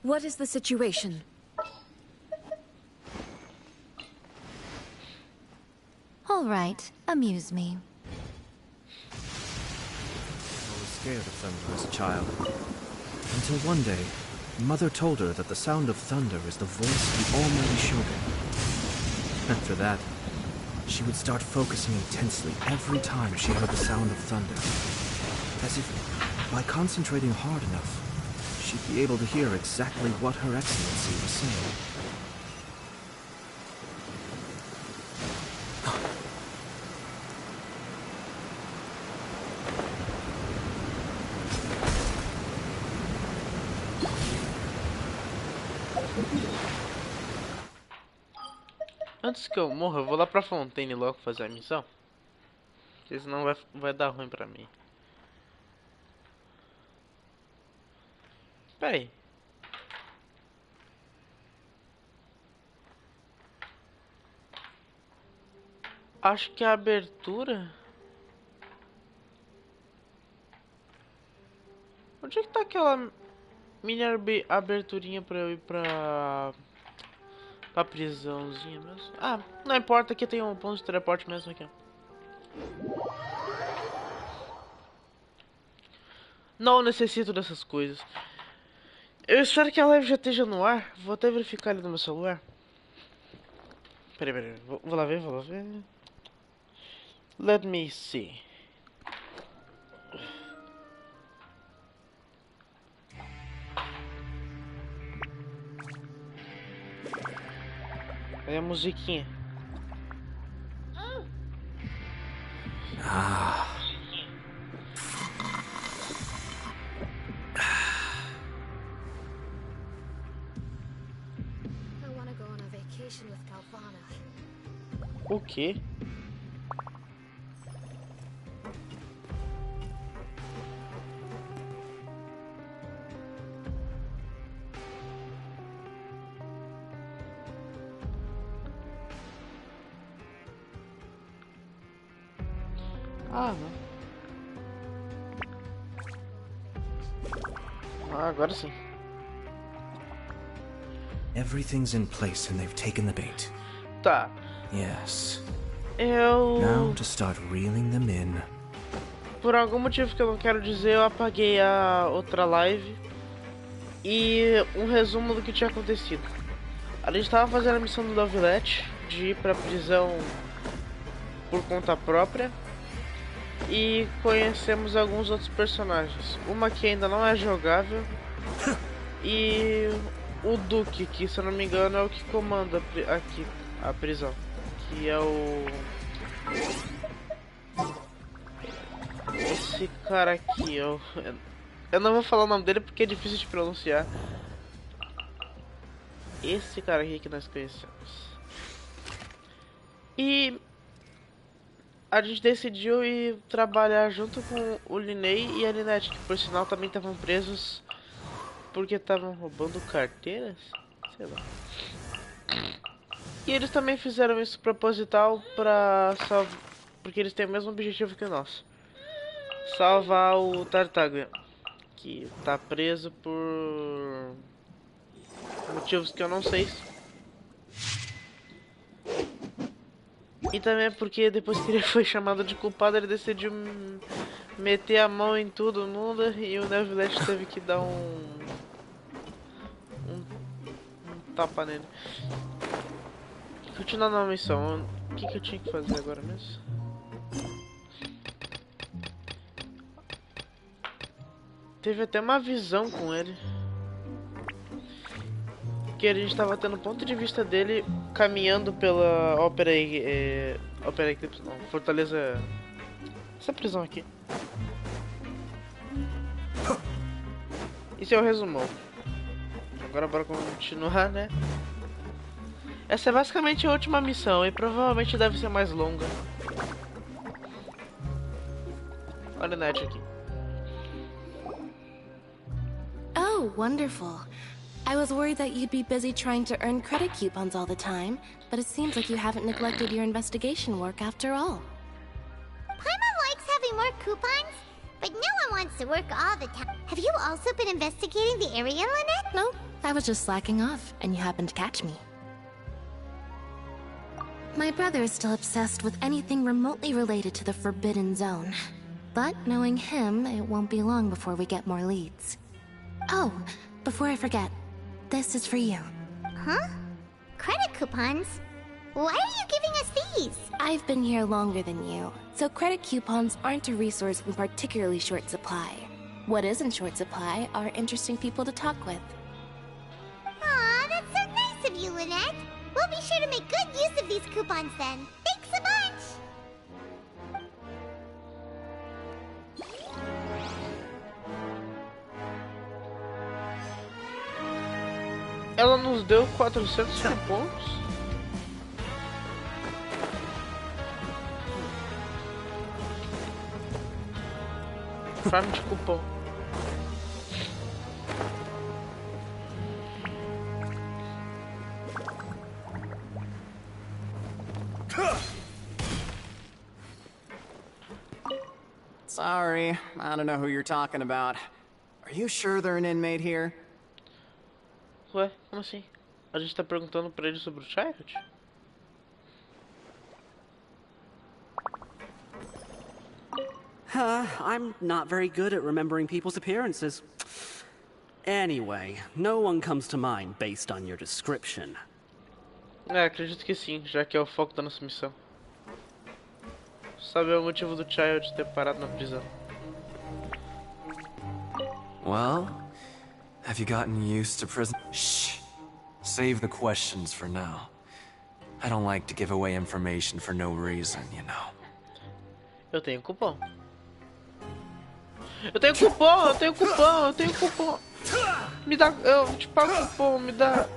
What is the situation? All right, amuse me. I was scared of thunder as a child. Until one day, Mother told her that the sound of thunder is the voice of the Almighty Shogun. After that, she would start focusing intensely every time she heard the sound of thunder. As if, by concentrating hard enough, she'd be able to hear exactly what Her Excellency was saying. Antes que eu morra, eu vou lá pra Fontaine logo fazer a missão. Porque senão vai dar ruim pra mim. Pera aí. Acho que a abertura... Onde é que tá aquela mini aberturinha pra eu ir pra prisãozinha mesmo? Ah, não importa, aqui tem um ponto de teleporte mesmo aqui. Não necessito dessas coisas. Eu espero que a live já esteja no ar. Vou até verificar ali no meu celular. Peraí. Vou lá ver. Let me see. Aí a musiquinha. Ah. O quê? Ah, não. Ah, agora sim. Everything's in place and they've taken the bait. Tá. Yes. Eu... Now to start reeling them in. Por algum motivo que eu não quero dizer, eu apaguei a outra live. E um resumo do que tinha acontecido. A gente estava fazendo a missão do Lovelet de ir pra prisão por conta própria. E conhecemos alguns outros personagens. Uma que ainda não é jogável. E o Duque, que se eu não me engano é o que comanda aqui a prisão. Que é o... Esse cara aqui, eu não vou falar o nome dele porque é difícil de pronunciar. Esse cara aqui que nós conhecemos. E a gente decidiu ir trabalhar junto com o Linney e a Linette, que por sinal também estavam presos porque estavam roubando carteiras? Sei lá. E eles também fizeram isso proposital pra salvar, porque eles têm o mesmo objetivo que nós. Salvar o Tartaglia, que tá preso por motivos que eu não sei. E também porque depois que ele foi chamado de culpado, ele decidiu meter a mão em todo mundo e o Nevilet teve que dar um tapa nele. Continuando a missão, o que eu tinha que fazer agora mesmo? Teve até uma visão com ele. Que a gente tava tendo ponto de vista dele caminhando pela Ópera Eclipse, não, Fortaleza. Essa prisão aqui. Isso é o resumão. Agora bora continuar, né? Essa é basicamente a última missão e provavelmente deve ser mais longa. Olha o net aqui. Oh, wonderful. I was worried that you'd be busy trying to earn credit coupons all the time, but it seems like you haven't neglected your investigation work after all. Paimon likes having more coupons, but no one wants to work all the time. Have you also been investigating the area, Lynette? No, I was just slacking off, and you happened to catch me. My brother is still obsessed with anything remotely related to the Forbidden Zone. But knowing him, it won't be long before we get more leads. Oh, before I forget, this is for you. Huh? Credit coupons? Why are you giving us these? I've been here longer than you, so credit coupons aren't a resource in particularly short supply. What is in short supply are interesting people to talk with. Aw, that's so nice of you, Lynette. We'll be sure to make good use of these coupons then. Thanks a bunch! Ela nos deu 400 cupons. Farm de cupom. Sorry, I don't know who you're talking about. Are you sure they're an inmate here? Ué, como assim? A gente tá perguntando pra ele sobre o Child? I'm not very good at remembering people's appearances. Anyway, no one comes to mind based on your description. É, acredito que sim, já que é o foco da nossa missão. Saber o motivo do Child ter parado na prisão. Well, have you gotten used to prison? Shh! Save the questions for now. I don't like to give away information for no reason, you know. Eu tenho cupom. Eu tenho cupom, eu tenho cupom, eu tenho cupom. Me dá, eu te pago cupom, me dá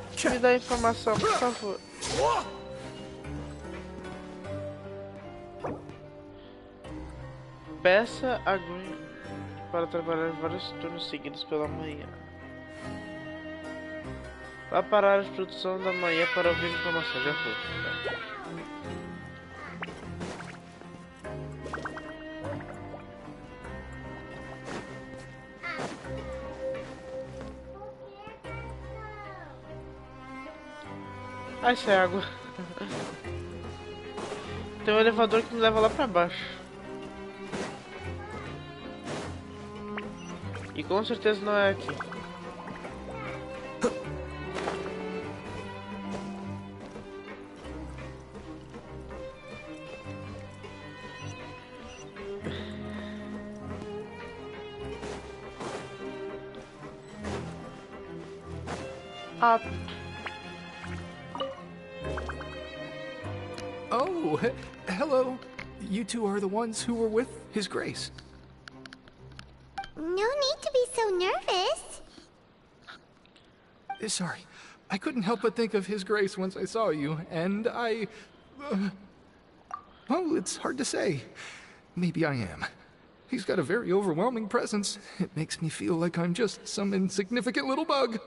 informação, por favor. Peça a Green para trabalhar vários turnos seguidos pela manhã. Vá parar a produção da manhã para ouvir informação. Já foi. Ah, isso é água. Tem um elevador que me leva lá pra baixo. E com certeza não é aqui. Ah. Oh, hello. You two are the ones who were with His Grace. No need to be so nervous. Sorry, I couldn't help but think of His Grace once I saw you, and I... well, it's hard to say. Maybe I am. He's got a very overwhelming presence. It makes me feel like I'm just some insignificant little bug.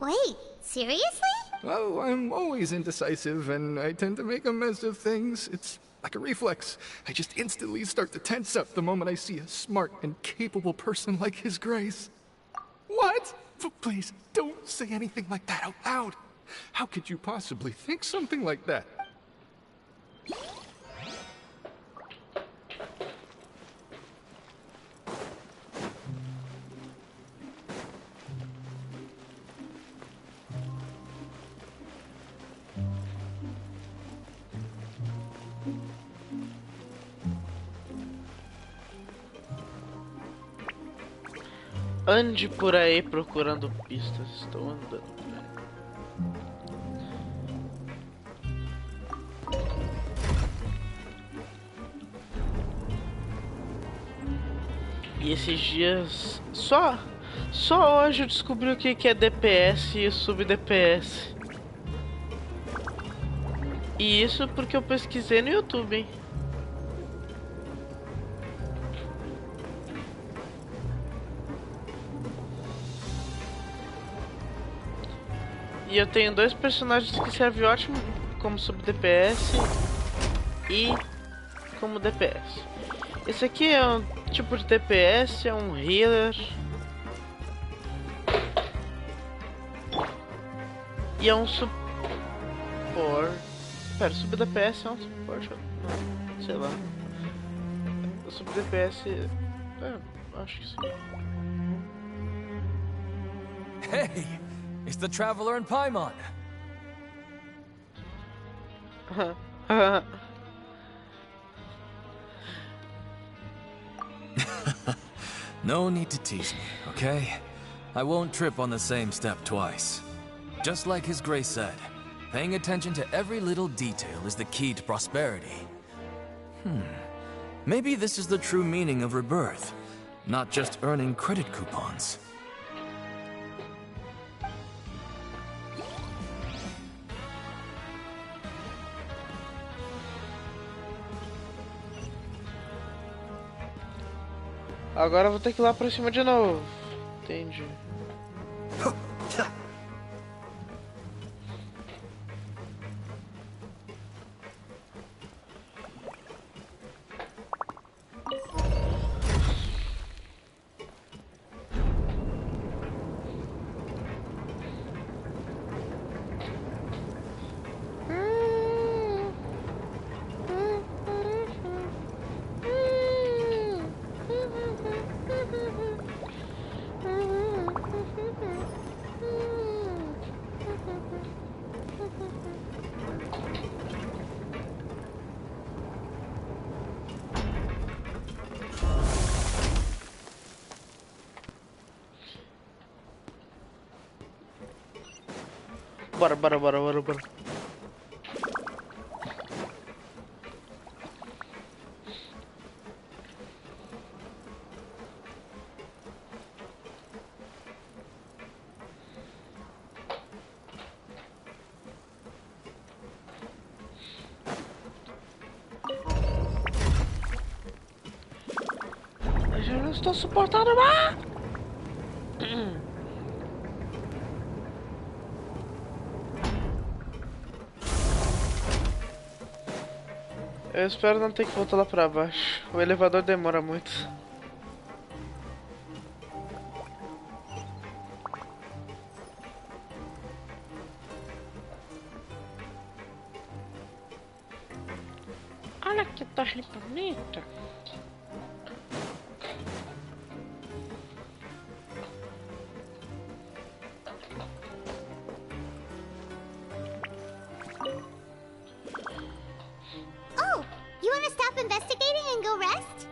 Wait, seriously? Oh, I'm always indecisive, and I tend to make a mess of things. It's like a reflex. I just instantly start to tense up the moment I see a smart and capable person like His Grace. What? Please, don't say anything like that out loud. How could you possibly think something like that? Ande por aí procurando pistas. Estou andando por aí. E esses dias... Só hoje eu descobri o que é DPS e sub-DPS. E isso porque eu pesquisei no YouTube, hein? E eu tenho dois personagens que servem ótimo como sub-DPS e como DPS. Esse aqui é um tipo de DPS, é um healer. E é um suporte. Pera, sub DPS é um suporte? Não, sei lá. O sub DPS. Acho que sim. Hey! It's the Traveler in Paimon! No need to tease me, okay? I won't trip on the same step twice. Just like His Grace said, paying attention to every little detail is the key to prosperity. Maybe this is the true meaning of rebirth, not just earning credit coupons. Agora eu vou ter que ir lá pra cima de novo. Entendi. Bora. Eu já não estou suportando mais! Eu espero não ter que voltar lá pra baixo. O elevador demora muito. Olha que torre bonita. Oh, you want to stop investigating and go rest?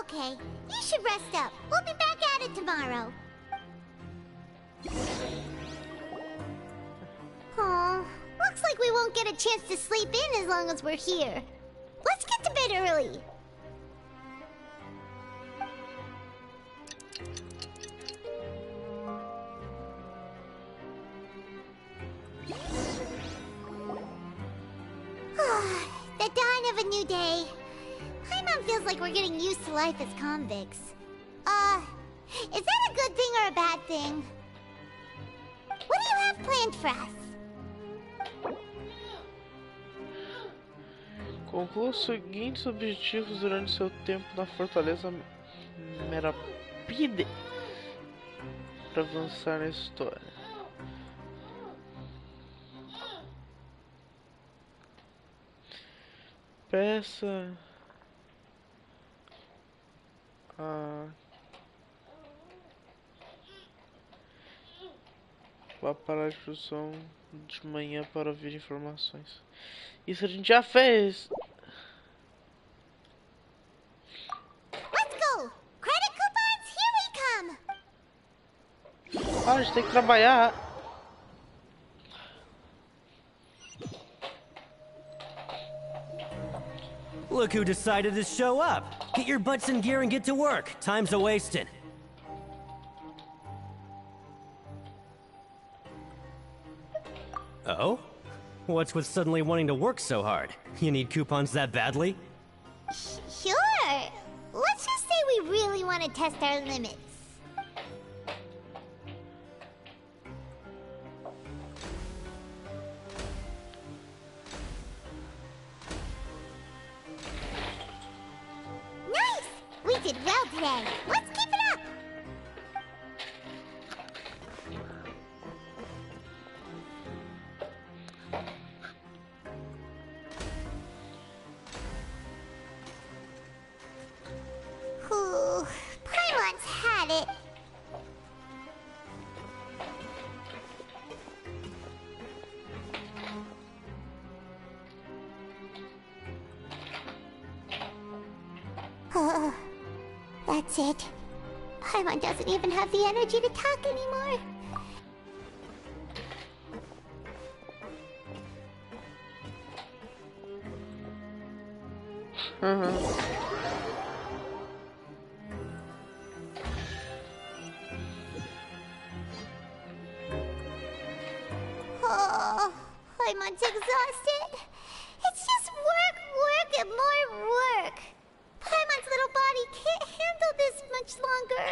Okay, you should rest up. We'll be back at it tomorrow. Aw, looks like we won't get a chance to sleep in as long as we're here. Let's get to bed early. The dawn of a new day. Paimon feels like we're getting used to life as convicts. Is that a good thing or a bad thing? What do you have planned for us? Conclua os seguintes objetivos durante seu tempo na Fortaleza Merapide para avançar na história. Peça vá parar a discussão de manhã para ouvir informações. Isso a gente já fez. Let's go! Credit coupons, here we come! Ah, a gente tem que trabalhar. Look who decided to show up. Get your butts in gear and get to work. Time's a-wasting. Oh? What's with suddenly wanting to work so hard? You need coupons that badly? Sure. Let's just say we really want to test our limits. Nice! We did well today. Let's keep it up! That's it. Paimon doesn't even have the energy to talk anymore. Oh, Paimon's exhausted. It's just work, and more work. Paimon's little body can't handle this much longer.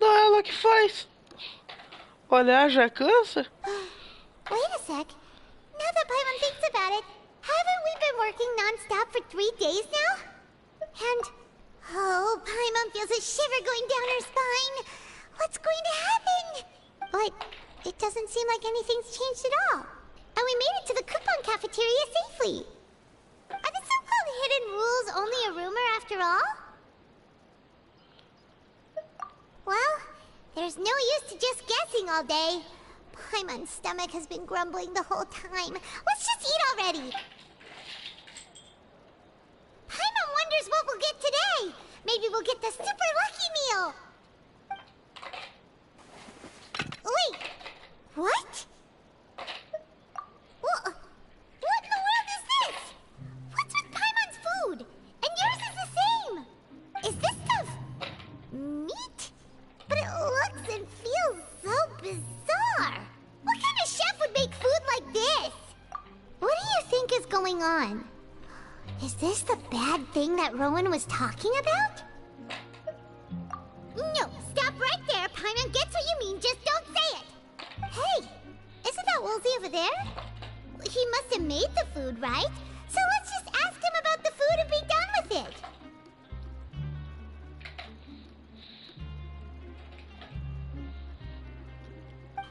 Não é ela que faz. Olhar já cansa? Wait a sec. Now that Paimon thinks about it, haven't we been working non-stop for 3 days now? And, oh, Paimon feels a shiver going down her spine. What's going to happen? But it doesn't seem like anything's changed at all. And we made it to the coupon cafeteria safely. Are the so-called hidden rules only a rumor after all? Well, there's no use to just guessing all day. Paimon's stomach has been grumbling the whole time. Let's just eat already. Paimon wonders what we'll get today. Maybe we'll get the super lucky meal. Wait, what? What in the world is this? What's with Paimon's food? And yours is the same. Is this stuff meat? But it looks and feels so bizarre. What kind of chef would make food like this? What do you think is going on? Is this the bad thing that Rowan was talking about? No, stop right there. Paimon gets what you mean, just don't say it. Hey, isn't that Woolsey over there? He must have made the food, right? So let's just ask him about the food and be done with it.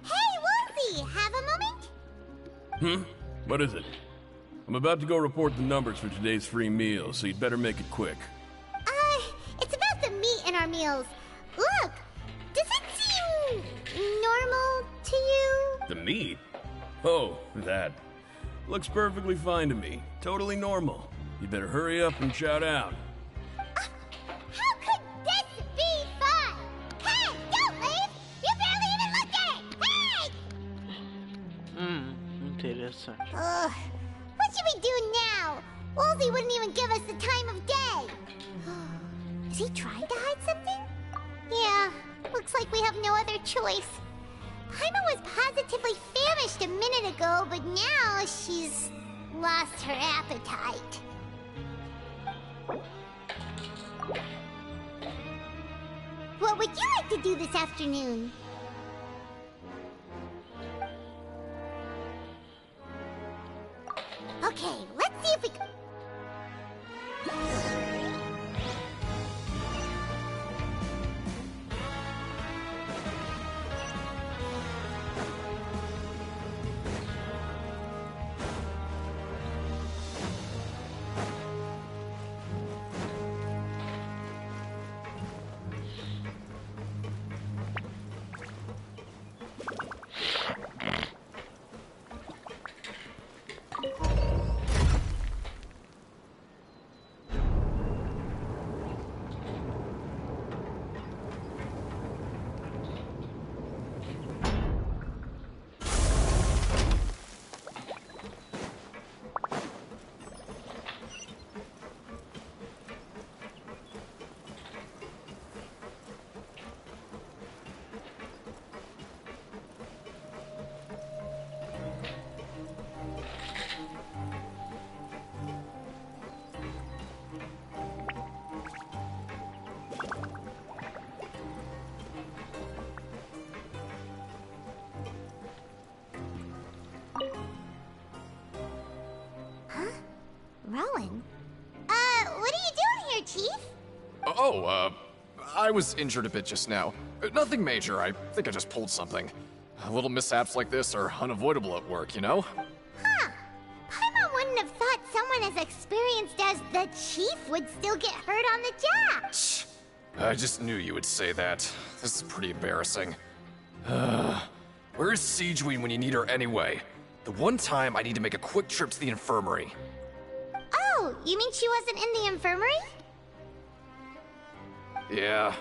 Hey, Woolsey, have a moment? What is it? I'm about to go report the numbers for today's free meal, so you'd better make it quick. It's about the meat in our meals. Look, does it seem normal to you? The meat? Oh, that. Looks perfectly fine to me. Totally normal. You better hurry up and shout out. How could this be fun? Hey, don't leave! You barely even looked at it! Hey! Interessante. What should we do now? Woolsey wouldn't even give us the time of day. Is he trying to hide something? Yeah, looks like we have no other choice. Paimon was positively famished a minute ago, but now she's lost her appetite. What would you like to do this afternoon? Okay, let's see if we can... Rowan? What are you doing here, Chief? I was injured a bit just now. Nothing major, I think I just pulled something. Little mishaps like this are unavoidable at work, you know? Huh. Paimon wouldn't have thought someone as experienced as the Chief would still get hurt on the job. Shh. I just knew you would say that. This is pretty embarrassing. Where's Siegeween when you need her anyway? The one time I need to make a quick trip to the infirmary. Oh, you mean she wasn't in the infirmary? Yeah.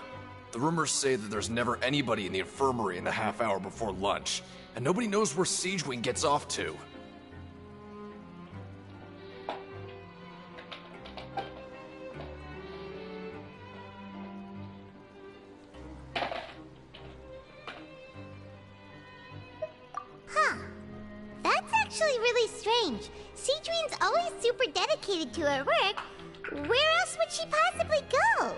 The rumors say that there's never anybody in the infirmary in the half hour before lunch, and nobody knows where Siegewing gets off to. Huh. That's actually really strange. Siegewing's always super dedicated to her work. Where else would she possibly go?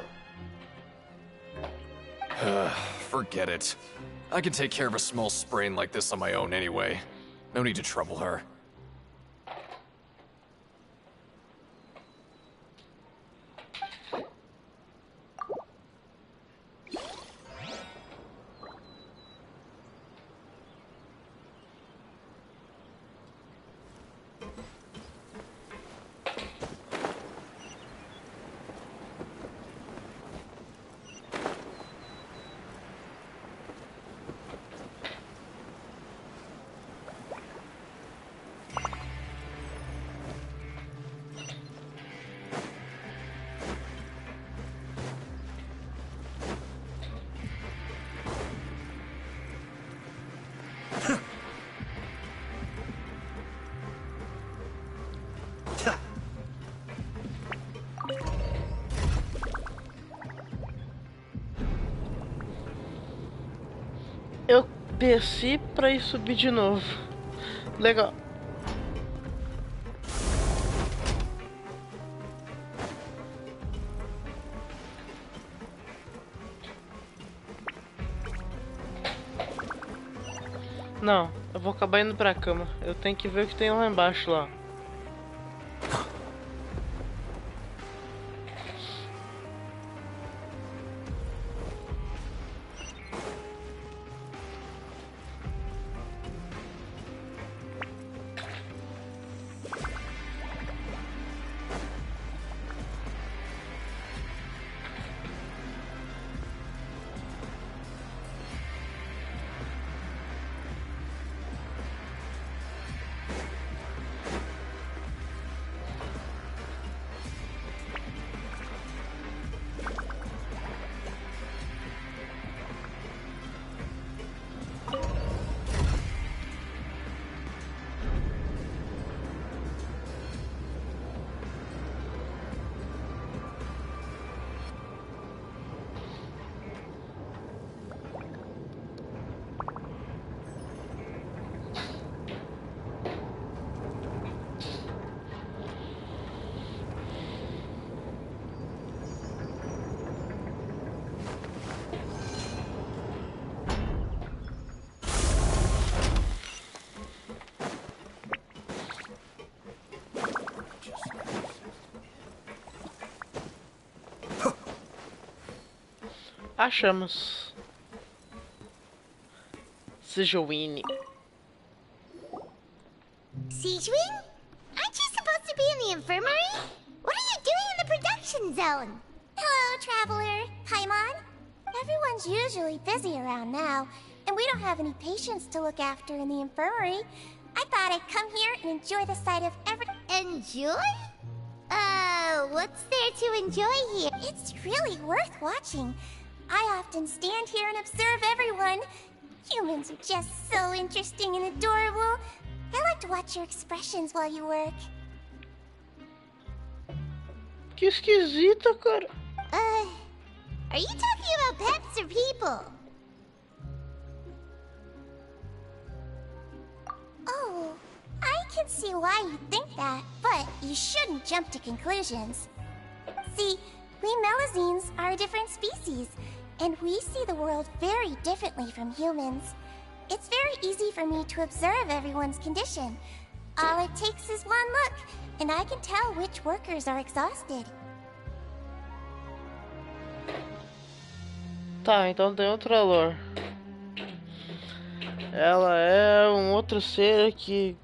Forget it. I can take care of a small sprain like this on my own anyway. No need to trouble her. Eu desci pra ir subir de novo. Legal. Não, eu vou acabar indo pra cama. Eu tenho que ver o que tem lá embaixo lá. Achamos. Siegewing. Siegewing? Aren't you supposed to be in the infirmary? What are you doing in the production zone? Hello, traveler. Paimon. Everyone's usually busy around now, and we don't have any patients to look after in the infirmary. I thought I'd come here and enjoy the sight of every... Enjoy? What's there to enjoy here? It's really worth watching. I often stand here and observe everyone. Humans are just so interesting and adorable. I like to watch your expressions while you work. Que esquisita, cara. Are you talking about pets or people? Oh, I can see why you think that, but you shouldn't jump to conclusions. See, we Melazines are a different species, and we see the world very differently from humans. It's very easy for me to observe everyone's condition. All it takes is one look, and I can tell which workers are exhausted. Tá, então tem outra lore. Ela é um outro ser que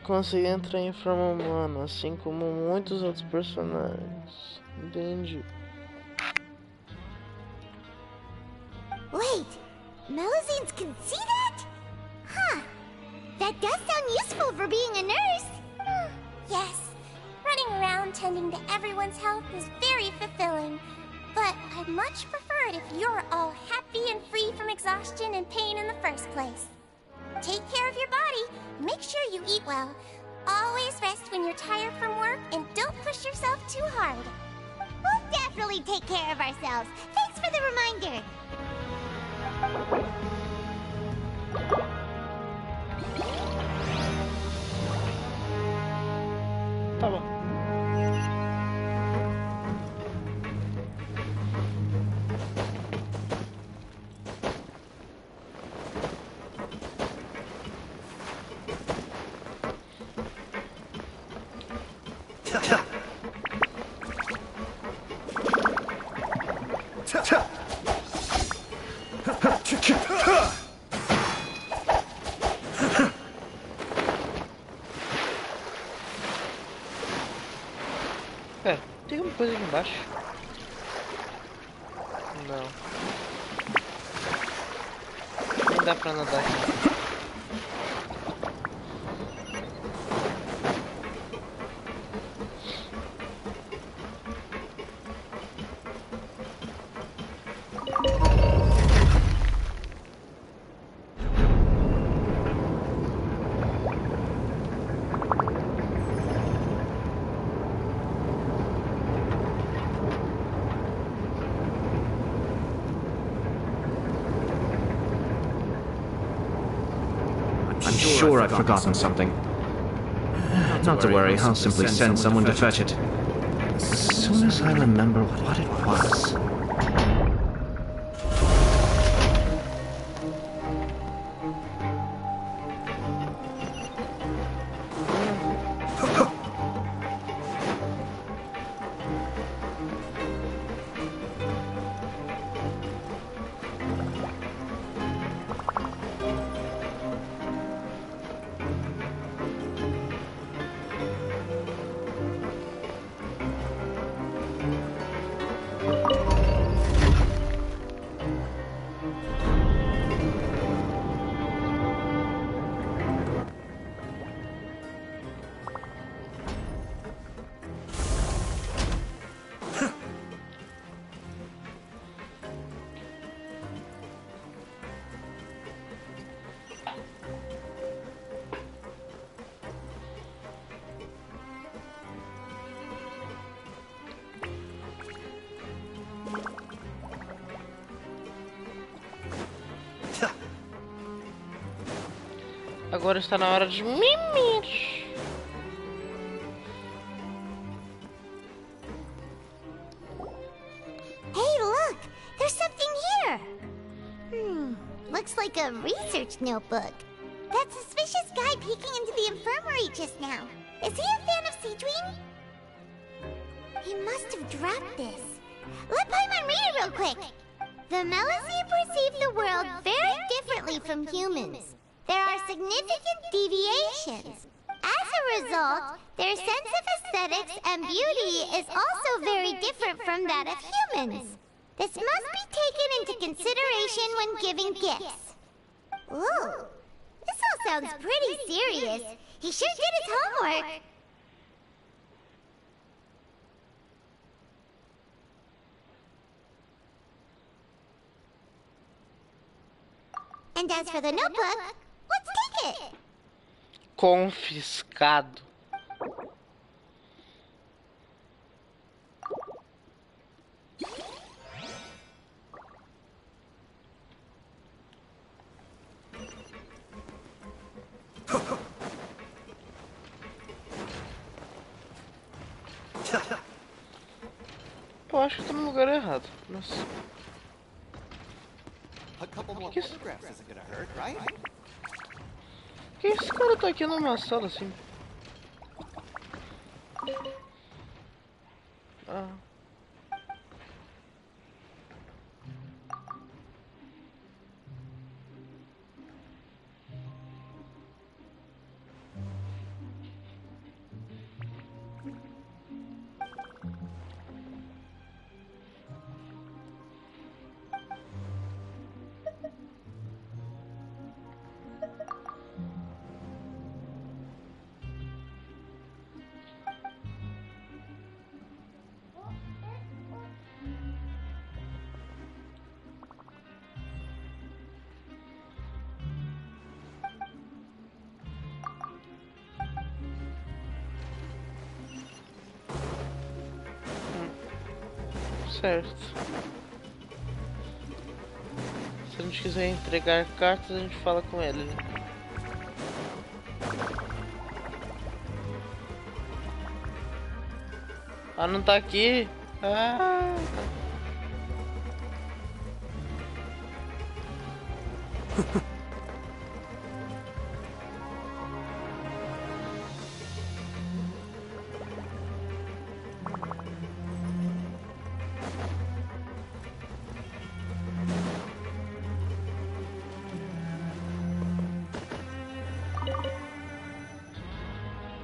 consegue entrar em forma humana, assim como muitos outros personagens. Entendi. Wait, Melazines can see that? Huh. That does sound useful for being a nurse. Yes, running around tending to everyone's health is very fulfilling, but I much prefer hard if you're all happy and free from exhaustion and pain in the first place. Take care of your body, make sure you eat well. Always rest when you're tired from work, and don't push yourself too hard. We'll definitely take care of ourselves. Thanks for the reminder. Tá bom. Pera, tem alguma coisa aqui embaixo? Não. Nem dá pra nadar aqui. I'm sure I've forgotten something. Not to worry, I'll simply send someone to fetch it. As soon as I remember what it was. Agora está na hora de mimir. Hey, look! There's something here! Looks like a research notebook. That suspicious guy peeking into the infirmary just now. Is he a fan of Siegewing? He must have dropped this. Let Paimon read it real quick! The Melusine perceive the world very differently from humans. There are significant deviations. As a result, their sense of aesthetics and beauty is also very different from that of humans. This must be taken into consideration when giving gifts. Ooh, this all sounds pretty serious. He sure did his homework. And as for the notebook, let's take it. Confiscado. Eu acho que tô no lugar errado. Nossa. Que esse cara tá aqui numa sala assim? Ah. certo. Se a gente quiser entregar cartas, a gente fala com ele. Ah, não tá aqui? Ah.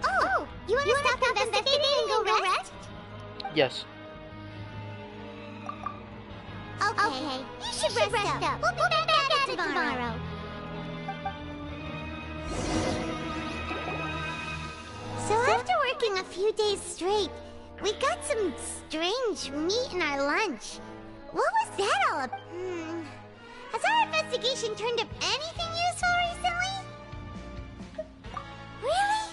Oh, you want to stop investigating and go rest? Yes. Okay, you should rest up. We'll be back at it tomorrow. So after working a few days straight, we got some strange meat in our lunch. What was that all about? Has our investigation turned up anything useful recently? Really?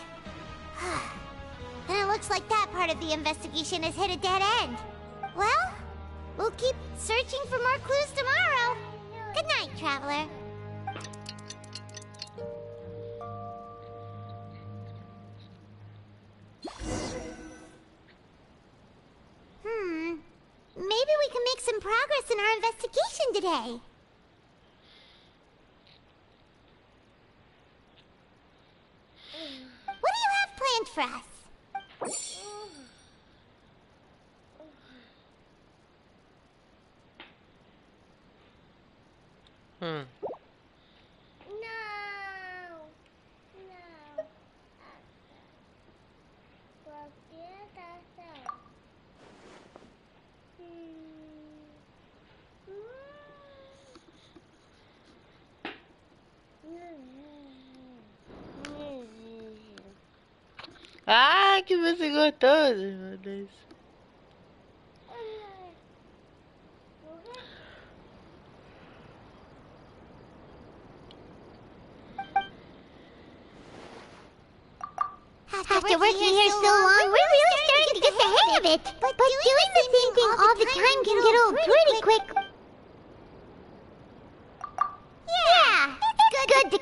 Then it looks like that part of the investigation has hit a dead end. Well, we'll keep searching for more clues tomorrow. Good night, Traveler. Maybe we can make some progress in our investigation today. What do you have planned for us? Ah, que você gostoso, meu Deus. After working here so long, we're really starting to get the hang of it. But doing the same thing all the time can get old pretty quick. Yeah, it's good to...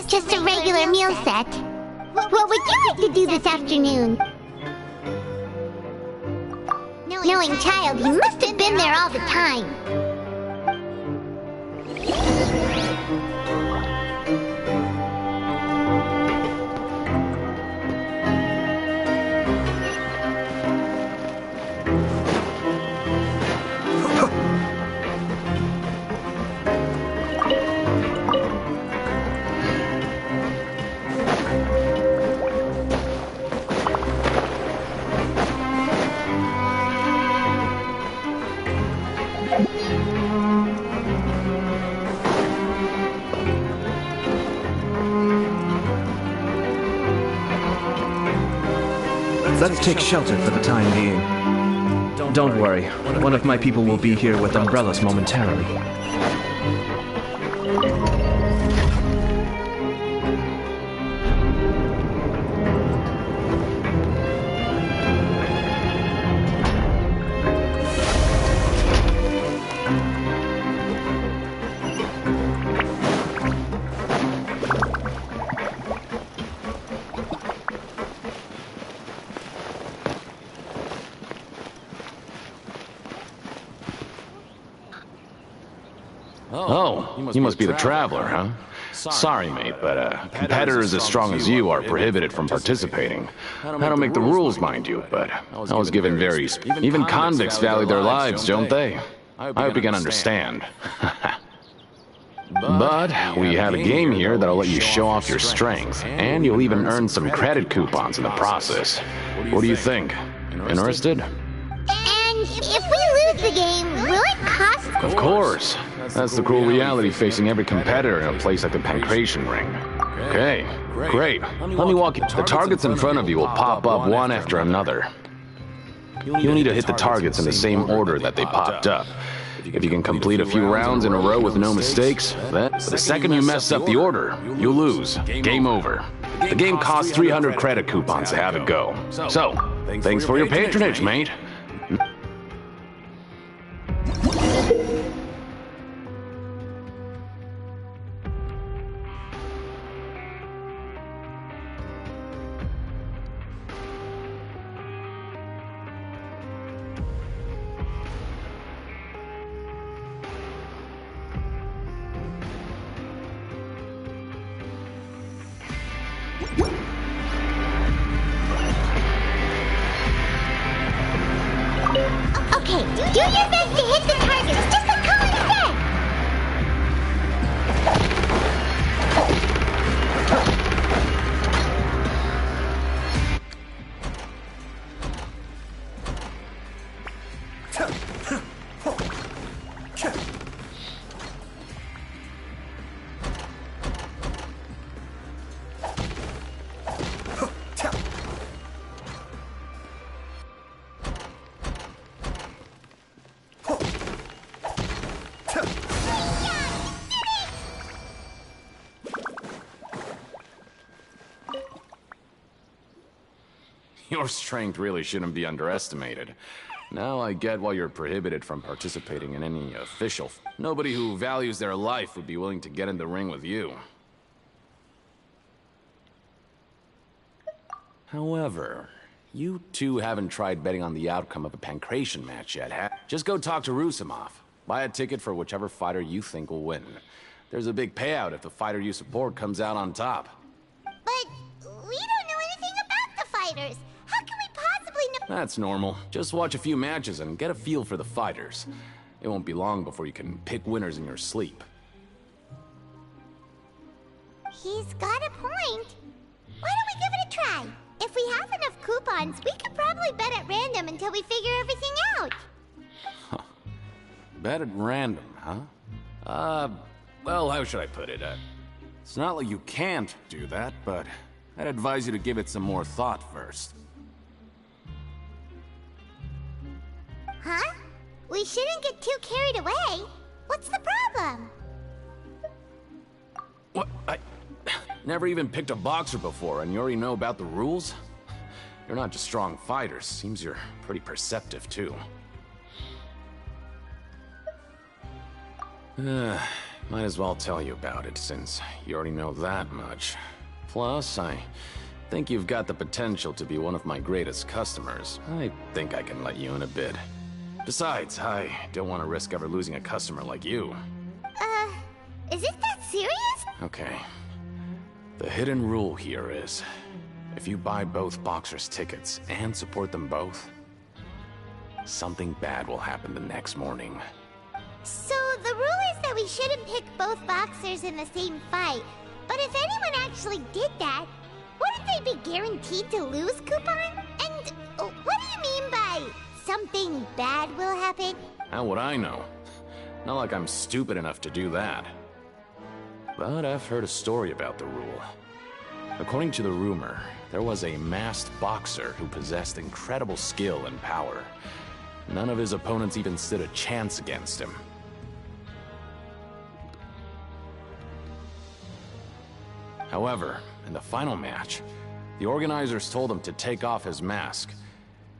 Just a regular meal set. What would you like to do this afternoon? Knowing Child, he must have been there all the time. Let's take shelter for the time being. Don't worry, one of my people will be here with umbrellas momentarily. Oh, you must be the Traveler, huh? Sorry, mate, but competitors as strong as you are prohibited from participating. I don't make the rules, mind you, but I was given very... Even convicts value their lives, don't they? I hope you can understand. But we have a game here that'll let you show off your strength, and you'll even earn some credit coupons in the process. What do you think? Interested? And if we lose the game, will it cost... Of course. That's the cruel reality facing every competitor in a place like the Pancration Ring. Okay, great. Let me walk you. The targets in front of you will pop up one after another. You'll need to hit the targets in the same order that they popped up. If you can complete a few rounds in a row with no mistakes, then the second you mess up the order, you lose. Game over. The game costs 300 credit coupons to have it go. So, thanks for your patronage, mate. Okay, do your best to hit the targets, just like Colin said! Your strength really shouldn't be underestimated. Now I get why you're prohibited from participating in any official. Nobody who values their life would be willing to get in the ring with you. However, you two haven't tried betting on the outcome of a pancration match yet, have? Just go talk to Rusimov. Buy a ticket for whichever fighter you think will win. There's a big payout if the fighter you support comes out on top. But we don't know anything about the fighters. How can we possibly know? That's normal. Just watch a few matches and get a feel for the fighters. It won't be long before you can pick winners in your sleep. He's got a point. Why don't we give it a try? If we have enough coupons, we could probably bet at random until we figure everything out. Huh. Bet at random, huh? Well, how should I put it? It's not like you can't do that, but I'd advise you to give it some more thought first. Huh? We shouldn't get too carried away. What's the problem? What? I never even picked a boxer before, and you already know about the rules? You're not just strong fighters. Seems you're pretty perceptive, too. Might as well tell you about it, since you already know that much. Plus, I think you've got the potential to be one of my greatest customers. I think I can let you in a bit. Besides, I don't want to risk ever losing a customer like you. Is it that serious? Okay. The hidden rule here is, if you buy both boxers' tickets and support them both, something bad will happen the next morning. So the rule is that we shouldn't pick both boxers in the same fight. But if anyone actually did that, wouldn't they be guaranteed to lose, Coupon? And what do you mean by something bad will happen? How would I know? Not like I'm stupid enough to do that. But I've heard a story about the rule. According to the rumor, there was a masked boxer who possessed incredible skill and power. None of his opponents even stood a chance against him. However, in the final match, the organizers told him to take off his mask.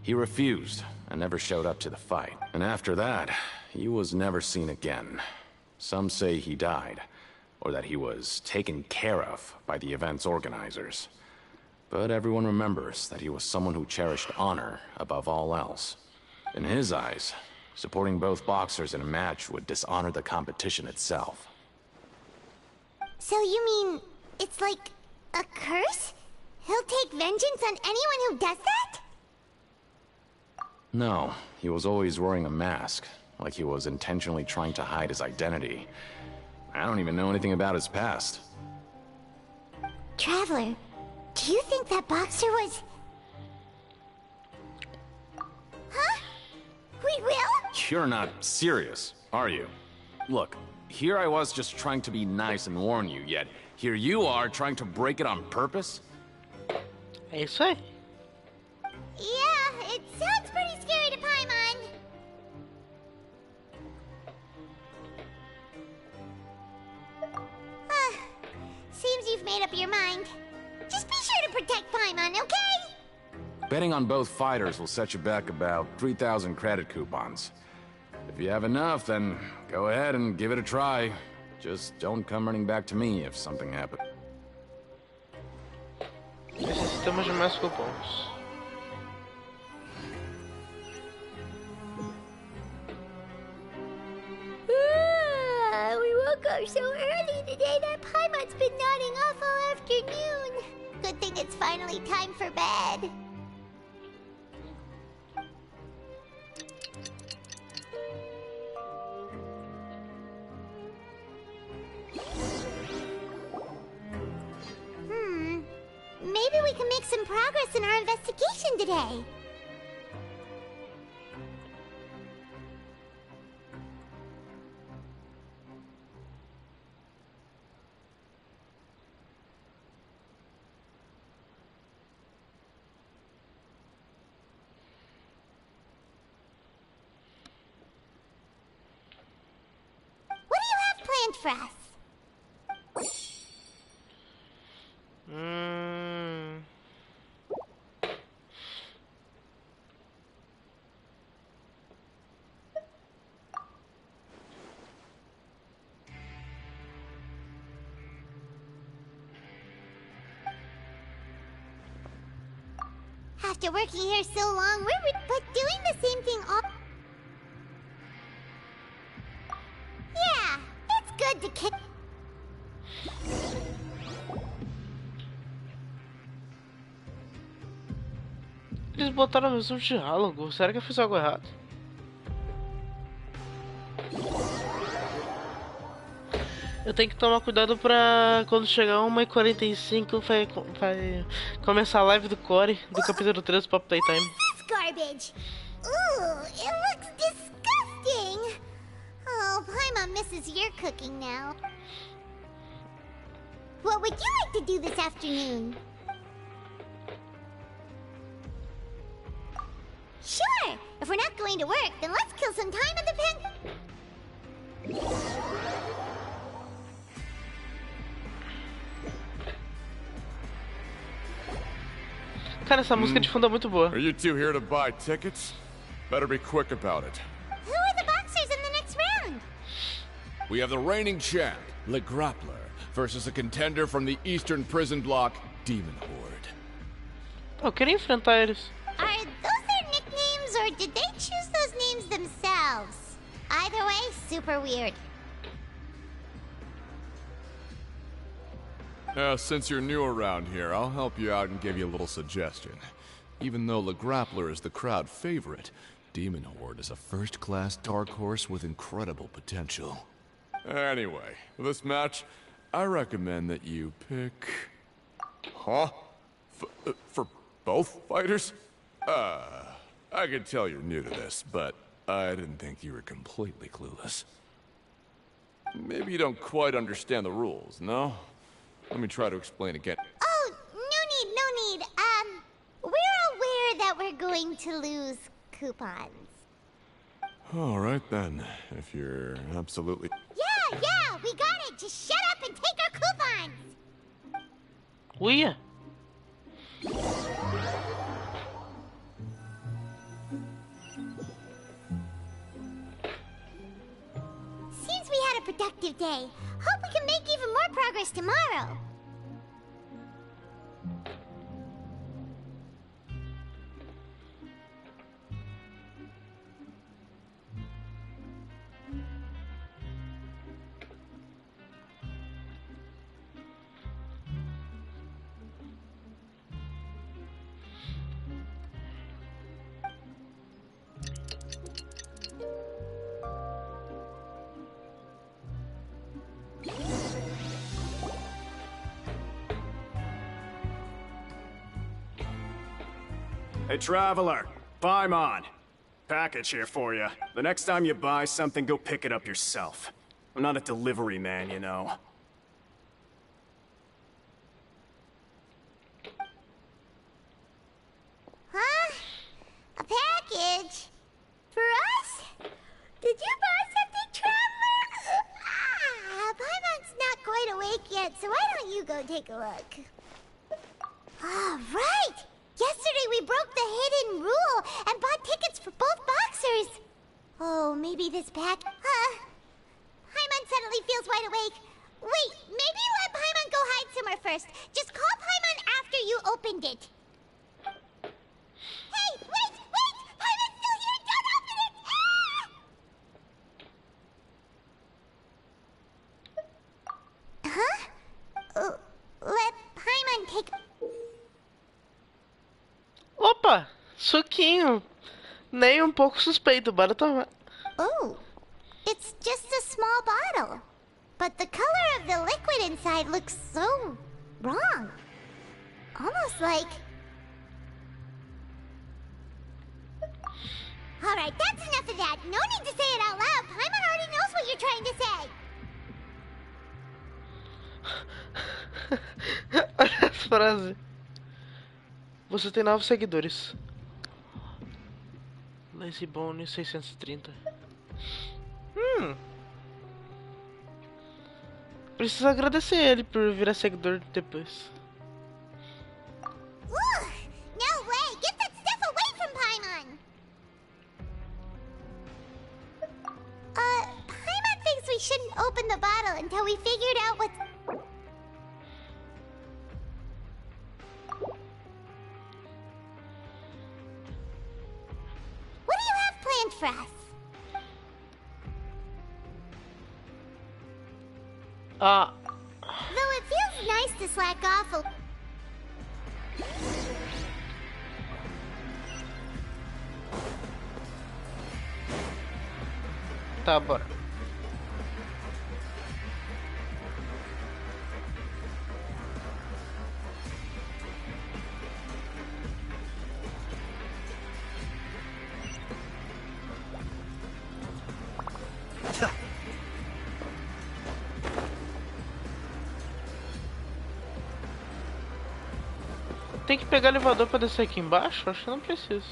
He refused and never showed up to the fight. And after that, he was never seen again. Some say he died, or that he was taken care of by the event's organizers. But everyone remembers that he was someone who cherished honor above all else. In his eyes, supporting both boxers in a match would dishonor the competition itself. So you mean it's like a curse? He'll take vengeance on anyone who does that? No, he was always wearing a mask, like he was intentionally trying to hide his identity. I don't even know anything about his past. Traveler, do you think that boxer was... Huh? We will? You're not serious, are you? Look, here I was just trying to be nice and warn you, yet here you are trying to break it on purpose? É isso aí. Yeah, it sounds pretty scary to Paimon. Seems you've made up your mind. Just be sure to protect Paimon, okay? Betting on both fighters will set you back about 3,000 credit coupons. If you have enough, then go ahead and give it a try. Just don't come running back to me if something happens. Necessitamos de mais cupons. We woke up so early today that Paimon's been nodding off all afternoon. Good thing it's finally time for bed. Maybe we can make some progress in our investigation today. What do you have planned for us? After working here so long, but doing the same thing all... Yeah, it's good to kick... Eles botaram o mesmo diálogo. Será que eu fiz algo errado? Eu tenho que tomar cuidado pra quando chegar 1h45 vai começar a live do Core do capítulo 3 do Pop Playtime. This garbage! Ooh, it looks disgusting! Oh, Paimon misses your cooking now. What would you like to do this afternoon? Sure! If we're not going to work, then let's kill some time at the pen... Cara, essa música de fundo é muito boa. Are you two here to buy tickets? Better be quick about it. Who are the boxers in the next round? We have the reigning champ, Le Grappler, versus a contender from the Eastern Prison Block, Demon Horde. Eu queria enfrentar eles. Are those their nicknames, or did they choose those names themselves? Either way, super weird. Since you're new around here, I'll help you out and give you a little suggestion. Even though Le Grappler is the crowd favorite, Demon Horde is a first-class dark horse with incredible potential. Anyway, for this match, I recommend that you pick... Huh? For both fighters? I can tell you're new to this, but I didn't think you were completely clueless. Maybe you don't quite understand the rules, no? Let me try to explain again. Oh, no need. We're aware that we're going to lose coupons. All right then, if you're absolutely... Yeah, we got it! Just shut up and take our coupons! Uia! Seems we had a productive day. Hope we can make even more progress tomorrow. Hey, Traveler. Paimon. Package here for you. The next time you buy something, go pick it up yourself. I'm not a delivery man, you know. Huh? A package? For us? Did you buy something, Traveler? Paimon's not quite awake yet, so why don't you go take a look? Right! Yesterday we broke the hidden rule and bought tickets for both boxers. Oh, maybe this pack... Paimon suddenly feels wide awake. Wait, maybe let Paimon go hide somewhere first. Just call Paimon after you opened it. Hey, wait! Paimon's still here! Don't open it! Huh? Let Paimon take... Opa! Suquinho. Nem um pouco suspeito, bora tomar. Oh, it's just a small bottle. But the color of the liquid inside looks so wrong. Almost like... Alright, that's enough of that. No need to say it out loud. Paimon already knows what you're trying to say. Olha essa frase. Você tem 9 seguidores. Lazy Bone 630. Preciso agradecer ele por virar seguidor depois. No way! Get that stuff away from Paimon! Paimon thinks we shouldn't open the bottle until we figured out what's... What do you have planned for us? Though it feels nice to slack off a... Tá, bora. Tem que pegar o elevador pra descer aqui embaixo? Acho que não preciso.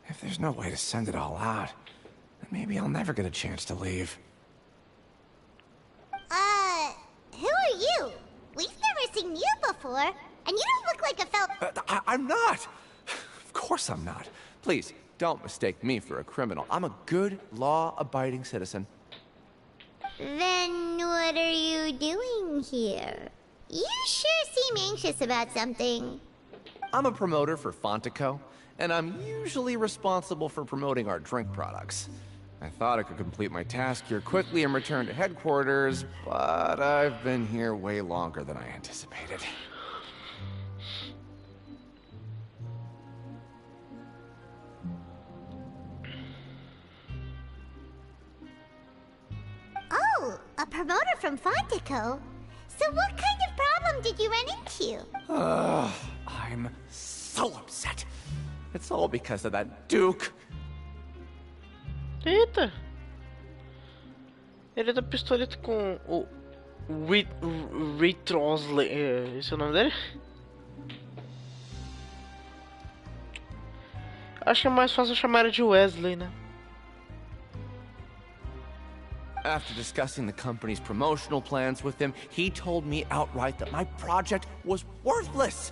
If there's no way to send it all out, then maybe I'll never get a chance to leave. Who are you? We've never seen you before, and you don't look like a I'm not! Of course I'm not. Please, don't mistake me for a criminal. I'm a good, law-abiding citizen. Then what are you doing here? You sure seem anxious about something. I'm a promoter for Fontico, and I'm usually responsible for promoting our drink products. I thought I could complete my task here quickly and return to headquarters, but I've been here way longer than I anticipated. Oh, a promoter from Fontico? So what kind of problem did you run into? I'm so upset. It's all because of that Duke. Eita! Ele é da pistoleta com o Retrosley. Esse é o nome dele? Acho que é mais fácil chamar ele de Wesley, né? After discussing the company's promotional plans with him, he told me outright that my project was worthless.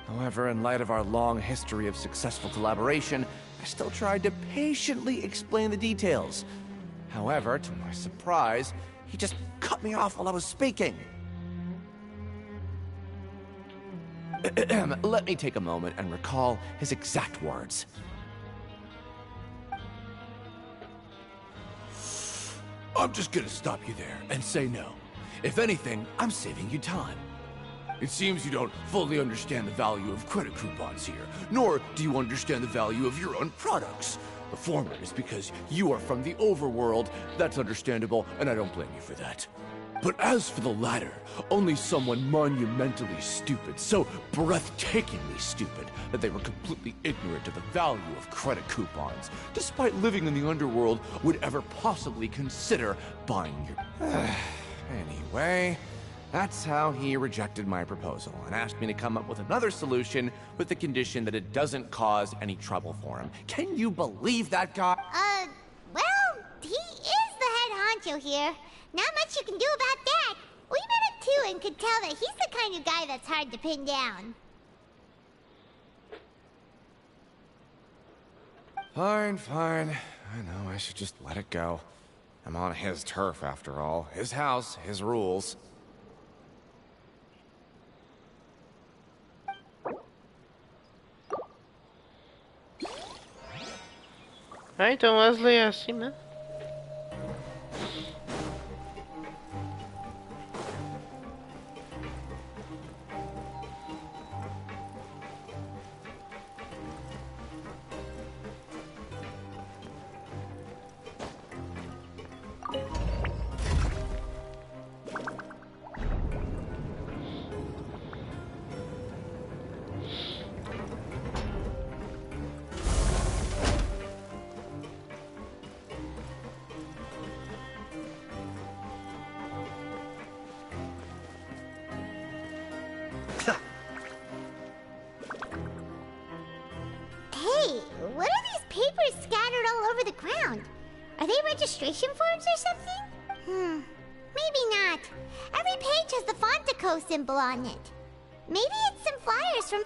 However, in light of our long history of successful collaboration, I still tried to patiently explain the details. However, to my surprise, he just cut me off while I was speaking. Let me take a moment and recall his exact words. I'm just gonna stop you there and say no. If anything, I'm saving you time. It seems you don't fully understand the value of credit coupons here, nor do you understand the value of your own products. The former is because you are from the overworld. That's understandable, and I don't blame you for that. But as for the latter, only someone monumentally stupid, so breathtakingly stupid, that they were completely ignorant of the value of credit coupons, despite living in the underworld, would ever possibly consider buying your... Anyway, that's how he rejected my proposal and asked me to come up with another solution with the condition that it doesn't cause any trouble for him. Can you believe that guy? Well, he is the head honcho here. Not much you can do about that. We met him too and could tell that he's the kind of guy that's hard to pin down. Fine. I know, I should just let it go. I'm on his turf, after all. His house, his rules. Ah, então Wesley é assim, né? Hey, what are these papers scattered all over the ground? Are they registration forms or something? Maybe not. Every page has the Fontico symbol on it. Maybe it's some flyers from...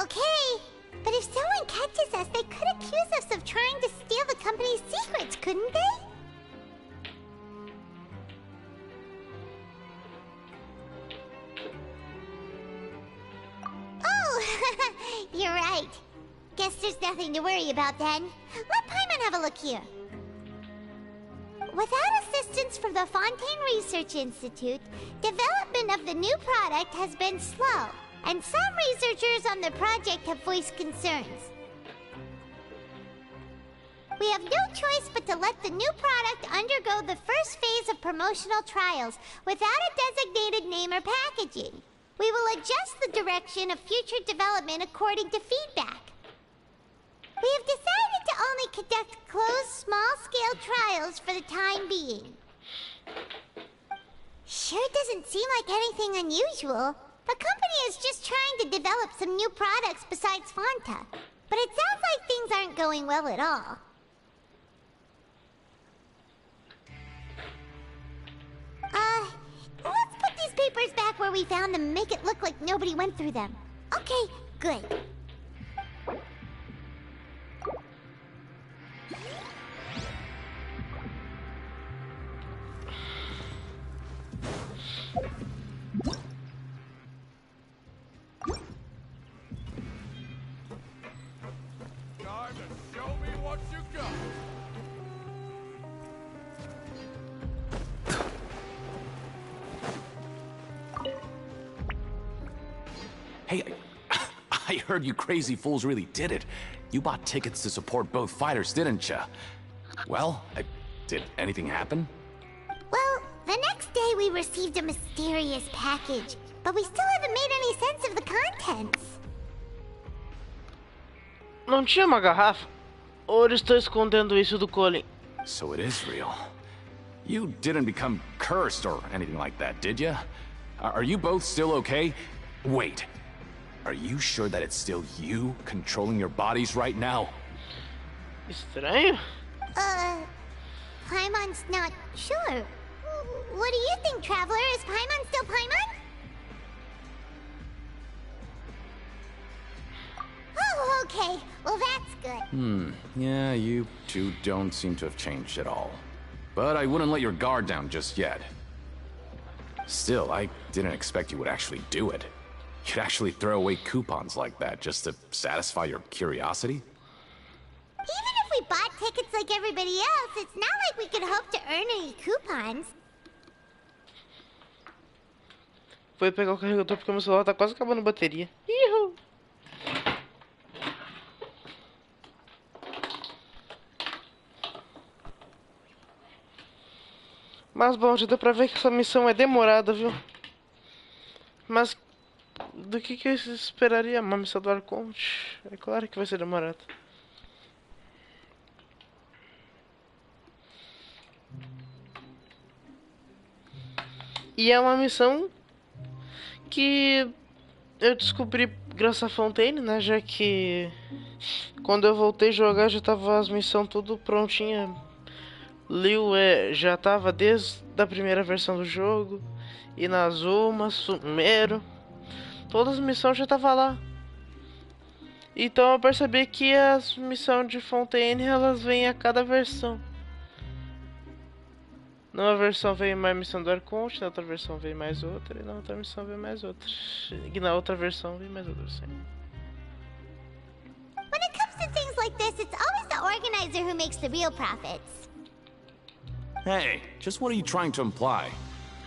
okay. But if someone catches us, they could accuse us of trying to steal the company's secrets, couldn't they? Oh, you're right. Guess there's nothing to worry about then. Let Paimon have a look here. Without assistance from the Fontaine Research Institute, development of the new product has been slow, and some researchers on the project have voiced concerns. We have no choice but to let the new product undergo the first phase of promotional trials without a designated name or packaging. We will adjust the direction of future development according to feedback. We have decided to only conduct closed, small-scale trials for the time being. Sure doesn't seem like anything unusual. The company is just trying to develop some new products besides Fanta. But it sounds like things aren't going well at all. Let's put these papers back where we found them and make it look like nobody went through them. Okay, good. Time to show me what you got. Hey, I heard you crazy fools really did it. You bought tickets to support both fighters, didn't ya? Well, did anything happen? Well, the next day we received a mysterious package, but we still haven't made any sense of the contents. Não tinha uma garrafa? Ou eles estão escondendo isso do Colin? So it is real. You didn't become cursed or anything like that, did ya? Are you both still okay? Wait. Are you sure that it's still you controlling your bodies right now? Estranho? Paimon's not sure. What do you think, Traveler? Is Paimon still Paimon? Oh, okay. Well, that's good. Yeah, you two don't seem to have changed at all. But I wouldn't let your guard down just yet. Still, I didn't expect you would actually do it. You'd actually throw away coupons like that just to satisfy your curiosity? Even if we bought tickets like everybody else, it's not like we could hope to earn any coupons. Foi pegar o carregador porque meu celular tá quase acabando a bateria. Ihu! Mas bom, já deu pra ver que essa missão é demorada, viu? Mas do que eu esperaria? Uma missão do Arconte? É claro que vai ser demorada. E é uma missão que eu descobri graças a Fontaine, né? Já que quando eu voltei a jogar já tava as missões tudo prontinha. Liu já tava desde a primeira versão do jogo. Inazuma, Sumero, todas as missões já tava lá. Então eu percebi que as missões de Fontaine elas vêm a cada versão. Numa versão vem mais missão do Arconte, na outra versão vem mais outra, e na outra missão vem mais outra. E na outra versão vem mais outra, sim. When it comes to things like this, it's always the organizer who makes the real profits. Hey, just what are you trying to imply?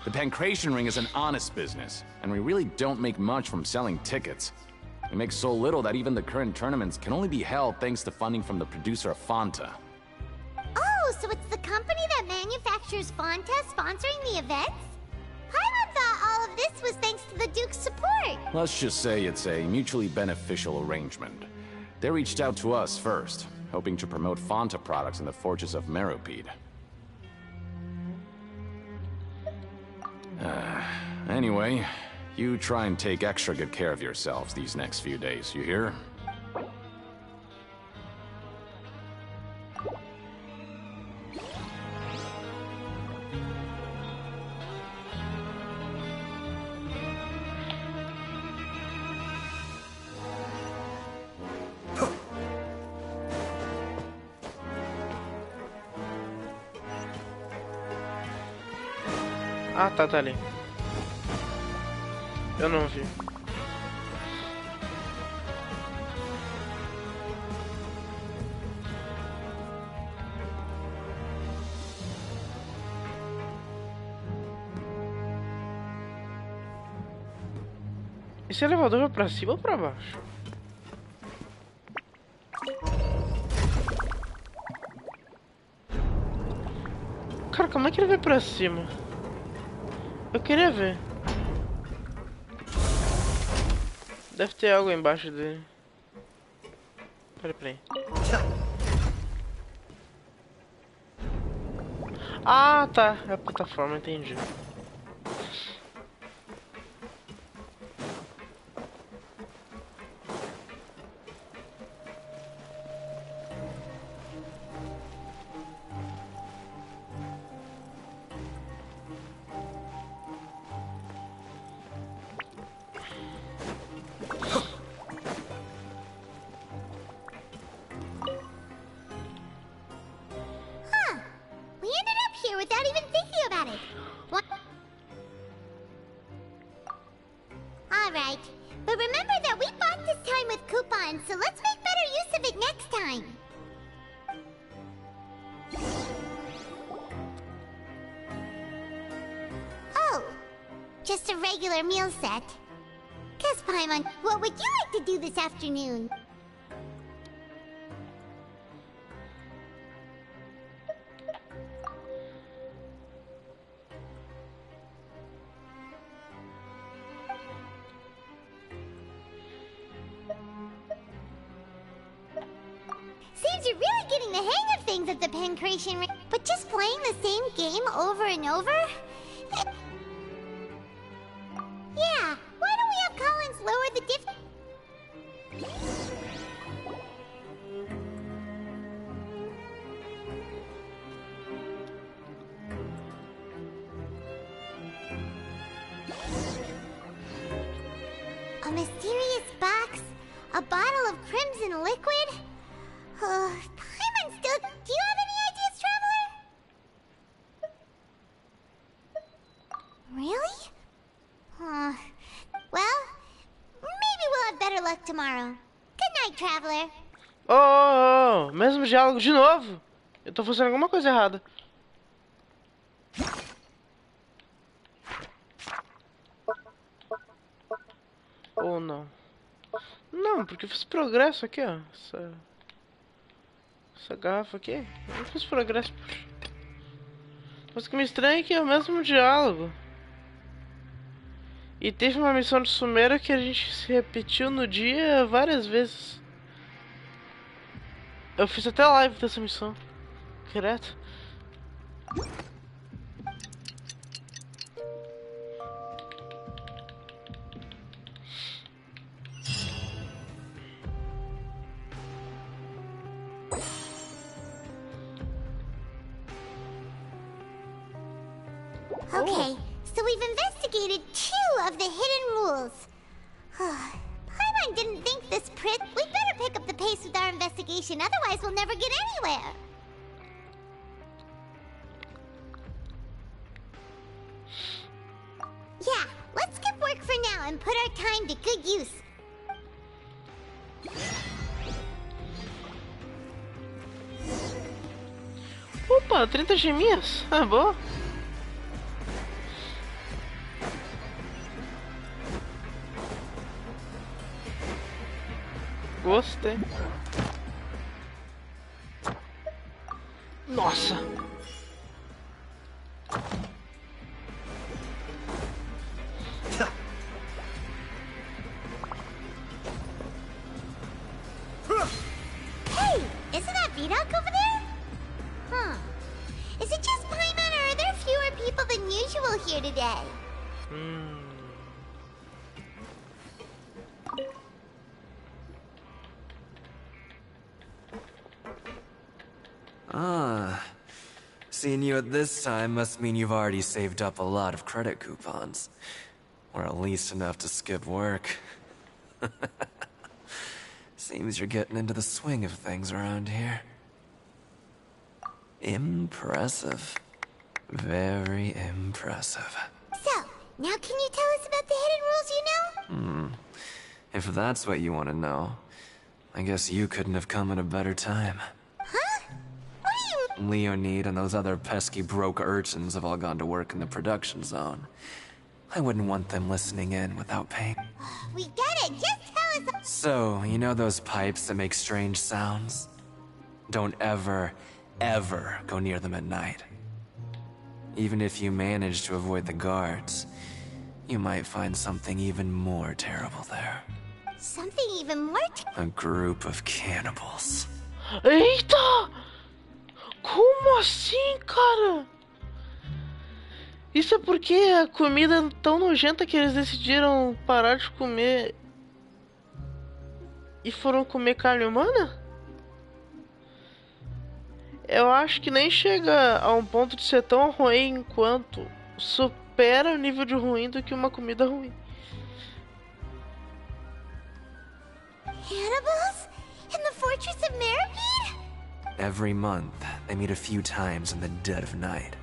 The Pancration Ring is an honest business, and we really don't make much from selling tickets. We make so little that even the current tournaments can only be held thanks to funding from the producer of Fanta. Oh, so it's the company that manufactures Fanta sponsoring the events? Paimon thought all of this was thanks to the Duke's support. Let's just say it's a mutually beneficial arrangement. They reached out to us first, hoping to promote Fanta products in the Fortress of Meropide. Anyway, you try and take extra good care of yourselves these next few days, you hear? Ah, tá ali. Eu não vi. Esse elevador vai pra cima ou pra baixo? Cara, como é que ele vai pra cima? Eu queria ver. Deve ter algo embaixo dele. Peraí. Ah, tá. É a plataforma, entendi. Without even thinking about it. What? Alright, but remember that we bought this time with coupons, so let's make better use of it next time. Oh, just a regular meal set. Guess, Paimon, what would you like to do this afternoon? Seems you're really getting the hang of things at the Pancration Ring, but just playing the same game over and over? Yeah, why don't we have Collins lower the diff... A mysterious box? A bottle of crimson liquid? Paimon still... Do you have any ideas, Traveler? Really? Well, maybe we'll have better luck tomorrow. Good night, Traveler. Oh, mesmo diálogo de novo. Eu tô fazendo alguma coisa errada. Ou não? Não, porque eu fiz progresso aqui, ó. Essa garrafa aqui. Eu fiz progresso. Mas o que me estranha é que é o mesmo diálogo. E teve uma missão de Sumério que a gente se repetiu no dia várias vezes. Eu fiz até live dessa missão. Direto. Okay, so we've investigated 2 of the hidden rules. Paimon didn't think this Prit. We better pick up the pace with our investigation, otherwise we'll never get anywhere. Yeah, let's skip work for now and put our time to good use. Opa, 30 geminhas? Ah, boa. Gostei. Nossa. Hey, isn't that Vidoc over there? Huh. Is it just Paimon, or are there fewer people than usual here today? Ah. Seeing you at this time must mean you've already saved up a lot of credit coupons. Or at least enough to skip work. Seems you're getting into the swing of things around here. Impressive. Very impressive. So, now can you tell us about the hidden rules you know? If that's what you want to know, I guess you couldn't have come at a better time. Huh? What do you... Leonid and those other pesky broke urchins have all gone to work in the production zone. I wouldn't want them listening in without paying. We get it, just tell us... So, you know those pipes that make strange sounds? Don't ever, ever go near them at night. Even if you manage to avoid the guards, you might find something even more terrible there. Something even more... A group of cannibals. Eita! Como assim, cara? Isso é porque a comida é tão nojenta que eles decidiram parar de comer e foram comer carne humana? Eu acho que nem chega a um ponto de ser tão ruim enquanto supera o nível de ruim do que uma comida ruim. Cannibals? In the fortress of Meripede? Every month, they meet a few times in the dead of night.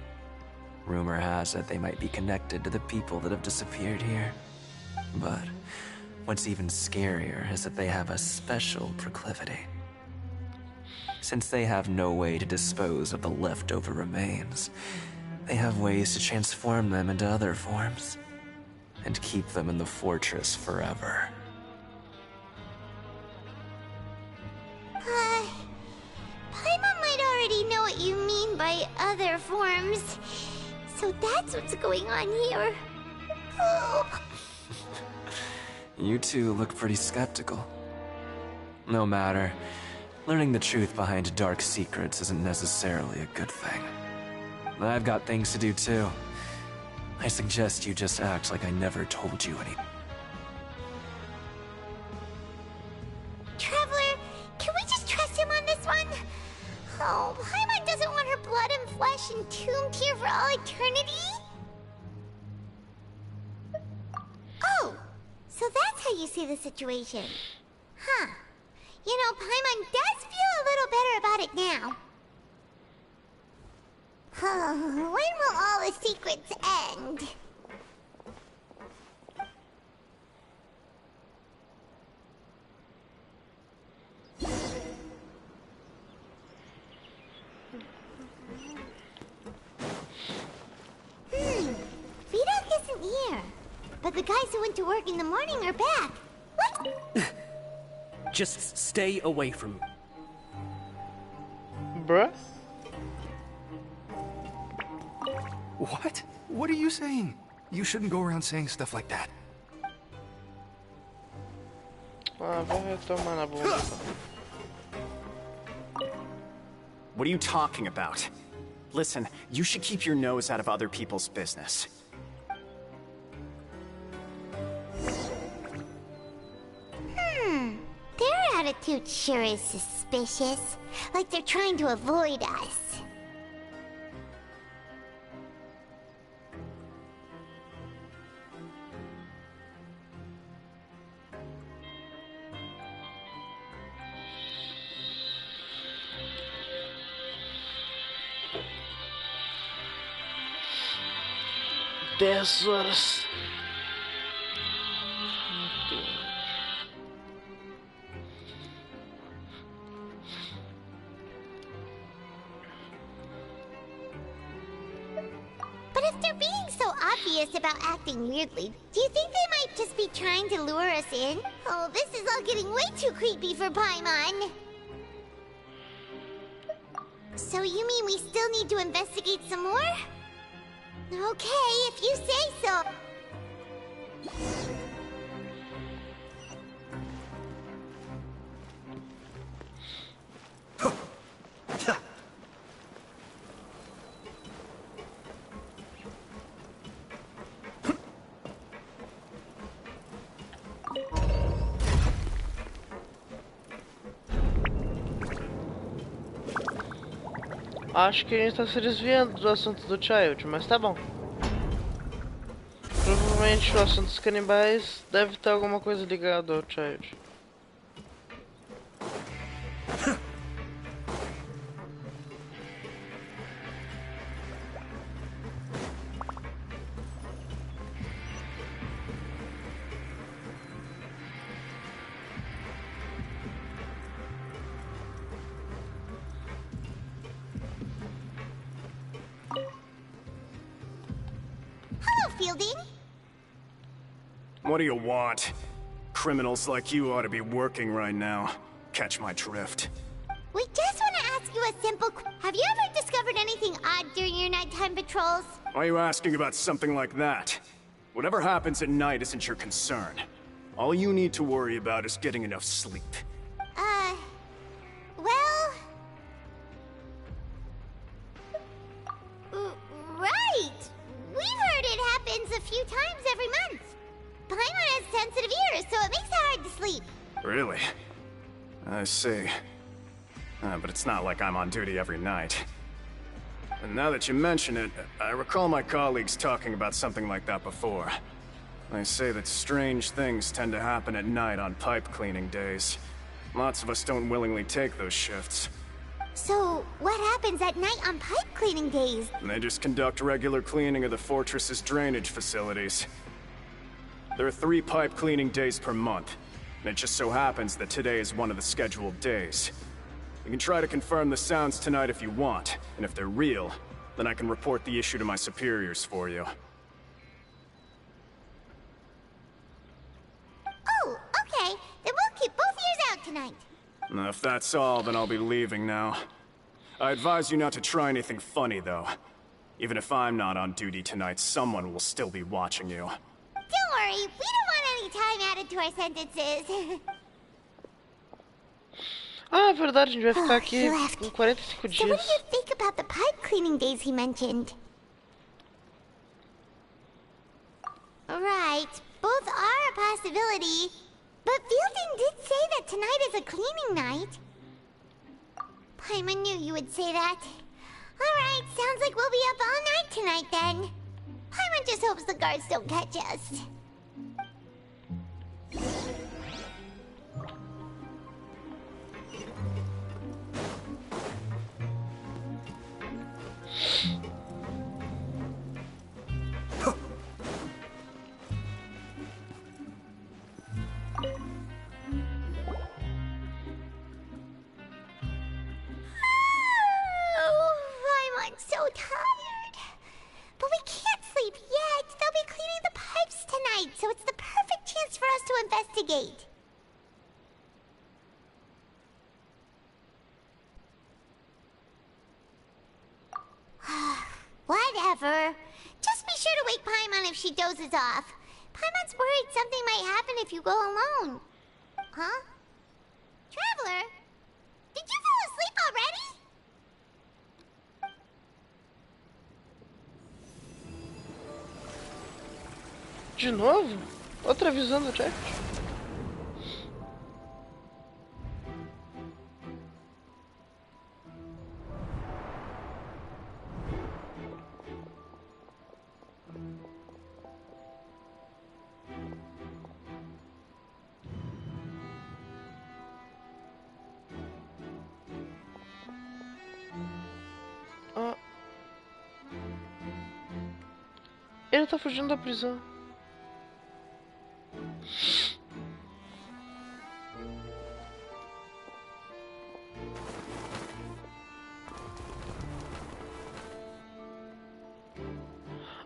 Rumor has it they might be connected to the people that have disappeared here. But what's even scarier is that they have a special proclivity. Since they have no way to dispose of the leftover remains, they have ways to transform them into other forms and keep them in the fortress forever. Paimon might already know what you mean by other forms. So that's what's going on here. Oh. You two look pretty skeptical. No matter. Learning the truth behind dark secrets isn't necessarily a good thing. I've got things to do too. I suggest you just act like I never told you anything. Traveler, can we just trust him on this one? Oh, Paimon doesn't want her blood and flesh entombed here for all eternity? Oh, so that's how you see the situation. Huh. You know, Paimon does feel a little better about it now. When will all the secrets end? Vidoc isn't here. But the guys who went to work in the morning are back. What? Just stay away from me. What? What are you saying? You shouldn't go around saying stuff like that. Ah, vou retomar na bunda. What are you talking about? Listen, you should keep your nose out of other people's business. Their attitude sure is suspicious. Like they're trying to avoid us. Dez horas. But if they're being so obvious about acting weirdly, do you think they might just be trying to lure us in? Oh, this is all getting way too creepy for Paimon. So you mean we still need to investigate some more? Okay, if you say so. Acho que a gente tá se desviando do assunto do Child, mas tá bom. Provavelmente o assunto dos canibais deve ter alguma coisa ligada ao Child. Hello, Fielding. What do you want? Criminals like you ought to be working right now. Catch my drift. We just want to ask you a simple have you ever discovered anything odd during your nighttime patrols? Why are you asking about something like that? Whatever happens at night isn't your concern. All you need to worry about is getting enough sleep. Well... Right! We've heard it happens a few times every month. Paimon has sensitive ears, so it makes it hard to sleep. Really? I see. But it's not like I'm on duty every night. And now that you mention it, I recall my colleagues talking about something like that before. They say that strange things tend to happen at night on pipe cleaning days. Lots of us don't willingly take those shifts. So, what happens at night on pipe cleaning days? And they just conduct regular cleaning of the fortress's drainage facilities. There are 3 pipe cleaning days per month, and it just so happens that today is one of the scheduled days. You can try to confirm the sounds tonight if you want, and if they're real, then I can report the issue to my superiors for you. Oh, okay. Then we'll keep both ears out tonight. If that's all, then I'll be leaving now. I advise you not to try anything funny, though. Even if I'm not on duty tonight, someone will still be watching you. Don't worry, we don't want any time added to our sentences. Ah, é verdade, a gente vai ficar aqui left. por 45 So what dias. do you think about the pipe cleaning days he mentioned? Right, both are a possibility. But Fielding did say that tonight is a cleaning night. Paimon knew you would say that. Alright, sounds like we'll be up all night tonight then. Paimon just hopes the guards don't catch us. I'm so tired. But we can't sleep yet. They'll be cleaning the pipes tonight, so it's the perfect chance for us to investigate. Whatever. she dozes off. Paimon's worried something might happen if you go alone. Huh? Traveler? Did you fall asleep already? De novo? Outra visão do chat? Ele tá fugindo da prisão.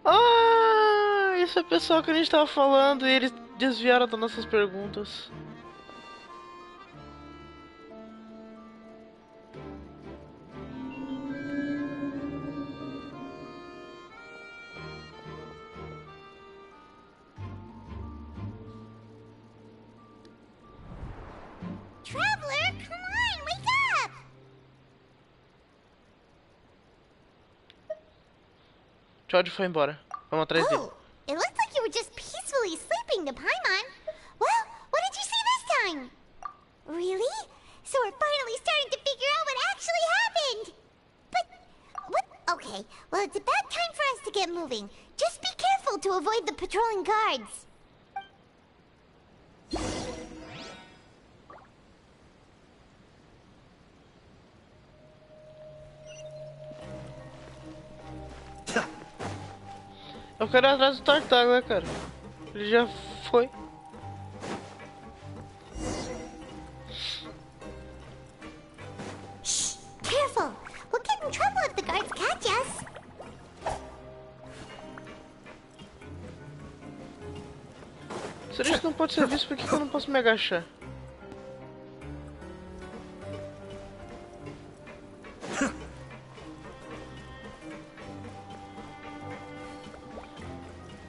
Ah, esse é o pessoal que a gente tava falando e eles desviaram das nossas perguntas. Traveler, come on, wake up! George foi embora. Vamos atrás dele. Oh, it looks like you were just peacefully sleeping to Paimon. Well, what did you see this time? Really? So we're finally starting to figure out what actually happened. But, what? Okay, well, it's about time for us to get moving. Just be careful to avoid the patrolling guards. Eu quero ir atrás do Tartaga, né, cara? Ele já foi. Shh, careful. We'll get in trouble if the guards catch us. Se isso não pode ser visto, por que eu não posso me agachar?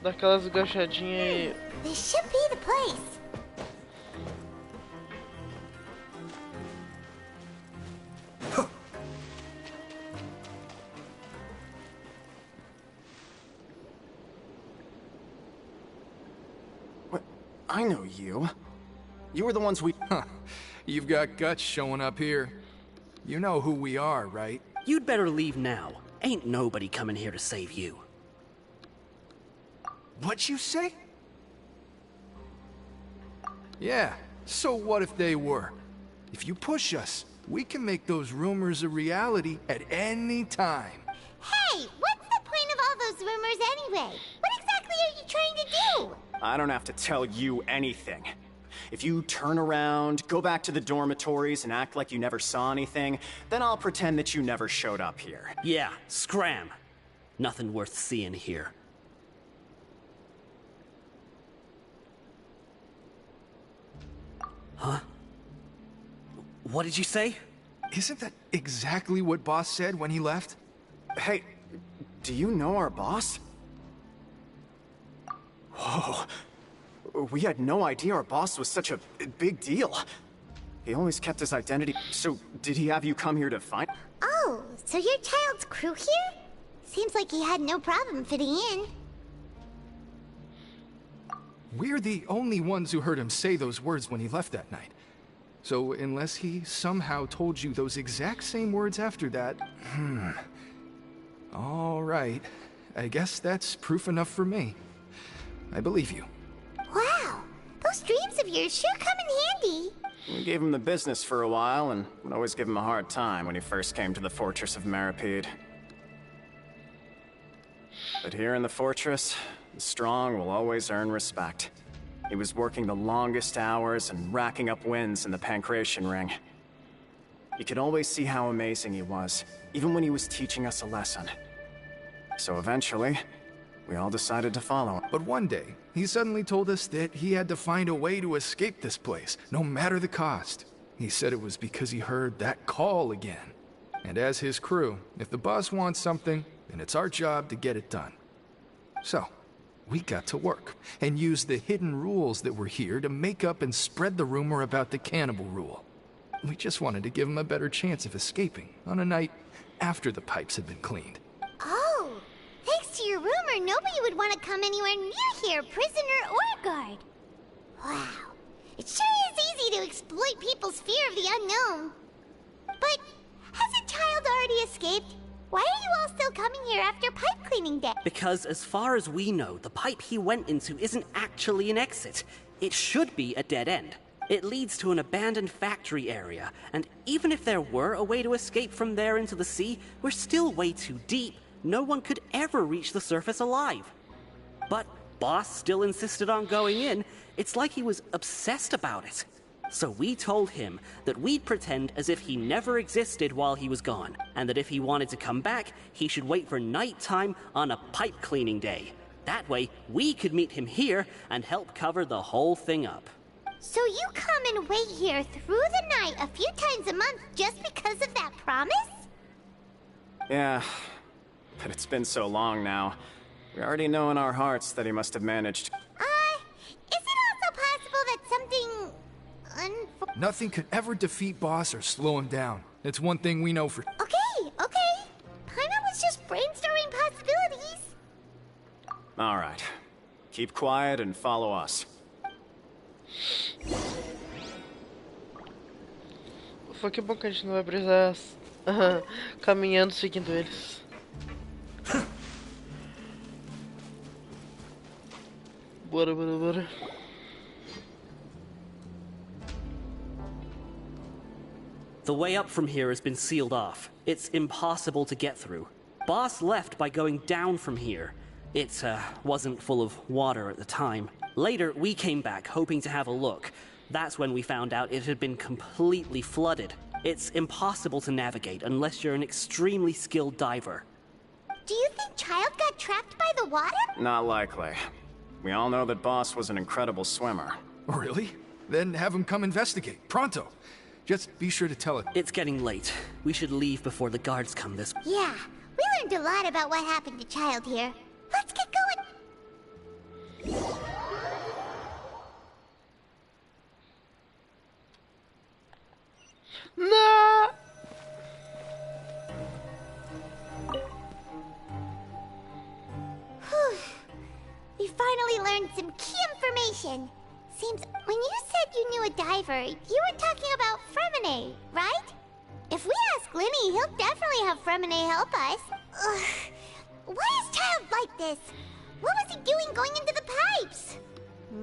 Dá aquelas agachadinhas e... This should be the place. What? I know you. You were the ones we... Huh. You've got guts showing up here. You know who we are, right? You'd better leave now. Ain't nobody coming here to save you. What'd you say? Yeah, so what if they were? If you push us, we can make those rumors a reality at any time. Hey, what's the point of all those rumors anyway? What exactly are you trying to do? I don't have to tell you anything. If you turn around, go back to the dormitories and act like you never saw anything, then I'll pretend that you never showed up here. Yeah, scram. Nothing worth seeing here. Huh? What did you say? Isn't that exactly what Boss said when he left? Hey, do you know our boss? Whoa. We had no idea our boss was such a big deal. He always kept his identity. So, did he have you come here to find? Oh, so you're Child's crew here? Seems like he had no problem fitting in. We're the only ones who heard him say those words when he left that night. So unless he somehow told you those exact same words after that... All right. I guess that's proof enough for me. I believe you. Wow, those dreams of yours sure come in handy. We gave him the business for a while, and would always give him a hard time when he first came to the Fortress of Maripede. But here in the fortress, the strong will always earn respect. He was working the longest hours and racking up wins in the Pancration Ring. You could always see how amazing he was, even when he was teaching us a lesson. So eventually, we all decided to follow him. But one day, he suddenly told us that he had to find a way to escape this place, no matter the cost. He said it was because he heard that call again. And as his crew, if the boss wants something, then it's our job to get it done. So, we got to work and used the hidden rules that were here to make up and spread the rumor about the cannibal rule. We just wanted to give him a better chance of escaping on a night after the pipes had been cleaned. Oh, thanks to your rumor, nobody would want to come anywhere near here, prisoner or guard. Wow, it sure is easy to exploit people's fear of the unknown. But hasn't Child already escaped? Why are you all still coming here after pipe cleaning day? Because as far as we know, the pipe he went into isn't actually an exit. It should be a dead end. It leads to an abandoned factory area, and even if there were a way to escape from there into the sea, we're still way too deep. No one could ever reach the surface alive. But Boss still insisted on going in. It's like he was obsessed about it. So we told him that we'd pretend as if he never existed while he was gone, and that if he wanted to come back, he should wait for nighttime on a pipe cleaning day. That way, we could meet him here and help cover the whole thing up. So you come and wait here through the night a few times a month just because of that promise? Yeah, but it's been so long now. We already know in our hearts that he must have managed. Is it also possible that something Nothing could ever defeat Boss or slow him down. It's one thing we know for... Okay. Paimon was just brainstorming possibilities. All right. Keep quiet and follow us. Foi que bom que a gente não vai precisar caminhando seguindo eles. Bora. The way up from here has been sealed off. It's impossible to get through. Boss left by going down from here. It wasn't full of water at the time. Later, we came back hoping to have a look. That's when we found out it had been completely flooded. It's impossible to navigate unless you're an extremely skilled diver. Do you think Child got trapped by the water? Not likely. We all know that Boss was an incredible swimmer. Really? Then have him come investigate. Pronto. Just be sure to tell it. It's getting late. We should leave before the guards come this way. Yeah, we learned a lot about what happened to Child here. Let's get going. No! We finally learned some key information. Seems when you said you knew a diver, you were talking about Fremine, right? If we ask Linny, he'll definitely have Fremine help us. Ugh. Why is Child like this? What was he doing going into the pipes?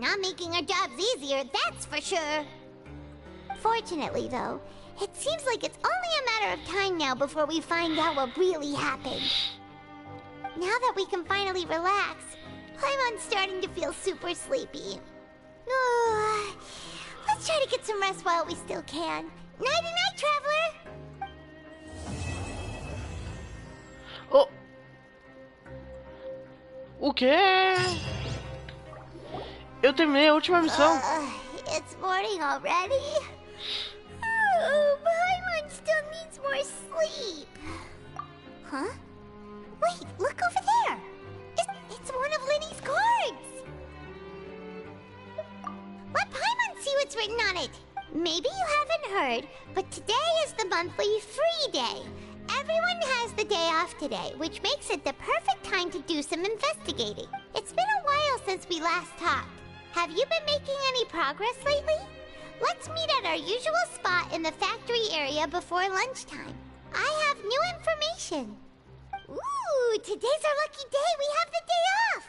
Not making our jobs easier, that's for sure. Fortunately, though, it seems like it's only a matter of time now before we find out what really happened. Now that we can finally relax, Paimon's starting to feel super sleepy. Let's try to get some rest while we still can. Nighty-night, traveler! Oh! O quê? Eu terminei a última missão. It's morning already? Oh, Paimon still needs more sleep. Huh? Wait, look over there! It's one of Linny's cards! Let Paimon see what's written on it. Maybe you haven't heard, but today is the monthly free day. Everyone has the day off today, which makes it the perfect time to do some investigating. It's been a while since we last talked. Have you been making any progress lately? Let's meet at our usual spot in the factory area before lunchtime. I have new information. Ooh, today's our lucky day. We have the day off.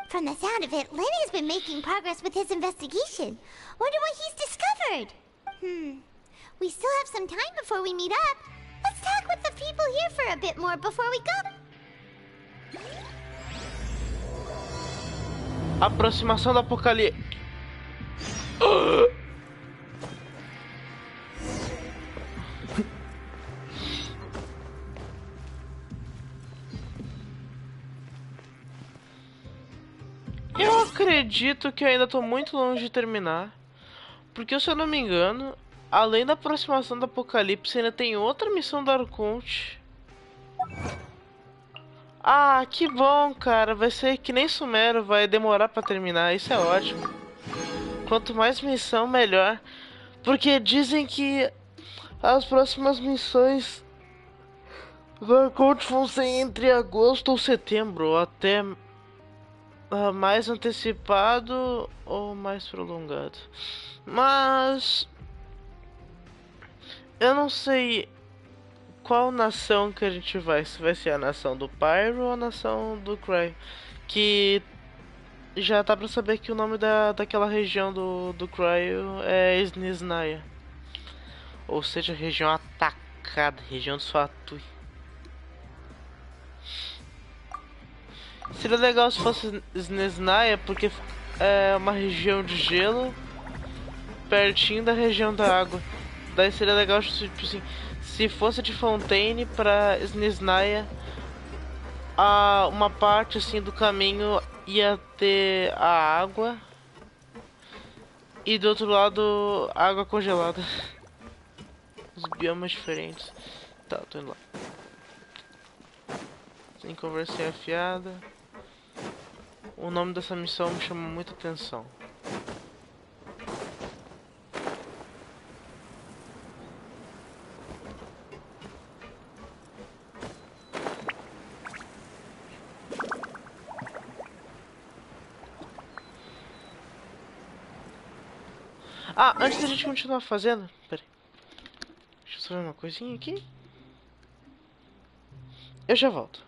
From the sound of it, Lenny's been making progress with his investigation. Wonder what he's discovered. We still have some time before we meet up. Let's talk with the people here for a bit more before we go. Aproximação do apocalipse. acredito que eu ainda tô muito longe de terminar. Porque, se eu não me engano, além da aproximação do Apocalipse, ainda tem outra missão do Arconte. Ah, que bom, cara. Vai ser que nem Sumero, vai demorar pra terminar. Isso é ótimo. Quanto mais missão, melhor. Porque dizem que as próximas missões do Arconte vão ser entre agosto ou setembro, ou até mais antecipado ou mais prolongado. Mas eu não sei qual nação que a gente vai. Se vai ser a nação do Pyro ou a nação do Cry. Que já dá pra saber que o nome daquela região do Cryo é Snisnaya. Ou seja, região atacada, região do Suatui. Seria legal se fosse Snesnaya, porque é uma região de gelo pertinho da região da água. Daí seria legal, tipo assim, se fosse de Fontaine pra Snesnaya, uma parte assim do caminho ia ter a água e do outro lado a água congelada. Os biomas diferentes. Tá, tô indo lá. Sem conversa afiada. O nome dessa missão me chama muita atenção. Ah, antes da gente continuar fazendo... Pera aí. Deixa eu só ver uma coisinha aqui. Eu já volto.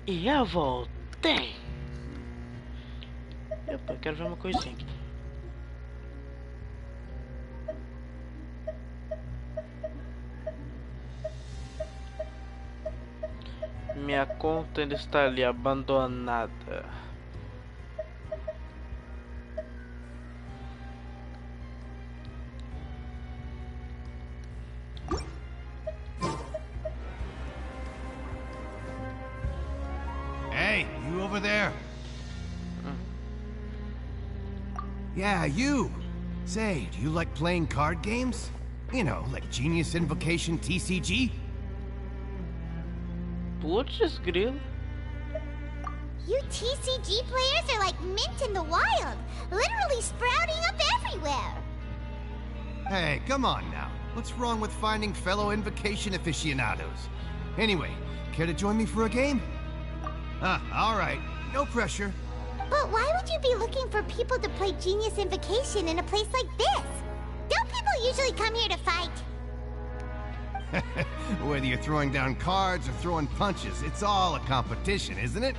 E eu voltei. Opa, quero ver uma coisinha aqui. Minha conta ainda está ali abandonada. Hey, you over there? Yeah, you. Say, do you like playing card games? You know, like Genius Invocation TCG? Putz, grilo. You TCG players are like mint in the wild, literally sprouting up everywhere. Hey, come on now. What's wrong with finding fellow Invocation aficionados? Anyway, care to join me for a game? All right. No pressure. But why would you be looking for people to play Genius Invocation in a place like this? Don't people usually come here to fight? Whether you're throwing down cards or throwing punches, it's all a competition, isn't it?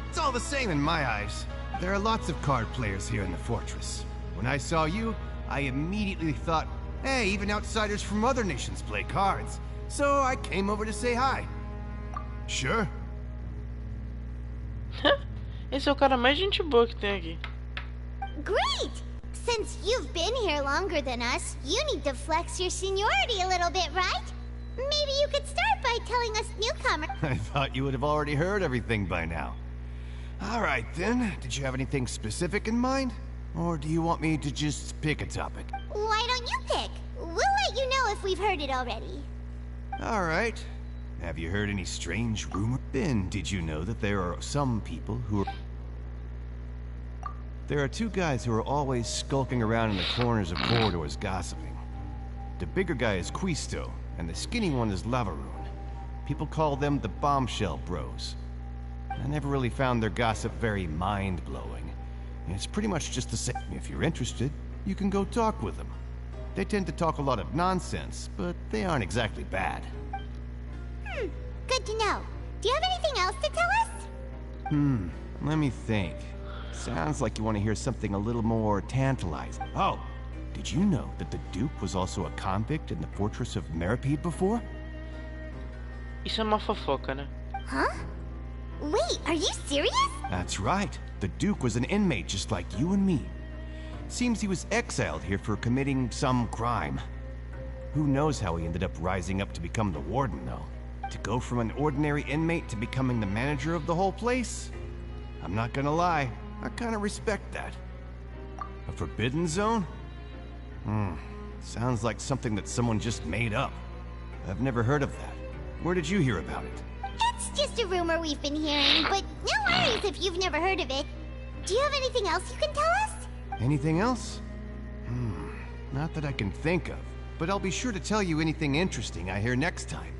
It's all the same in my eyes. There are lots of card players here in the fortress. When I saw you, I immediately thought, hey, even outsiders from other nations play cards. So I came over to say hi. Sure. Esse é o cara mais gente boa que tem aqui. Great! Since you've been here longer than us, you need to flex your seniority a little bit, right? Maybe you could start by telling us newcomers. I thought you would have already heard everything by now. All right, then. Did you have anything specific in mind? Or do you want me to just pick a topic? Why don't you pick? We'll let you know if we've heard it already. All right. Have you heard any strange rumor? Then, did you know that there are some people who are... There are two guys who are always skulking around in the corners of corridors gossiping. The bigger guy is Quisto, and the skinny one is Lavaroon. People call them the Bombshell Bros. I never really found their gossip very mind-blowing. And it's pretty much just the same. If you're interested, you can go talk with them. They tend to talk a lot of nonsense, but they aren't exactly bad. Good to know. Do you have anything else to tell us? Let me think. Sounds like you want to hear something a little more tantalizing. Oh, did you know that the Duke was also a convict in the fortress of Meripede before? Isso é uma fofoca, né? Huh? Wait, are you serious? That's right. The Duke was an inmate just like you and me. Seems he was exiled here for committing some crime. Who knows how he ended up rising up to become the warden, though. To go from an ordinary inmate to becoming the manager of the whole place? I'm not gonna lie, I kinda respect that. A forbidden zone? Sounds like something that someone just made up. I've never heard of that. Where did you hear about it? It's just a rumor we've been hearing, but no worries if you've never heard of it. Do you have anything else you can tell us? Anything else? Not that I can think of, but I'll be sure to tell you anything interesting I hear next time.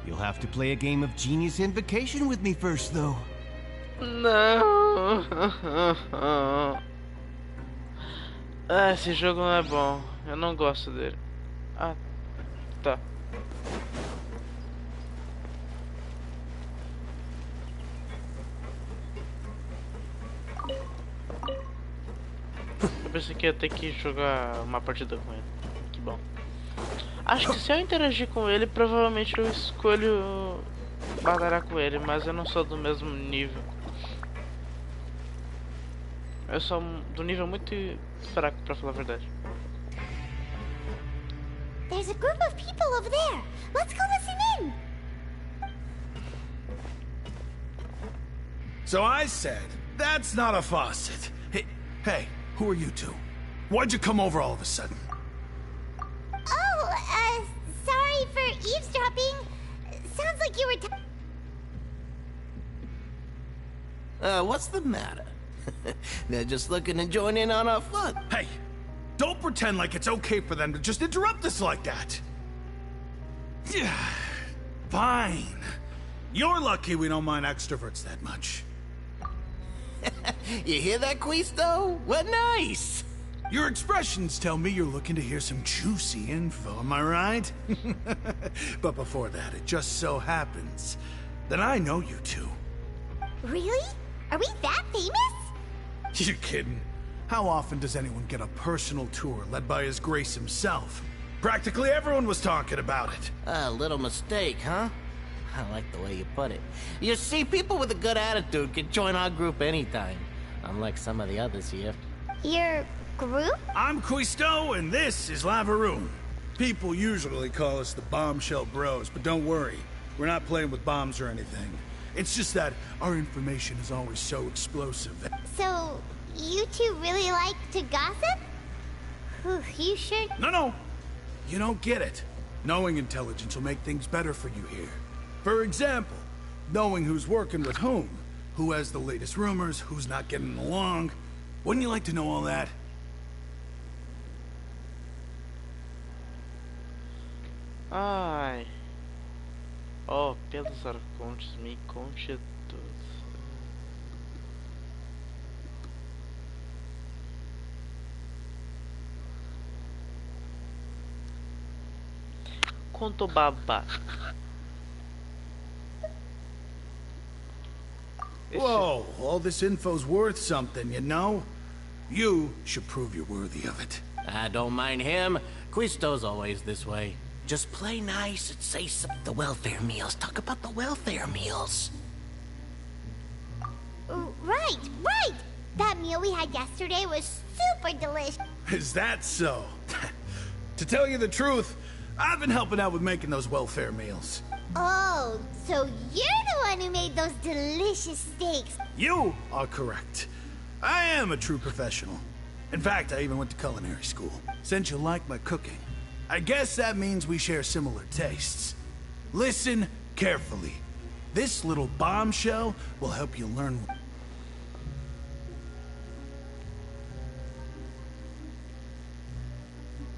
You'll have to play a game of Genius Invocation with me first, though. Não. Esse jogo não é bom. Eu não gosto dele. Ah, tá. Eu pensei que ia ter que jogar uma partida com ele. Que bom. Acho que se eu interagir com ele, provavelmente eu escolho batalhar com ele, mas eu não sou do mesmo nível. Eu sou do nível muito fraco, pra falar a verdade. There's a group of people over there. Let's go listen in. So I said, that's not a faucet. Hey, who are you two? Why'd you come over all of a sudden? Oh, sorry for eavesdropping. Sounds like you were what's the matter? They're just looking to join in on our fun. Hey, don't pretend like it's okay for them to just interrupt us like that. Fine. You're lucky we don't mind extroverts that much. You hear that, Quisto? We're nice. Your expressions tell me you're looking to hear some juicy info, am I right? But before that, it just so happens that I know you two. Really? Are we that famous? You kidding? How often does anyone get a personal tour led by His Grace himself? Practically everyone was talking about it. A little mistake, huh? I like the way you put it. You see, people with a good attitude can join our group anytime. Unlike some of the others here. Your group? I'm Quisto, and this is Lavaroon. People usually call us the Bombshell Bros, but don't worry. We're not playing with bombs or anything. It's just that our information is always so explosive. So, you two really like to gossip? Whew, you sure? No. You don't get it. Knowing intelligence will make things better for you here. For example, knowing who's working with whom, who has the latest rumors, who's not getting along. Wouldn't you like to know all that? Ai. Oh, pelos arcontes, me conte tudo. Conto babá. Whoa, all this info's worth something, you know? You should prove you're worthy of it. I don't mind him. Quisto's always this way. Just play nice and say the welfare meals. Talk about the welfare meals. Right. That meal we had yesterday was super delicious. Is that so? To tell you the truth, I've been helping out with making those welfare meals. Oh, so you're the one who made those delicious steaks. You are correct. I am a true professional. In fact, I even went to culinary school. Since you like my cooking, I guess that means we share similar tastes. Listen carefully. This little bombshell will help you learn.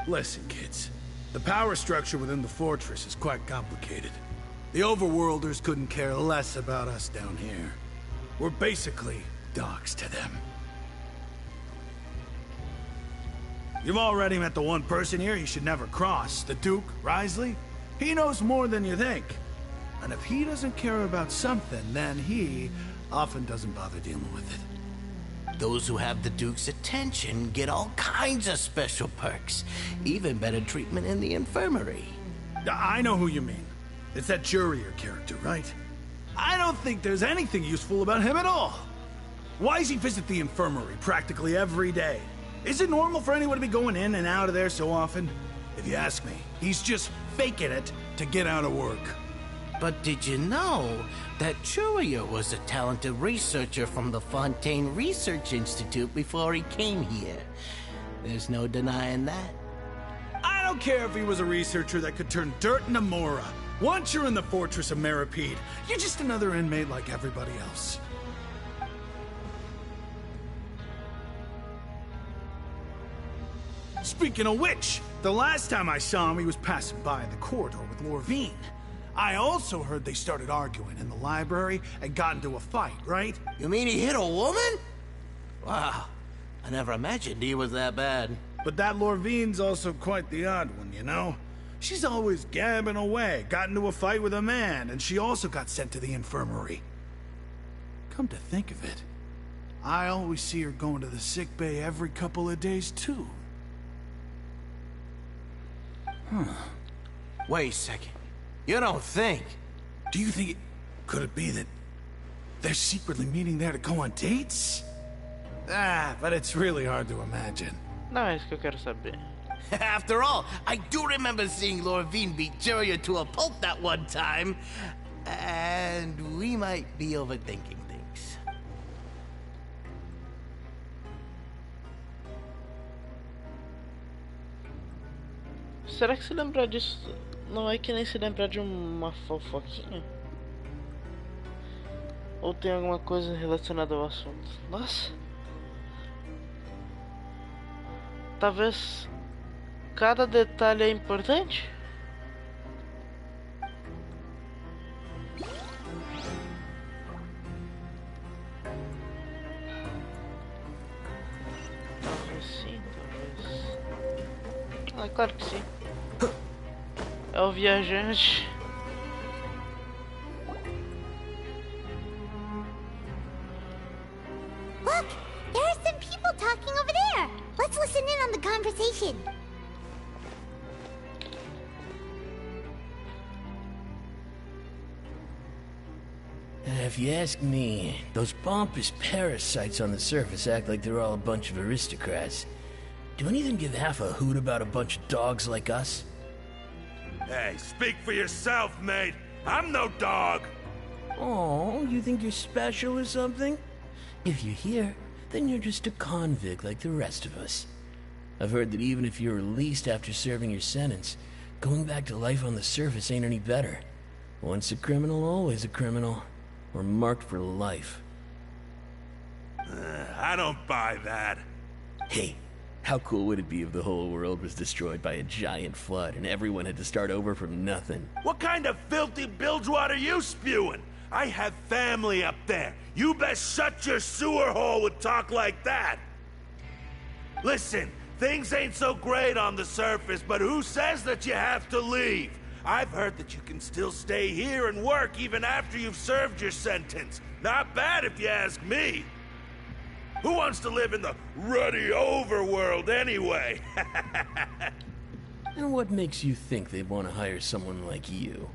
Listen, kids. The power structure within the fortress is quite complicated. The overworlders couldn't care less about us down here. We're basically dogs to them. You've already met the one person here you should never cross, the Duke, Risley. He knows more than you think. And if he doesn't care about something, then he often doesn't bother dealing with it. Those who have the Duke's attention get all kinds of special perks. Even better treatment in the infirmary. I know who you mean. It's that Jurier character, right? I don't think there's anything useful about him at all. Why does he visit the infirmary practically every day? Is it normal for anyone to be going in and out of there so often? If you ask me, he's just faking it to get out of work. But did you know that Jurier was a talented researcher from the Fontaine Research Institute before he came here? There's no denying that. I don't care if he was a researcher that could turn dirt into Mora. Once you're in the fortress of Meripede, you're just another inmate like everybody else. Speaking of which, the last time I saw him, he was passing by in the corridor with Lorvine. I also heard they started arguing in the library and got into a fight, right? You mean he hit a woman? Wow, I never imagined he was that bad. But that Lorvine's also quite the odd one, you know? She's always gabbing away, got into a fight with a man, and she also got sent to the infirmary. Come to think of it, I always see her going to the sick bay every couple of days, too. Huh. Wait a second. You don't think? Do you think could it be that they're secretly meeting there to go on dates? But it's really hard to imagine. Não é isso que eu quero saber. After all, I do remember seeing Lorvine beat Jurier to a pulp that one time. And we might be overthinking things. Será que se lembrar disso não é que nem se lembrar de uma fofoquinha? Ou tem alguma coisa relacionada ao assunto? Nossa. Talvez cada detalhe é importante? Talvez sim, talvez. Ah, claro que sim. É o viajante. the conversation. If you ask me, those pompous parasites on the surface act like they're all a bunch of aristocrats. Do any of them give half a hoot about a bunch of dogs like us? Hey, speak for yourself, mate. I'm no dog. Oh, you think you're special or something? If you're here, then you're just a convict like the rest of us. I've heard that even if you're released after serving your sentence, going back to life on the surface ain't any better. Once a criminal, always a criminal. We're marked for life. I don't buy that. Hey, how cool would it be if the whole world was destroyed by a giant flood and everyone had to start over from nothing? What kind of filthy bilgewater are you spewing? I have family up there. You best shut your sewer hole with talk like that. Listen, things ain't so great on the surface, but who says that you have to leave? I've heard that you can still stay here and work even after you've served your sentence. Not bad if you ask me. Who wants to live in the ruddy overworld anyway? And what makes you think they'd want to hire someone like you?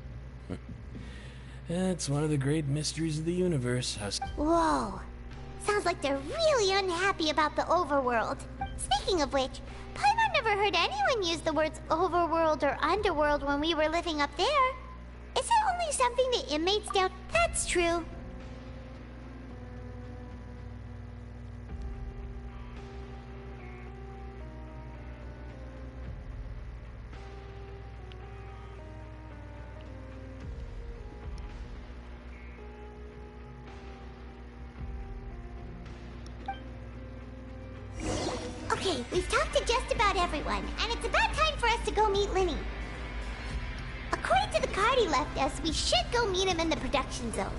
That's one of the great mysteries of the universe. Whoa. Sounds like they're really unhappy about the overworld. Speaking of which, Paimon never heard anyone use the words overworld or underworld when we were living up there. Is it only something the inmates down? That's true. Okay, we've talked to just about everyone, and it's about time for us to go meet Linny. According to the card he left us, we should go meet him in the production zone.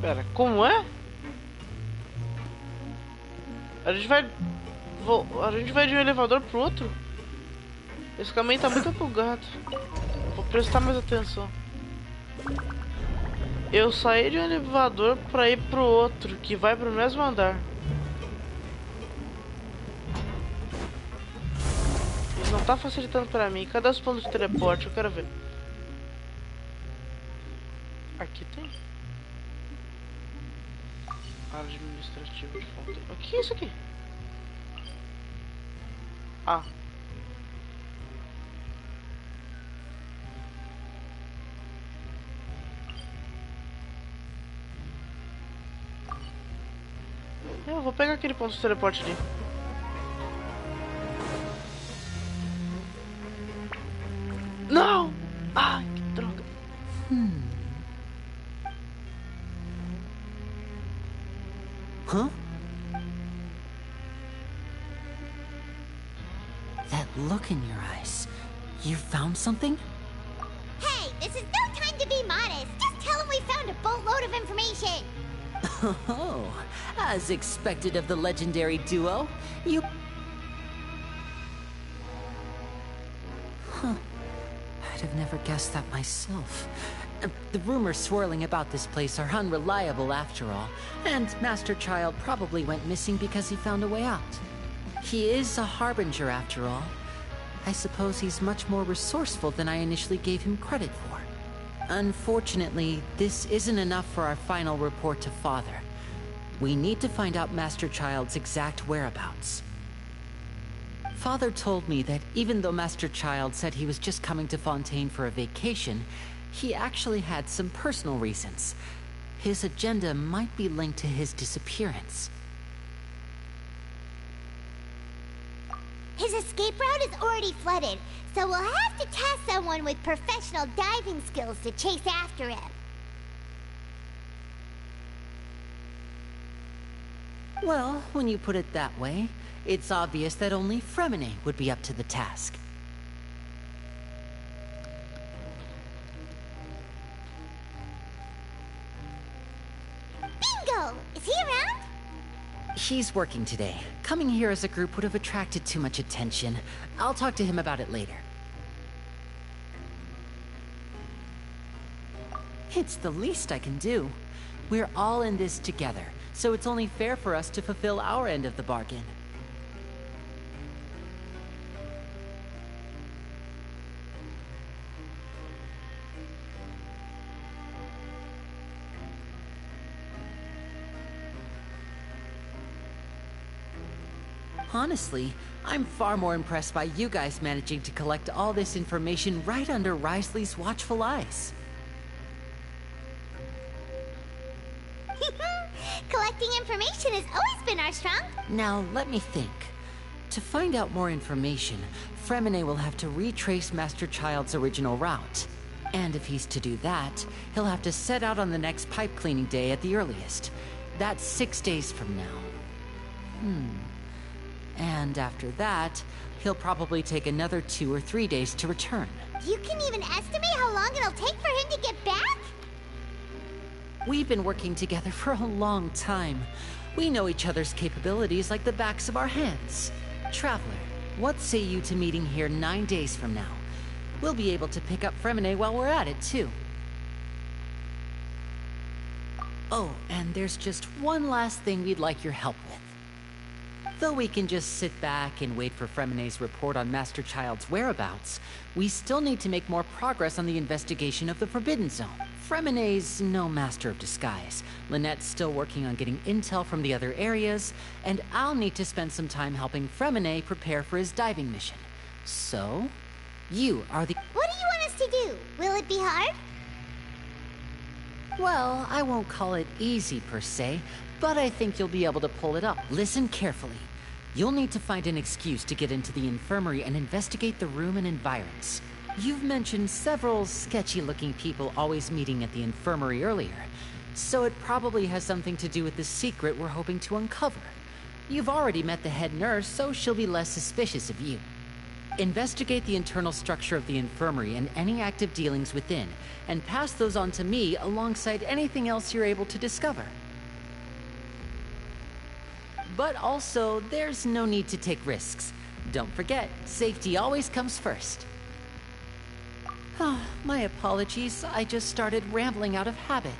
Pera, como é? A gente vai de um elevador pro outro? Esse caminho tá muito bugado. Vou prestar mais atenção. Eu saí de um elevador pra ir pro outro, que vai pro mesmo andar. Isso não tá facilitando pra mim. Cadê os pontos de teleporte? Eu quero ver. Aqui tem. Área administrativa de fonte. O que é isso aqui? Ah. Eu vou pegar aquele ponto de teleporte ali. Não! Ai, que droga. Huh? That look in your eyes. You found something? Hey, this is no time to be modest. Just tell him we found a boatload of information. Oh, as expected of the legendary duo, you... Huh. I'd have never guessed that myself. The rumors swirling about this place are unreliable after all, and Master Child probably went missing because he found a way out. He is a harbinger after all. I suppose he's much more resourceful than I initially gave him credit for. Unfortunately, this isn't enough for our final report to Father. We need to find out Master Child's exact whereabouts. Father told me that even though Master Child said he was just coming to Fontaine for a vacation, he actually had some personal reasons. His agenda might be linked to his disappearance. His escape route is already flooded, so we'll have to task someone with professional diving skills to chase after him. Well, when you put it that way, it's obvious that only Fremine would be up to the task. Bingo! Is he around? He's working today. Coming here as a group would have attracted too much attention. I'll talk to him about it later. It's the least I can do. We're all in this together, so it's only fair for us to fulfill our end of the bargain. Honestly, I'm far more impressed by you guys managing to collect all this information right under Wriothesley's watchful eyes. Collecting information has always been our strong. Now, let me think. To find out more information, Fremine will have to retrace Master Child's original route. And if he's to do that, he'll have to set out on the next pipe cleaning day at the earliest. That's 6 days from now. And after that, he'll probably take another 2 or 3 days to return. You can even estimate how long it'll take for him to get back? We've been working together for a long time. We know each other's capabilities like the backs of our hands. Traveler, what say you to meeting here 9 days from now? We'll be able to pick up Fremine while we're at it, too. Oh, and there's just one last thing we'd like your help with. Though we can just sit back and wait for Fremine's report on Master Child's whereabouts, we still need to make more progress on the investigation of the Forbidden Zone. Fremine's no master of disguise. Lynette's still working on getting intel from the other areas, and I'll need to spend some time helping Fremine prepare for his diving mission. So, you are the— What do you want us to do? Will it be hard? Well, I won't call it easy per se, but I think you'll be able to pull it up. Listen carefully. You'll need to find an excuse to get into the infirmary and investigate the room and environs. You've mentioned several sketchy-looking people always meeting at the infirmary earlier, so it probably has something to do with the secret we're hoping to uncover. You've already met the head nurse, so she'll be less suspicious of you. Investigate the internal structure of the infirmary and any active dealings within, and pass those on to me alongside anything else you're able to discover. But also, there's no need to take risks. Don't forget, safety always comes first. My apologies, I just started rambling out of habit.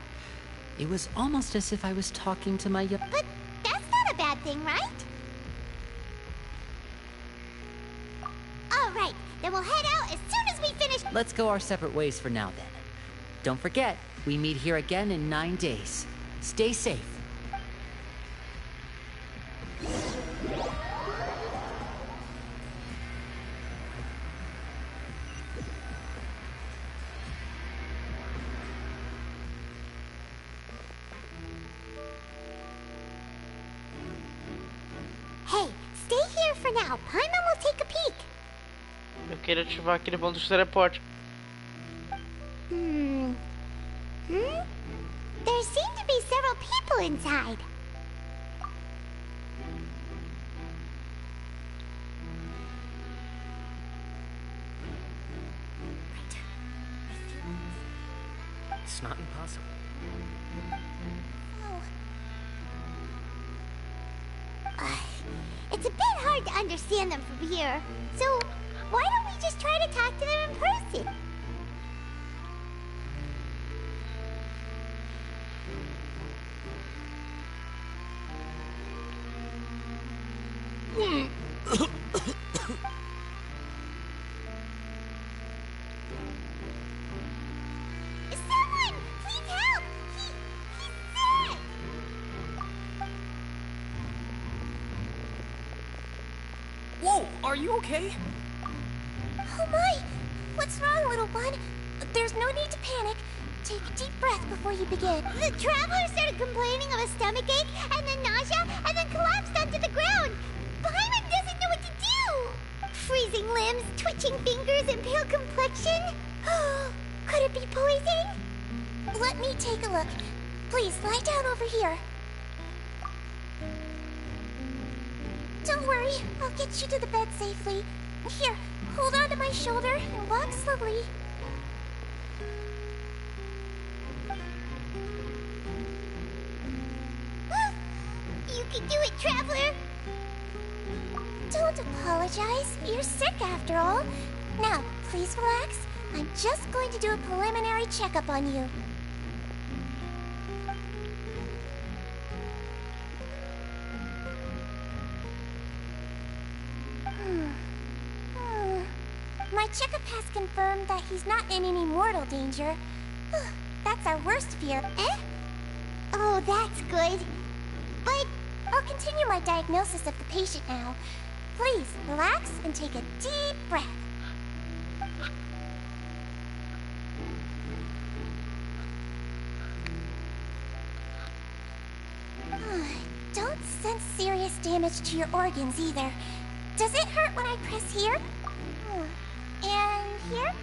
It was almost as if I was talking to my— But that's not a bad thing, right? All right, then we'll head out as soon as we finish— Let's go our separate ways for now, then. Don't forget, we meet here again in 9 days. Stay safe. Hey, stay here for now. Paimon will take a peek. Eu queria ativar aquele botão de teleporte. There seem to be several people inside. It's not impossible. It's a bit hard to understand them from here, so why don't we just try to talk to them in person? you okay? Oh my! What's wrong, little one? There's no need to panic. Take a deep breath before you begin. The traveler started complaining of a stomachache, and then nausea, and then collapsed onto the ground. Paimon doesn't know what to do! Freezing limbs, twitching fingers, and pale complexion? Could it be poison? Let me take a look. Please, lie down over here. Don't worry, I'll get you to the bed safely. Here, hold on to my shoulder and walk slowly. You can do it, traveler! Don't apologize. You're sick after all. Now, please relax. I'm just going to do a preliminary checkup on you. My checkup has confirmed that he's not in any mortal danger. That's our worst fear. Eh? Oh, that's good. But I'll continue my diagnosis of the patient now. Please, relax and take a deep breath. Don't sense serious damage to your organs either. Does it hurt when I press here? And here?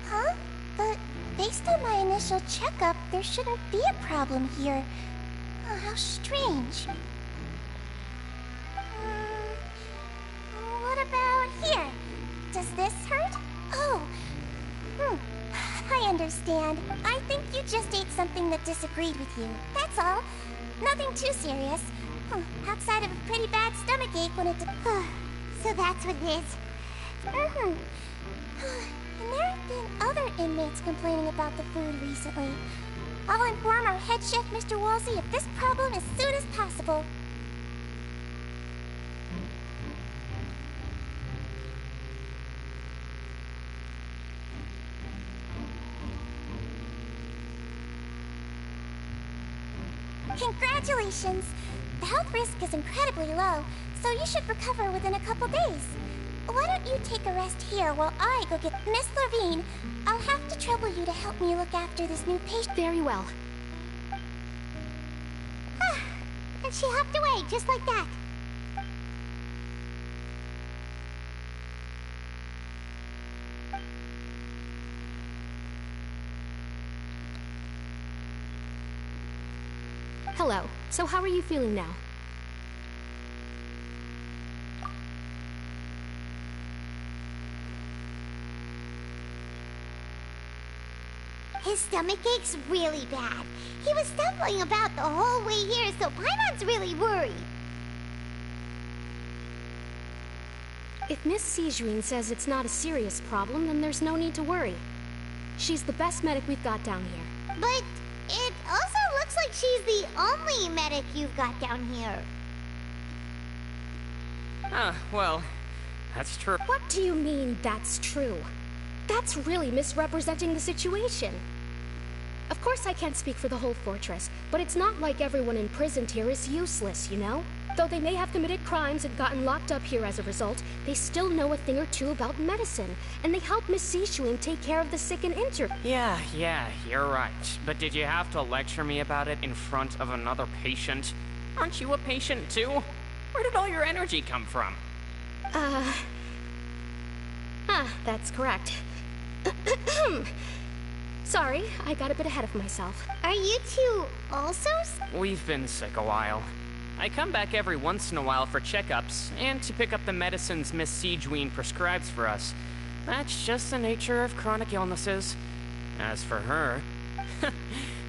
Huh? But based on my initial checkup, there shouldn't be a problem here. Oh, how strange. What about here? Does this hurt? Oh. I understand. I think you just ate something that disagreed with you. That's all. Nothing too serious. Outside of a pretty bad stomachache when it... So that's what it is. And there have been other inmates complaining about the food recently. I'll inform our head chef, Mr. Wolsey, of this problem as soon as possible. Congratulations! The health risk is incredibly low, so you should recover within a couple days. Why don't you take a rest here while I go get Miss Levine? I'll have to trouble you to help me look after this new patient. Very well. And she hopped away just like that. Hello. So how are you feeling now? His stomachache's really bad. He was stumbling about the whole way here, so Paimon's really worried. If Miss Sijuin says it's not a serious problem, then there's no need to worry. She's the best medic we've got down here. But it also looks like she's the only medic you've got down here. Well, that's true. What do you mean, that's true? That's really misrepresenting the situation. Of course I can't speak for the whole fortress, but it's not like everyone imprisoned here is useless, you know? Though they may have committed crimes and gotten locked up here as a result, they still know a thing or two about medicine, and they help Miss Sishuin take care of the sick and injured. Yeah, you're right. But did you have to lecture me about it in front of another patient? Aren't you a patient too? Where did all your energy come from? That's correct. Sorry, I got a bit ahead of myself. Are you two also? We've been sick a while. I come back every once in a while for checkups, and to pick up the medicines Miss Sijuin prescribes for us. That's just the nature of chronic illnesses. As for her...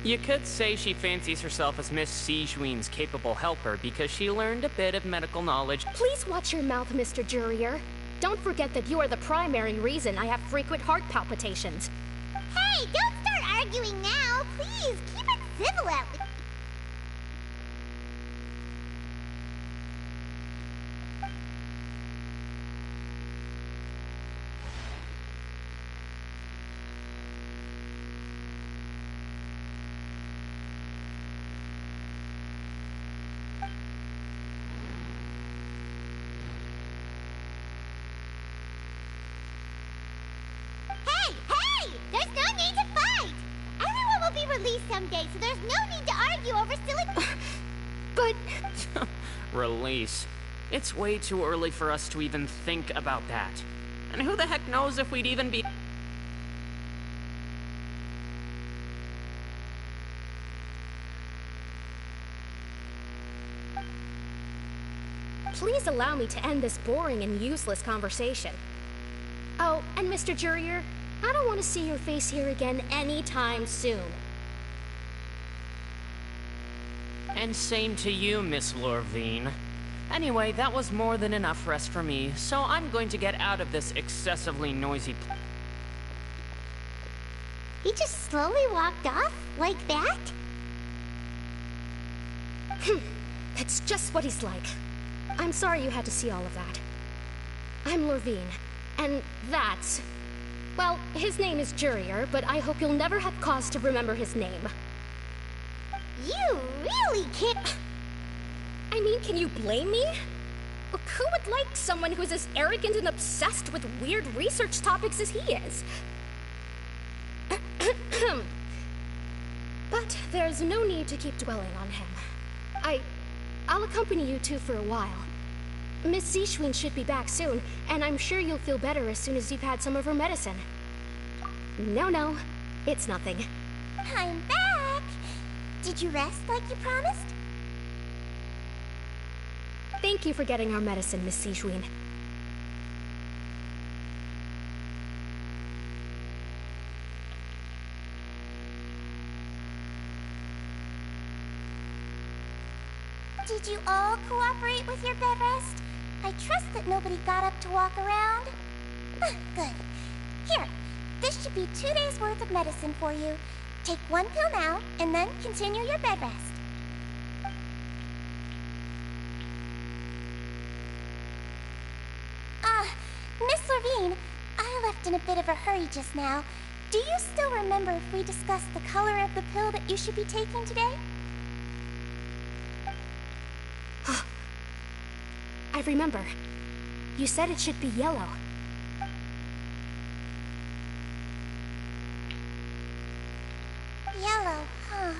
you could say she fancies herself as Miss Sijuin's capable helper because she learned a bit of medical knowledge. Please watch your mouth, Mr. Jurier. Don't forget that you are the primary reason I have frequent heart palpitations. Hey, don't start arguing now! Please, keep it civil at least. There's no need to fight! Everyone will be released someday, so there's no need to argue over silly... But... Release. It's way too early for us to even think about that. And who the heck knows if we'd even be... Please allow me to end this boring and useless conversation. Oh, and Mr. Jurier, I don't want to see your face here again anytime soon. And same to you, Miss Lorvine. Anyway, that was more than enough rest for me, so I'm going to get out of this excessively noisy He just slowly walked off? Like that? That's just what he's like. I'm sorry you had to see all of that. I'm Lorvine, and that's... Well, his name is Jurier, but I hope you'll never have cause to remember his name. You really can't... I mean, can you blame me? Look, who would like someone who's as arrogant and obsessed with weird research topics as he is? But there's no need to keep dwelling on him. I'll accompany you two for a while. Miss Zishwin should be back soon, and I'm sure you'll feel better as soon as you've had some of her medicine. No, it's nothing. I'm back! Did you rest like you promised? Thank you for getting our medicine, Miss Zishwin. Did you all cooperate with your bed rest? I trust that nobody got up to walk around. Good. Here, this should be 2 days' worth of medicine for you. Take 1 pill now, and then continue your bed rest. Miss Lorvine, I left in a bit of a hurry just now. Do you still remember if we discussed the color of the pill that you should be taking today? I remember. You said it should be yellow. Yellow, huh?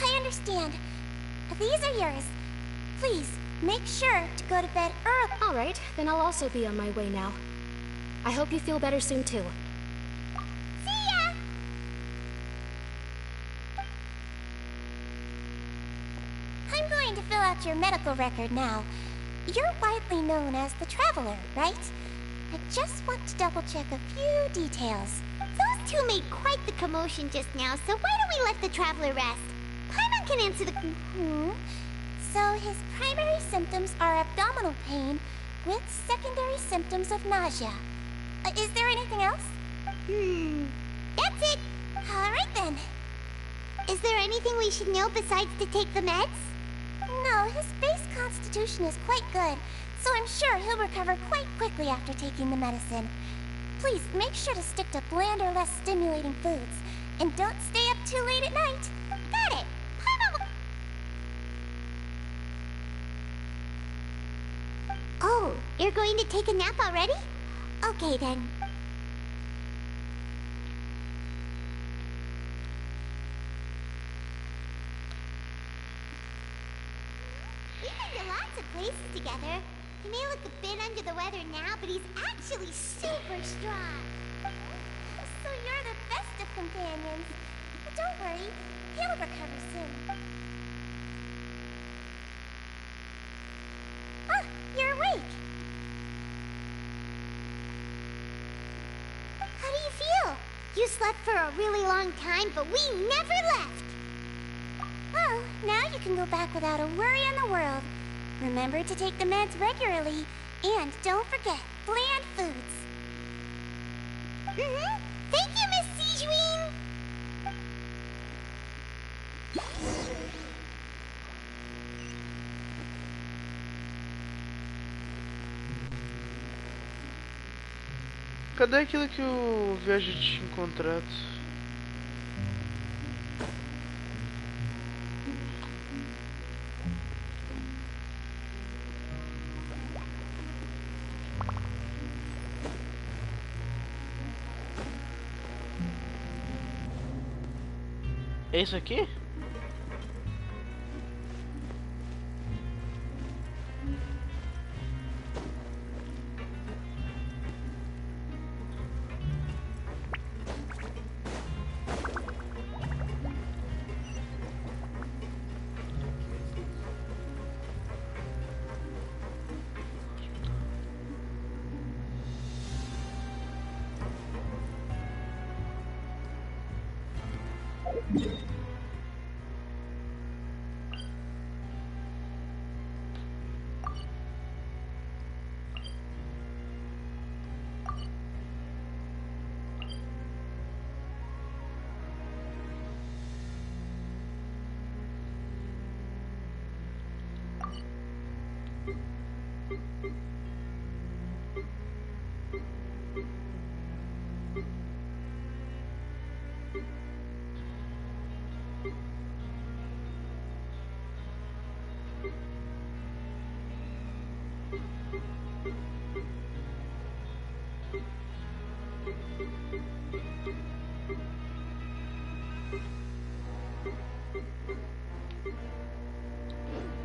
I understand. These are yours. Please, make sure to go to bed early. All right, then I'll also be on my way now. I hope you feel better soon, too. See ya! I'm going to fill out your medical record now. You're widely known as the Traveler, right? I just want to double-check a few details. Those two made quite the commotion just now, so why don't we let the Traveler rest? Paimon can answer the... So his primary symptoms are abdominal pain with secondary symptoms of nausea. Is there anything else? That's it! Alright then. Is there anything we should know besides to take the meds? No, his base constitution is quite good, so I'm sure he'll recover quite quickly after taking the medicine. Please make sure to stick to bland or less stimulating foods, and don't stay up too late at night. Got it! Oh, you're going to take a nap already? Okay then. We've been to lots of places together. He may look a bit under the weather now, but he's actually super strong. So you're the best of companions. But don't worry, he'll recover soon. You're awake. How do you feel? You slept for a really long time, but we never left. Well, now you can go back without a worry in the world. Remember to take the meds regularly, and don't forget bland foods. Thank you, Miss Zishwin! Cadê aquilo que o viajante tinha encontrado? É isso aqui?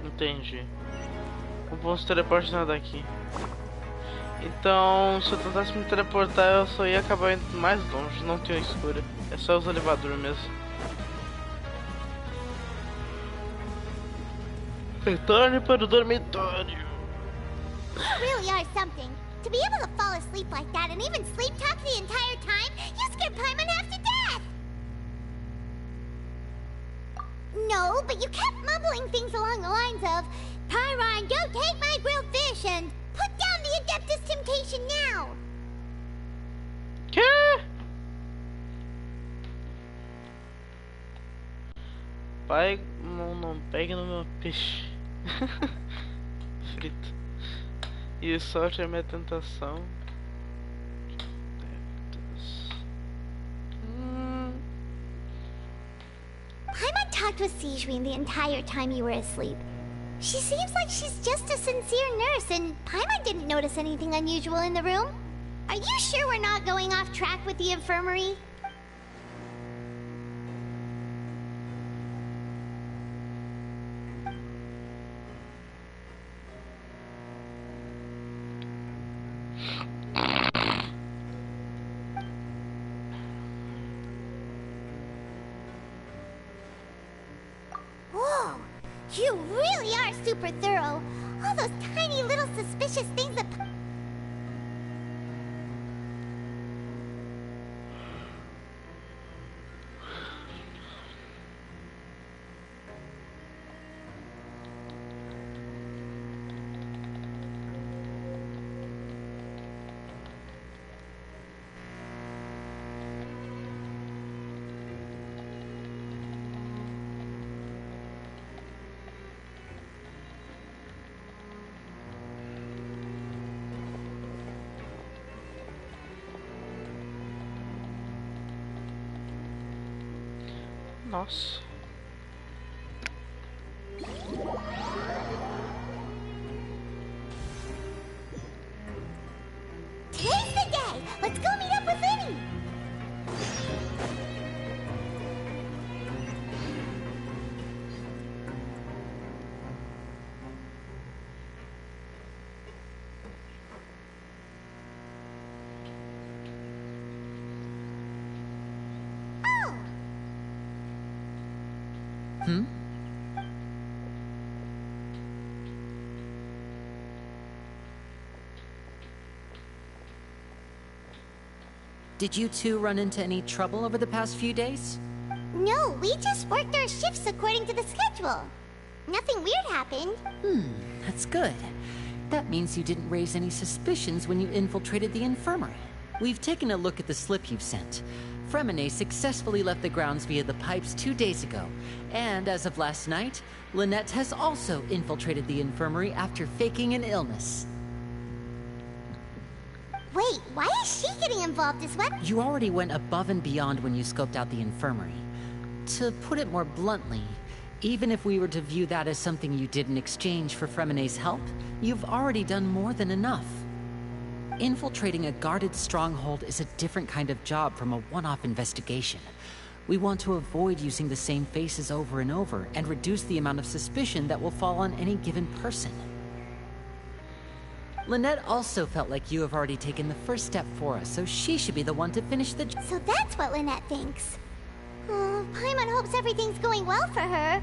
Entendi. Não posso teleportar daqui. Então, se eu tentasse me teleportar, eu só ia acabar indo mais longe. Não tem escura. É só os elevadores mesmo. Retorne para o dormitório. You really are something. To be able to fall asleep like that and even sleep talk the entire time, you scared Paimon half to death! No, but you kept mumbling things along the lines of, Pyron, don't take my grilled fish, and put down the Adeptus Temptation now! Que? Pai, não pegue no meu peixe. Frito. E sorte é minha tentação. Paimon talked with Sijwin the entire time you were asleep. She seems like she's just a sincere nurse, and Paimon didn't notice anything unusual in the room. Are you sure we're not going off track with the infirmary? Whoa! You really are super thorough. All those tiny little suspicious things that... Nossa. Today's the day! Let's go meet up with Linny! Hmm? Did you two run into any trouble over the past few days? No, we just worked our shifts according to the schedule. Nothing weird happened. That's good. That means you didn't raise any suspicions when you infiltrated the infirmary. We've taken a look at the slip you've sent. Fremine successfully left the grounds via the pipes 2 days ago, and as of last night, Lynette has also infiltrated the infirmary after faking an illness. Wait, why is she getting involved as well? You already went above and beyond when you scoped out the infirmary. To put it more bluntly, even if we were to view that as something you did in exchange for Fremine's help, you've already done more than enough. Infiltrating a guarded stronghold is a different kind of job from a one-off investigation. We want to avoid using the same faces over and over and reduce the amount of suspicion that will fall on any given person. Lynette also felt like you have already taken the first step for us, so she should be the one to finish the job. So that's what Lynette thinks. Oh, Paimon hopes everything's going well for her.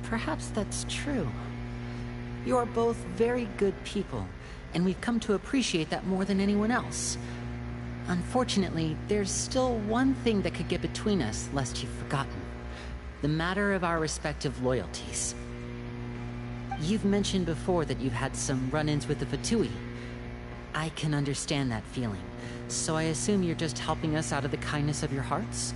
Perhaps that's true. You are both very good people, and we've come to appreciate that more than anyone else. Unfortunately, there's still one thing that could get between us, lest you've forgotten. The matter of our respective loyalties. You've mentioned before that you've had some run-ins with the Fatui. I can understand that feeling, so I assume you're just helping us out of the kindness of your hearts?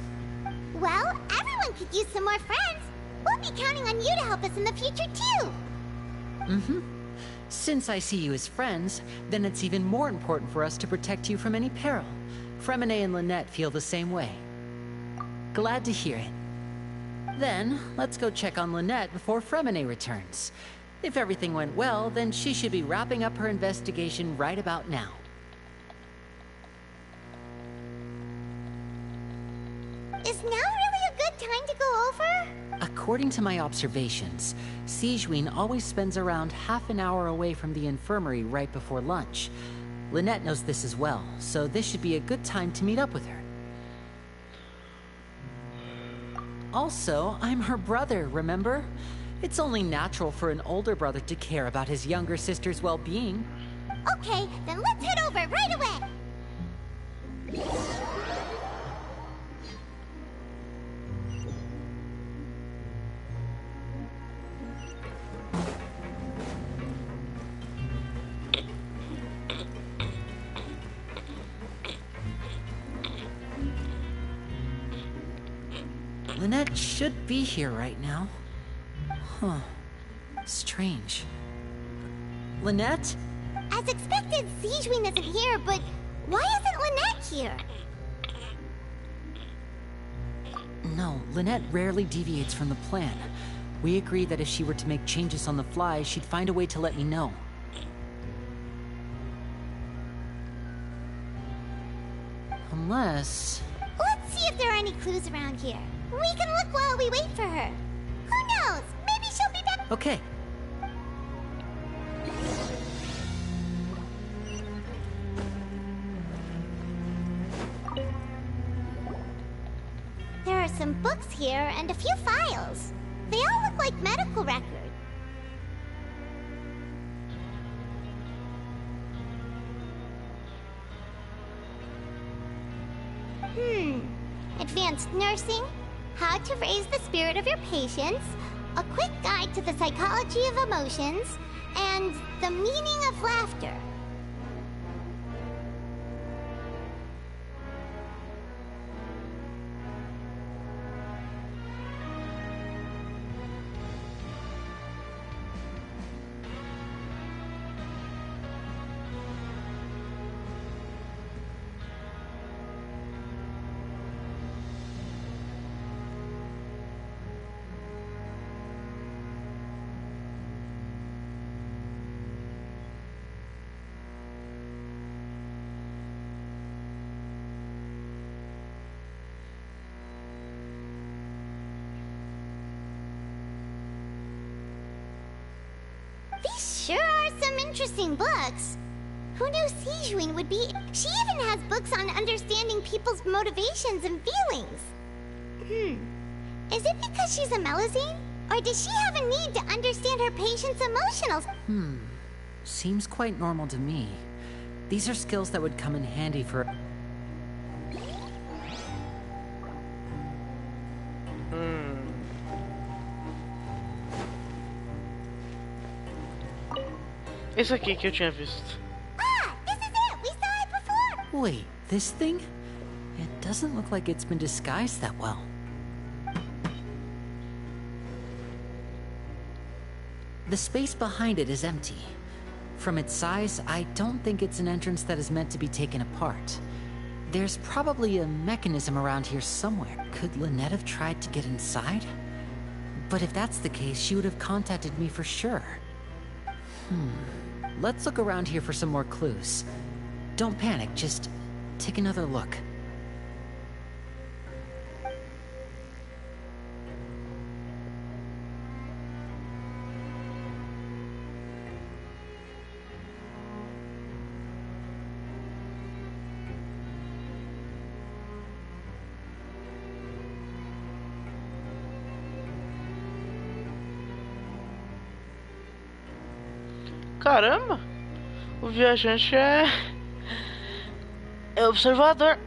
Well, everyone could use some more friends. We'll be counting on you to help us in the future, too. Since I see you as friends, then it's even more important for us to protect you from any peril. Fremine and Lynette feel the same way. Glad to hear it. Then, let's go check on Lynette before Fremine returns. If everything went well, then she should be wrapping up her investigation right about now. Is now really a good time to go over? According to my observations, Sigewinne always spends around half an hour away from the infirmary right before lunch. Lynette knows this as well, so this should be a good time to meet up with her. Also, I'm her brother, remember? It's only natural for an older brother to care about his younger sister's well-being. Okay, then let's head over right away. Lynette should be here right now. Huh. Strange. Lynette? As expected, Sigewinne isn't here, but why isn't Lynette here? No, Lynette rarely deviates from the plan. We agreed that if she were to make changes on the fly, she'd find a way to let me know. Unless... Let's see if there are any clues around here. We can look while we wait for her. Who knows? Maybe she'll be back. Okay. There are some books here and a few files. They all look like medical records. Advanced nursing, how to raise the spirit of your patients, a quick guide to the psychology of emotions, and the meaning of laughter. These sure are some interesting books. Who knew Sigewinne would be... She even has books on understanding people's motivations and feelings. Is it because she's a Melusine? Or does she have a need to understand her patients' emotionals? Seems quite normal to me. These are skills that would come in handy for... Esse aqui que eu tinha visto. Ah, this is it! We saw it before! Wait, this thing? It doesn't look like it's been disguised that well. The space behind it is empty. From its size, I don't think it's an entrance that is meant to be taken apart. There's probably a mechanism around here somewhere. Could Lynette have tried to get inside? But if that's the case, she would have contacted me for sure. Let's look around here for some more clues. Don't panic, just take another look. Caramba! O viajante é observador.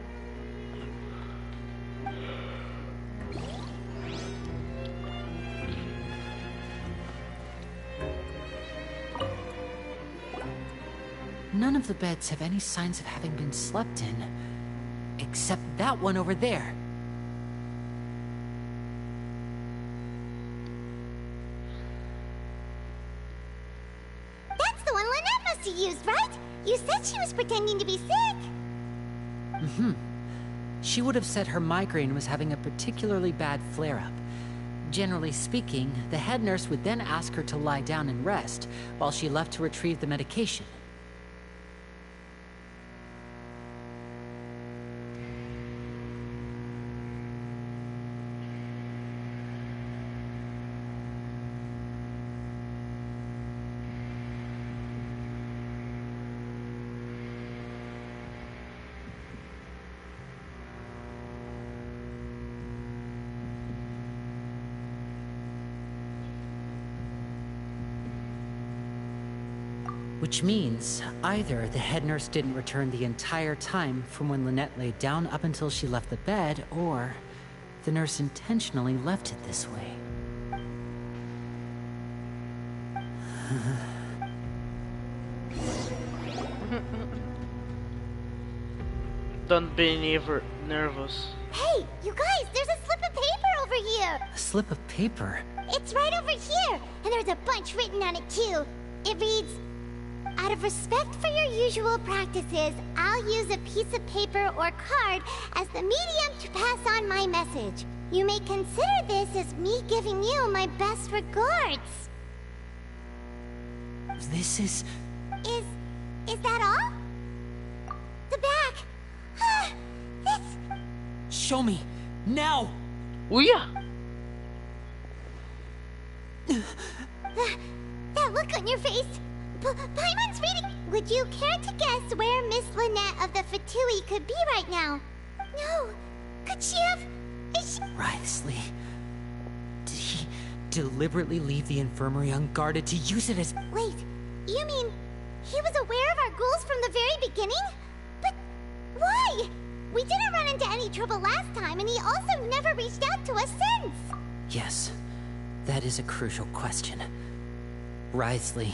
None of the beds have any signs of having been slept in, except that one over there. That's the one Lynette must have used, right? You said she was pretending to be sick. She would have said her migraine was having a particularly bad flare-up. Generally speaking, the head nurse would then ask her to lie down and rest, while she left to retrieve the medication. Which means either the head nurse didn't return the entire time from when Lynette laid down up until she left the bed, or the nurse intentionally left it this way. Don't be nervous. Hey, you guys, there's a slip of paper over here. A slip of paper? It's right over here, and there's a bunch written on it too. It reads, "Out of respect for your usual practices, I'll use a piece of paper or card as the medium to pass on my message. You may consider this as me giving you my best regards." This is... Is that all? The back. This... Show me! Now! Oh yeah! That look on your face. Paimon's reading. Would you care to guess where Miss Lynette of the Fatui could be right now? No. Could she have... Is she... Wriothesley. Did he deliberately leave the infirmary unguarded to use it as... Wait, you mean he was aware of our goals from the very beginning? But why? We didn't run into any trouble last time, and he also never reached out to us since. Yes, that is a crucial question. Wriothesley.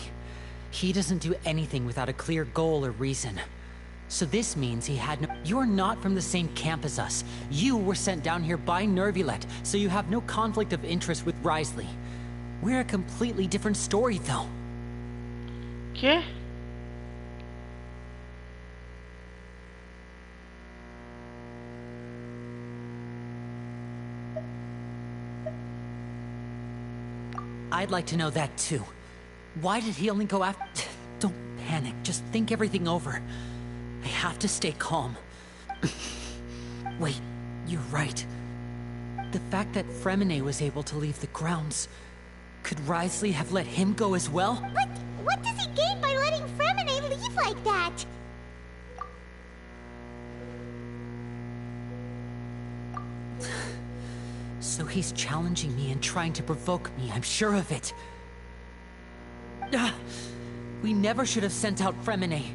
He doesn't do anything without a clear goal or reason. So this means he had no... You're not from the same camp as us. You were sent down here by Nervulet, so you have no conflict of interest with Wriothesley. We're a completely different story, though. ¿Qué? I'd like to know that, too. Why did he only go after... Don't panic, just think everything over. I have to stay calm. Wait, you're right. The fact that Fremine was able to leave the grounds... Could Wriothesley have let him go as well? What does he gain by letting Fremine leave like that? So he's challenging me and trying to provoke me, I'm sure of it. We never should have sent out Fremine.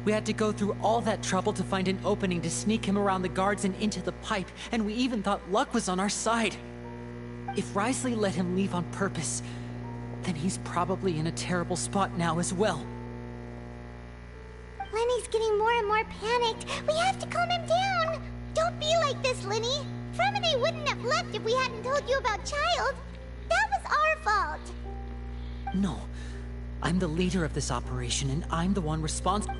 We had to go through all that trouble to find an opening to sneak him around the guards and into the pipe, and we even thought luck was on our side. If Wriothesley let him leave on purpose, then he's probably in a terrible spot now as well. Lenny's getting more and more panicked. We have to calm him down. Don't be like this, Lenny. Fremine wouldn't have left if we hadn't told you about Child. That was our fault. No. I'm the leader of this operation, and I'm the one responsible.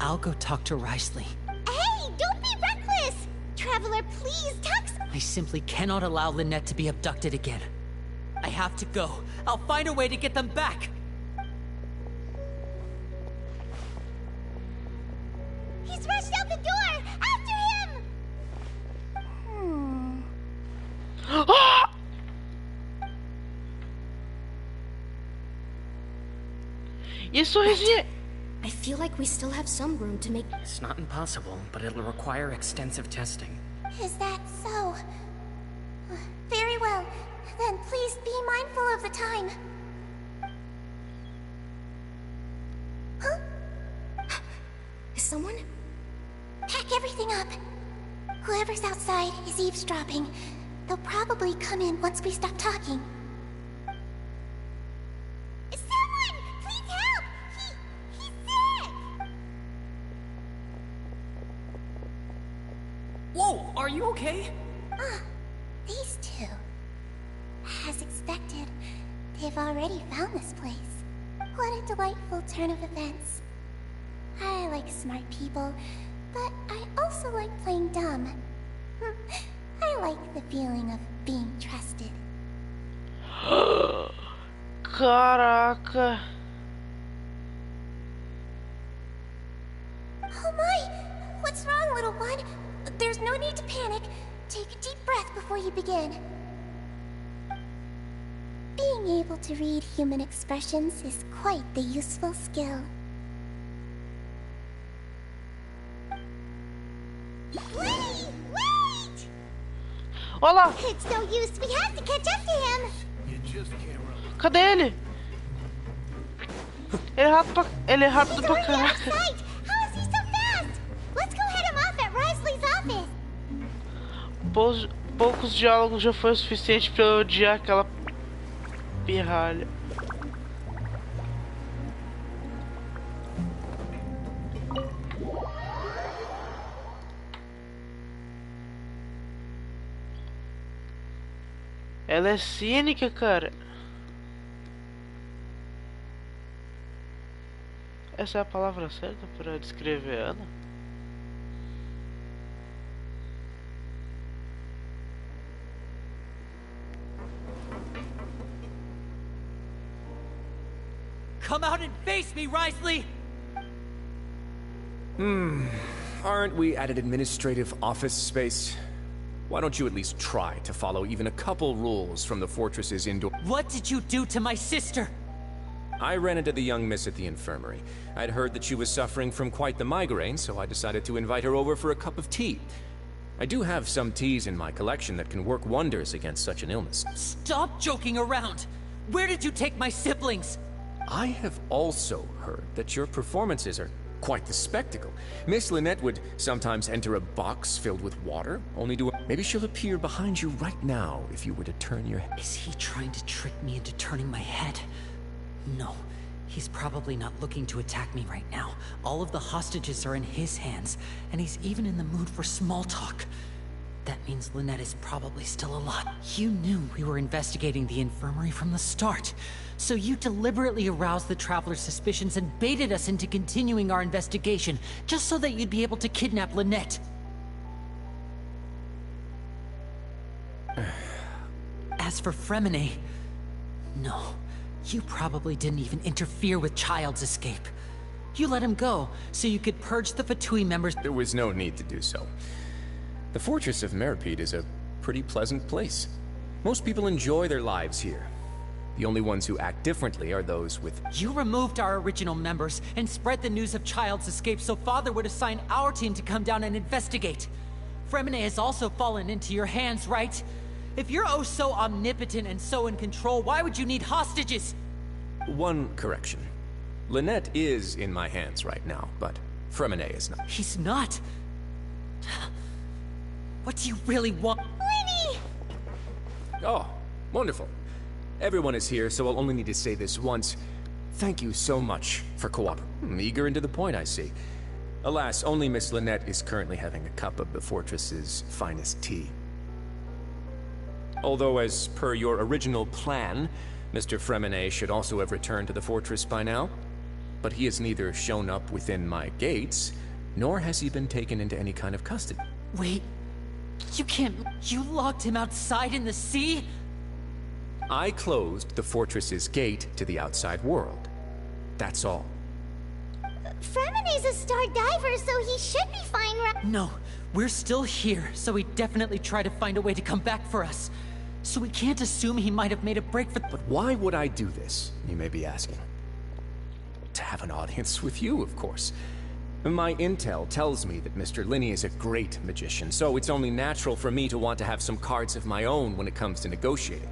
I'll go talk to Wriothesley. Hey, don't be reckless! Traveler, please, talk. I simply cannot allow Lynette to be abducted again. I have to go. I'll find a way to get them back. E esse sorrisinho? I feel like we still have some room to make... It's not impossible, but it'll require extensive testing. Is that so? Very well. Then please be mindful of the time. Huh? Is someone? Pack everything up. Whoever's outside is eavesdropping. They'll probably come in once we stop talking. Someone! Please help! He's sick! Whoa! Are you okay? These two. As expected, they've already found this place. What a delightful turn of events. I like smart people, but I also like playing dumb. I like the feeling of being trusted. Caraca. Oh my! What's wrong, little one? There's no need to panic. Take a deep breath before you begin. Being able to read human expressions is quite the useful skill. Wait! Olá! It's no use. We have to catch up to him. Cadê ele? Ele é rápido pra caraca. How is he so fast? Let's go head him off at Risley's office. Poucos diálogos já foi o suficiente pra eu odiar aquela pirralha. Ela é cínica, cara. Essa é a palavra certa para descrever ela? Come out and face me, Risley! Aren't we at an administrative office space? Why don't you at least try to follow even a couple rules from the fortress's indoor... What did you do to my sister? I ran into the young miss at the infirmary. I'd heard that she was suffering from quite the migraine, so I decided to invite her over for a cup of tea. I do have some teas in my collection that can work wonders against such an illness. Stop joking around! Where did you take my siblings? I have also heard that your performances are quite the spectacle. Miss Lynette would sometimes enter a box filled with water, only to... Maybe she'll appear behind you right now if you were to turn your head. Is he trying to trick me into turning my head? No, he's probably not looking to attack me right now. All of the hostages are in his hands, and he's even in the mood for small talk. That means Lynette is probably still alive. You knew we were investigating the infirmary from the start, so you deliberately aroused the Traveler's suspicions and baited us into continuing our investigation, just so that you'd be able to kidnap Lynette. As for Fremine, no, you probably didn't even interfere with Child's escape. You let him go, so you could purge the Fatui members. There was no need to do so. The Fortress of Meripede is a pretty pleasant place. Most people enjoy their lives here. The only ones who act differently are those with... You removed our original members and spread the news of Child's escape so Father would assign our team to come down and investigate. Fremine has also fallen into your hands, right? If you're oh so omnipotent and so in control, why would you need hostages? One correction. Lynette is in my hands right now, but Fremine is not. He's not. What do you really want? Winnie! Oh, wonderful. Everyone is here, so I'll only need to say this once. Thank you so much for cooperating. Eager and to the point, I see. Alas, only Miss Lynette is currently having a cup of the Fortress's finest tea. Although, as per your original plan, Mr. Fremine should also have returned to the fortress by now. But he has neither shown up within my gates, nor has he been taken into any kind of custody. Wait, you can't... You locked him outside in the sea? I closed the fortress's gate to the outside world. That's all. Fremine's a star diver, so he should be fine, right? No, we're still here, so he definitely tried to find a way to come back for us. So we can't assume he might have made a break for... But why would I do this, you may be asking? to have an audience with you, of course. My intel tells me that Mr. Linney is a great magician, so it's only natural for me to want to have some cards of my own when it comes to negotiating.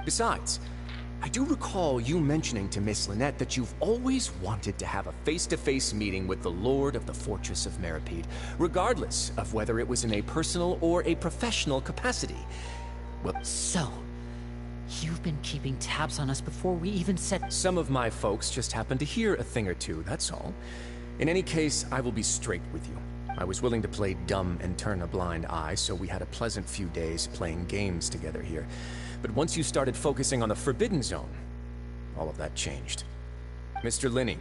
Besides, I do recall you mentioning to Miss Lynette that you've always wanted to have a face-to-face meeting with the Lord of the Fortress of Meripede, regardless of whether it was in a personal or a professional capacity. Well, so, you've been keeping tabs on us before we even said— Some of my folks just happened to hear a thing or two, that's all. In any case, I will be straight with you. I was willing to play dumb and turn a blind eye, so we had a pleasant few days playing games together here. But once you started focusing on the Forbidden Zone, all of that changed. Mr. Linney,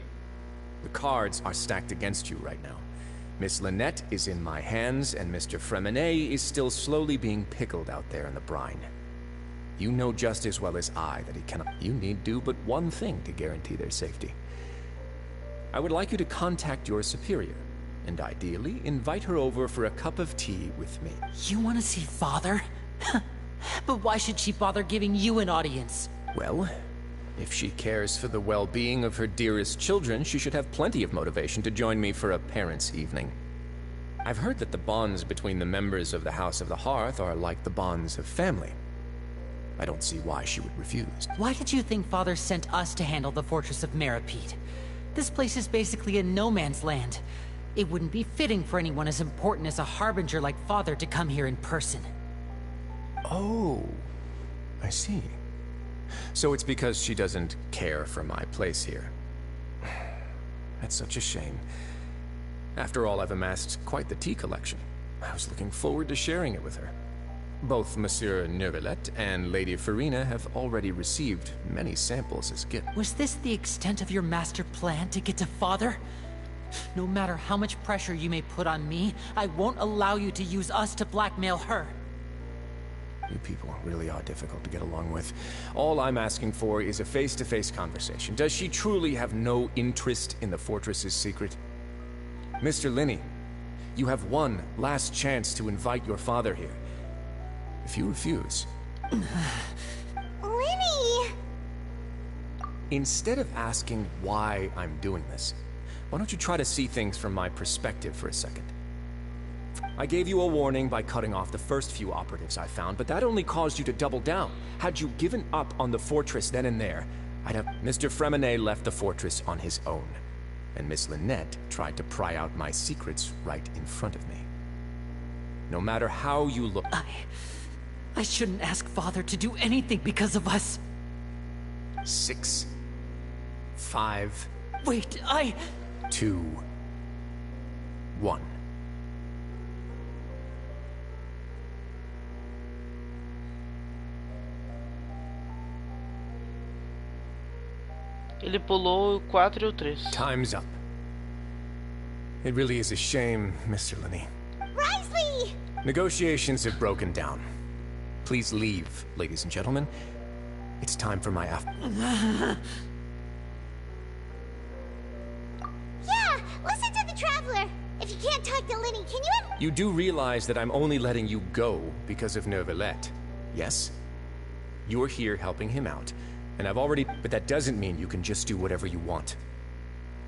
the cards are stacked against you right now. Miss Lynette is in my hands, and Mr. Fremenet is still slowly being pickled out there in the brine. You know just as well as I that he cannot— You need do but one thing to guarantee their safety. I would like you to contact your superior, and ideally invite her over for a cup of tea with me. You want to see Father? But why should she bother giving you an audience? Well, if she cares for the well-being of her dearest children, she should have plenty of motivation to join me for a parents' evening. I've heard that the bonds between the members of the House of the Hearth are like the bonds of family. I don't see why she would refuse. Why did you think Father sent us to handle the Fortress of Meripede? This place is basically a no-man's land. It wouldn't be fitting for anyone as important as a harbinger like Father to come here in person. Oh, I see. So it's because she doesn't care for my place here. That's such a shame. After all, I've amassed quite the tea collection. I was looking forward to sharing it with her. Both Monsieur Neuvillette and Lady Farina have already received many samples as gifts. Was this the extent of your master plan to get to Father? No matter how much pressure you may put on me, I won't allow you to use us to blackmail her. You people really are difficult to get along with. All I'm asking for is a face-to-face conversation. Does she truly have no interest in the fortress's secret? Mr. Linney, you have one last chance to invite your father here. If you refuse... Linney! Instead of asking why I'm doing this, why don't you try to see things from my perspective for a second? I gave you a warning by cutting off the first few operatives I found, but that only caused you to double down. Had you given up on the fortress then and there, I'd have... Mr. Fremenet left the fortress on his own, and Miss Lynette tried to pry out my secrets right in front of me. No matter how you look... I shouldn't ask Father to do anything because of us. 6, 5... Wait, 2, 1. Ele pulou o 4 e o 3. Time's up. It really is a shame, Mr. Linney. Risley! Negotiations have broken down. Please leave, ladies and gentlemen. It's time for my Yeah, listen to the Traveler. If you can't talk to Linney, can you... You do realize that I'm only letting you go because of Neuvillette, yes? You're here helping him out, and I've already... But that doesn't mean you can just do whatever you want.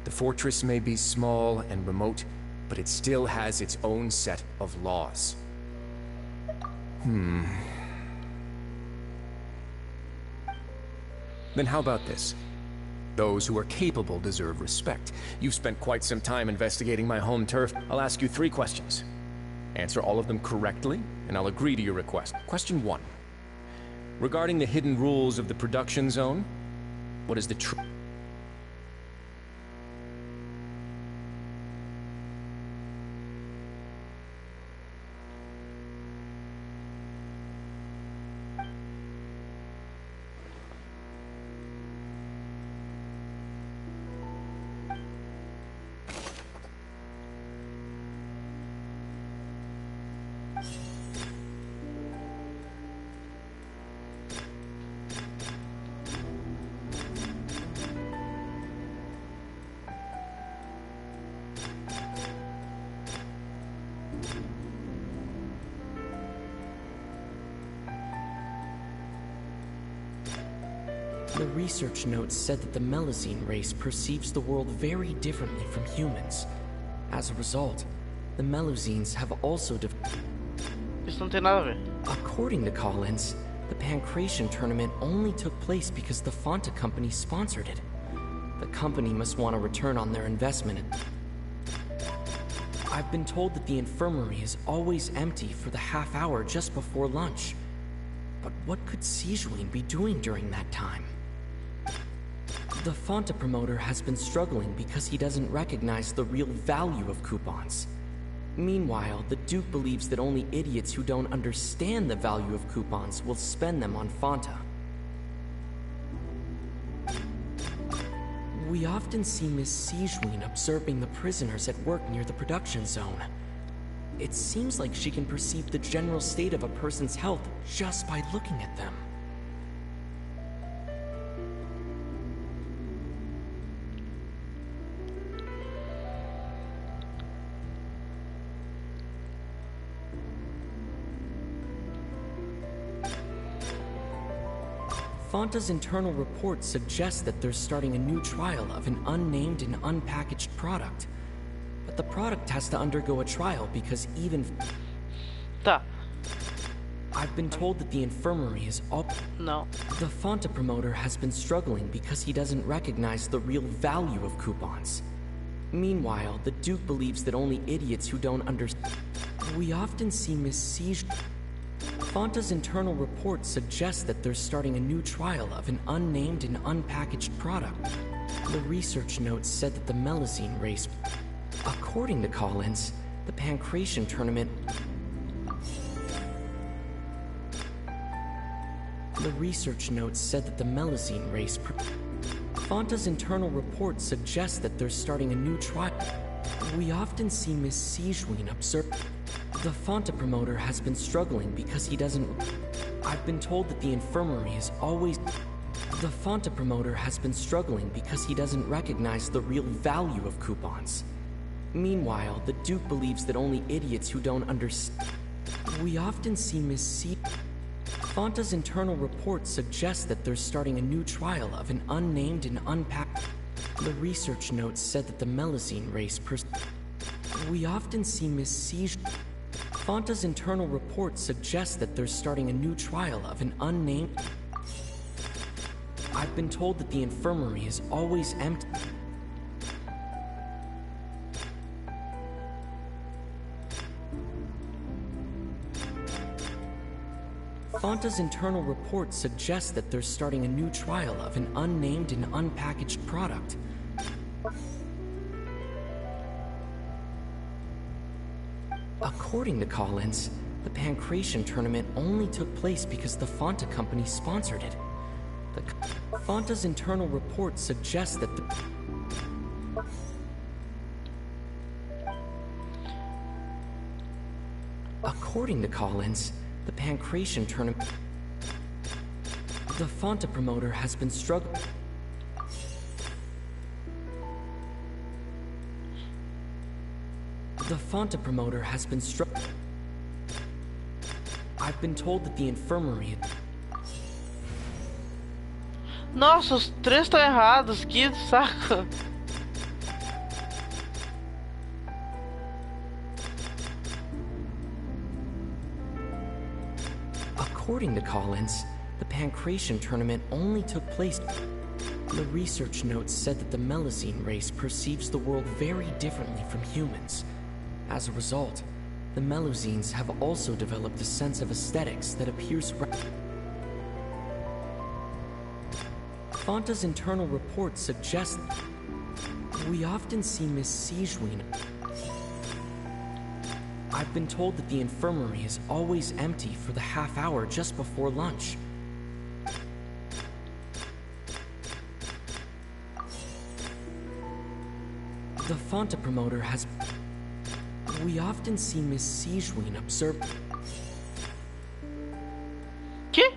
The fortress may be small and remote, but it still has its own set of laws. Then how about this? Those who are capable deserve respect. You've spent quite some time investigating my home turf. I'll ask you 3 questions. Answer all of them correctly, and I'll agree to your request. Question 1. Regarding the hidden rules of the production zone, what is the The research notes said that the Melazine race perceives the world very differently from humans. As a result, the Melazines have also Isso não tem nada a ver. According to Collins, the Pancration tournament only took place because the Fonta company sponsored it. The company must want a return on their investment. I've been told that the infirmary is always empty for the half hour just before lunch. But what could Sijuin be doing during that time? The Fonta promoter has been struggling because he doesn't recognize the real value of coupons. Meanwhile, the Duke believes that only idiots who don't understand the value of coupons will spend them on Fonta. We often see Miss Sijuin observing the prisoners at work near the production zone. It seems like she can perceive the general state of a person's health just by looking at them. Fonta's internal report suggests that they're starting a new trial of an unnamed and unpackaged product. But the product has to undergo a trial because even... I've been told that the infirmary is all... No. The Fonta promoter has been struggling because he doesn't recognize the real value of coupons. Meanwhile, the Duke believes that only idiots who don't understand... We often see Miss Siege... Fonta's internal report suggests that they're starting a new trial of an unnamed and unpackaged product. The research notes said that the Melazine race... According to Collins, the Pancration tournament... The research notes said that the Melazine race... Fonta's internal report suggests that they're starting a new trial. We often see Miss Sijuin observe... The Fonta promoter has been struggling because he doesn't... I've been told that the infirmary is always... The Fonta promoter has been struggling because he doesn't recognize the real value of coupons. Meanwhile, the Duke believes that only idiots who don't understand... We often see Miss C... Fonta's internal report suggests that they're starting a new trial of an unnamed and unpacked... The research notes said that the Melazine race We often see Miss Siege... Fonta's internal report suggests that they're starting a new trial of an unnamed... I've been told that the infirmary is always empty. Fonta's internal report suggests that they're starting a new trial of an unnamed and unpackaged product. According to Collins, the Pancration tournament only took place because the Fonta company sponsored it. Fonta's internal report suggests that the... According to Collins, the Pancration tournament... The Fonta promoter has been struggling... The Fonta promoter has been struggling... I've been told that the infirmary... Nossa, os três estão errados, que saco! According to Collins, the Pancration tournament only took place... The research notes said that the Melazine race perceives the world very differently from humans. As a result, the Melazines have also developed a sense of aesthetics that appears... Fonta's internal report suggests... We often see Miss Sijuin... I've been told that the infirmary is always empty for the half hour just before lunch. The Fonta promoter has... We often see Miss Sijuin observe... Que?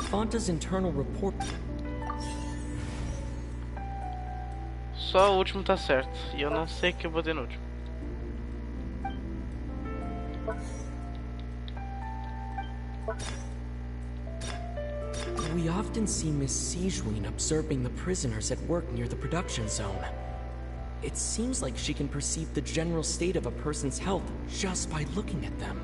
Fonta's internal report... Só o último tá certo. E eu não sei o que eu botei no último. We often see Miss Sijween observing the prisoners at work near the production zone. It seems like she can perceive the general state of a person's health just by looking at them.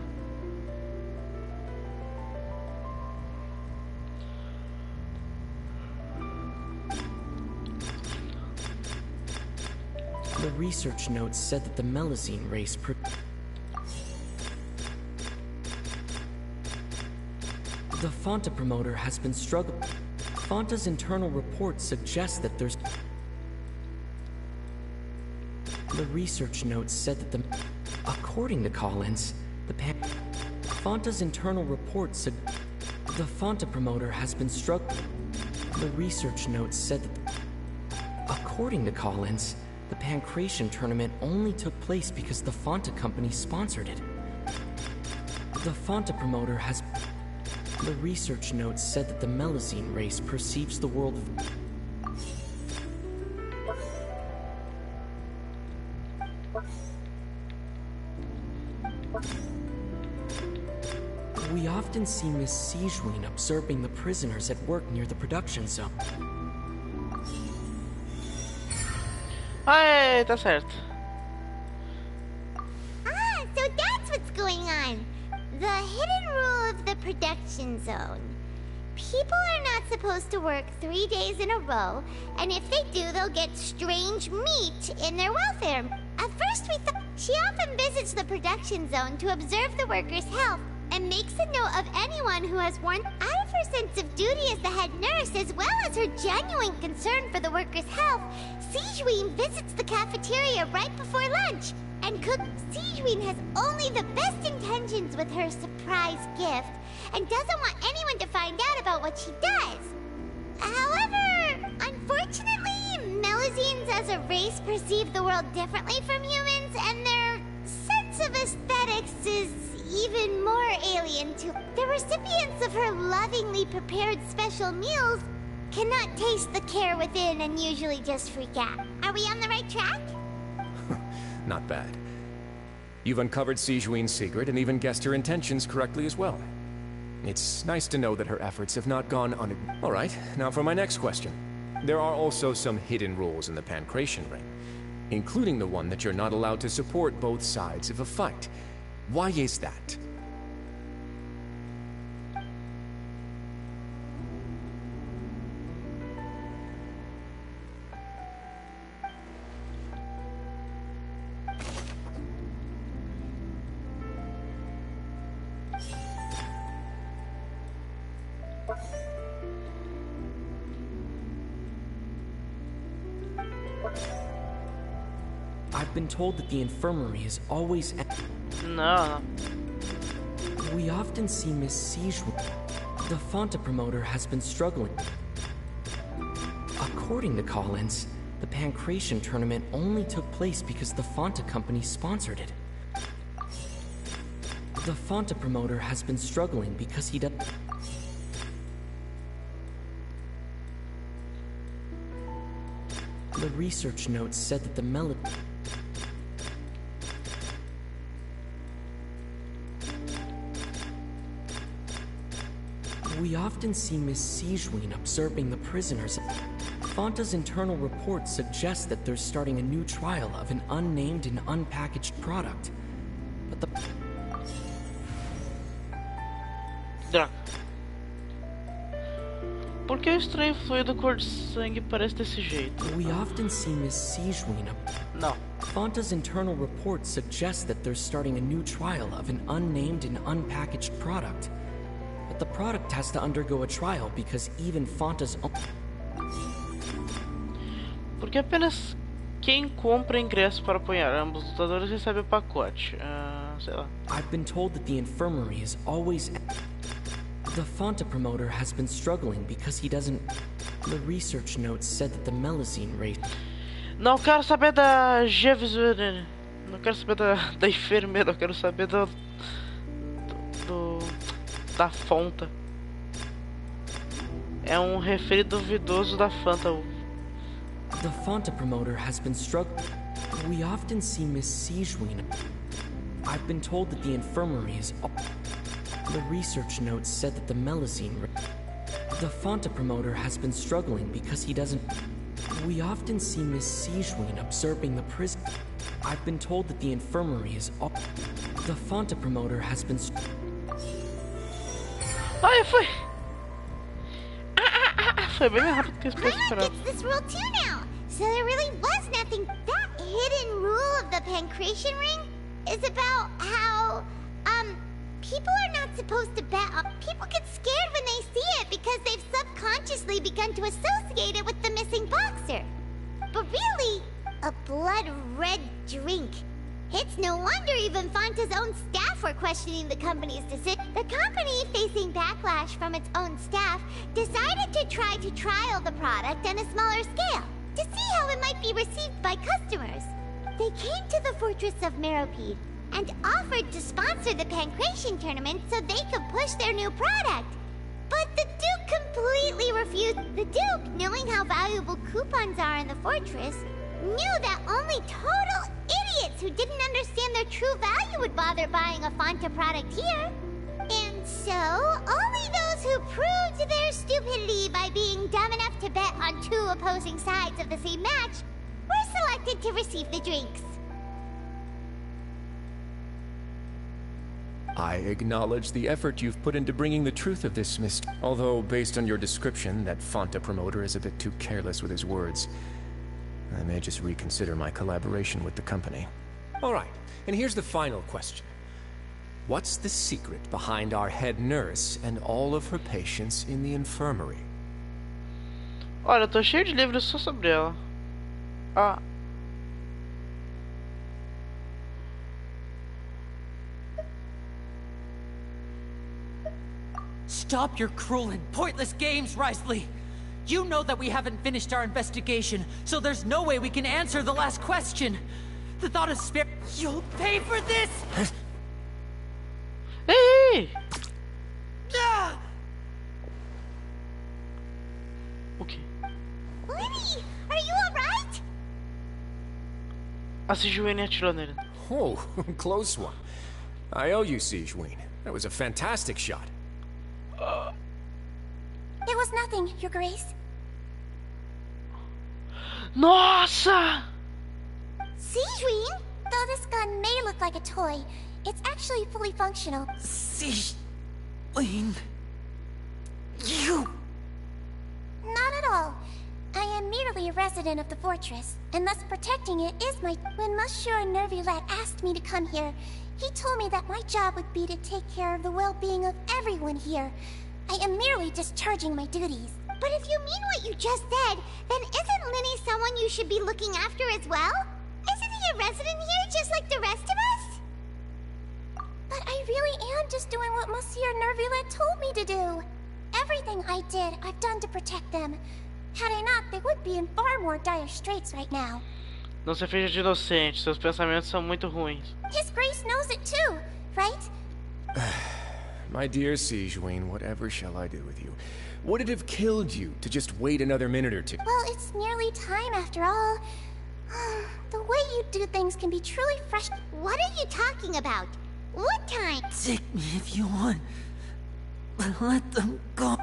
The research notes said that the Melusine race The Fonta promoter has been struggling. Fonta's internal reports suggest that there's... The research notes said that the... According to Collins, the Fonta's internal reports the Fonta promoter has been struggling. The research notes said that... According to Collins, the Pancration tournament only took place because the Fonta company sponsored it. The Fonta promoter has... The research notes said that the Melusine race perceives the world We often see Miss Sijween observing the prisoners at work near the production zone. Ah, tá certo. Ah, so that's what's going on. The hidden rule of the production zone. People are not supposed to work 3 days in a row, and if they do, they'll get strange meat in their welfare. At first we thought she often visits the production zone to observe the workers' health and makes a note of anyone who has worn out of her sense of duty as the head nurse, as well as her genuine concern for the workers' health. Sijween visits the cafeteria right before lunch, and cook Sijween has only the best intentions with her surprise gift, and doesn't want anyone to find out about what she does. However, unfortunately, Melusines as a race perceive the world differently from humans, and their sense of aesthetics is even more alien to the recipients of her lovingly prepared special meals. Cannot taste the care within and usually just freak out. Are we on the right track? Not bad. You've uncovered Sijween's secret and even guessed her intentions correctly as well. It's nice to know that her efforts have not gone unignored. All right, now for my next question. There are also some hidden rules in the Pancration ring, including the one that you're not allowed to support both sides of a fight. Why is that? I've been told that the infirmary is always... No. We often see Miss Sijween. The Fonta promoter has been struggling. According to Collins, the Pancration tournament only took place because the Fonta company sponsored it. The Fonta promoter has been struggling because he does... The research notes said that the We often see Miss Sijween observing the prisoners. Fonta's internal reports suggest that they're starting a new trial of an unnamed and unpackaged product. But the... Droga. Por que o estranho fluido cor de sangue parece desse jeito? We often see Miss Sijween. No. Fonta's internal reports suggest that they're starting a new trial of an unnamed and unpackaged product. But the product has to undergo a trial because even Fonta's own... Porque apenas quem compra ingresso para apoiar ambos os lutadores recebe o pacote. Sei lá. I've been told that the infirmary is always... The Fonta promoter has been struggling because he doesn't... The research notes said that the Melusine race... Não quero saber da Gevisure. Não quero saber da enfermeira. Eu quero saber da Fonta. É referido duvidoso da Fanta. The Fonta promoter has been struggling. We often see Miss Sijween. I've been told that the infirmary is... The research notes said that the Melusine... The Fonta promoter has been struggling because he doesn't... We often see Miss Sijwin observing the prison. I've been told that the infirmary is all... The Fonta promoter has been... Ai, foi! Foi bem rápido que eu esperava. It's this rule too now. So there really was nothing. That hidden rule of the pancreation ring is about how, people are not supposed to bet on... People get scared when they see it because they've subconsciously begun to associate it with the missing boxer. But really, a blood red drink. It's no wonder even Fonta's own staff were questioning the company's decision. The company, facing backlash from its own staff, decided to try to trial the product on a smaller scale to see how it might be received by customers. They came to the fortress of Meropide and offered to sponsor the pancreation tournament so they could push their new product. But the Duke completely refused. The Duke, knowing how valuable coupons are in the fortress, knew that only total idiots who didn't understand their true value would bother buying a Fonta product here. And so, only those who proved their stupidity by being dumb enough to bet on two opposing sides of the same match were selected to receive the drinks. I acknowledge the effort you've put into bringing the truth of this mystery. Although, based on your description, that Fonta promoter is a bit too careless with his words. I may just reconsider my collaboration with the company. All right, and here's the final question. What's the secret behind our head nurse and all of her patients in the infirmary? Olha, eu tô cheio de livros só sobre ela. Ah. Stop your cruel and pointless games, Risley! You know that we haven't finished our investigation, so there's no way we can answer the last question. The thought of spare... You'll pay for this! Hey! Ah! Okay. Lenny, are you alright? A Sijwin atirou nele. Oh, close one. I owe you, Sijwin. That was a fantastic shot. It was nothing, Your Grace. Nossa! Sijwin? Though this gun may look like a toy, it's actually fully functional. Sijwin... You... Not at all. I am merely a resident of the fortress, and thus protecting it is my... When Monsieur Nervulet asked me to come here, he told me that my job would be to take care of the well-being of everyone here. I am merely discharging my duties. But if you mean what you just said, then isn't Linny someone you should be looking after as well? Isn't he a resident here just like the rest of us? But I really am just doing what Monsieur Nervulet told me to do. Everything I did, I've done to protect them. Had I not, they would be in far more dire straits right now. Não se finja de inocente, seus pensamentos são muito ruins. His Grace knows it too, right? My dear Sijwin, whatever shall I do with you? Would it have killed you to just wait another minute or two? Well, it's nearly time after all. The way you do things can be truly fresh. What are you talking about? What time? Take me if you want. But let them go.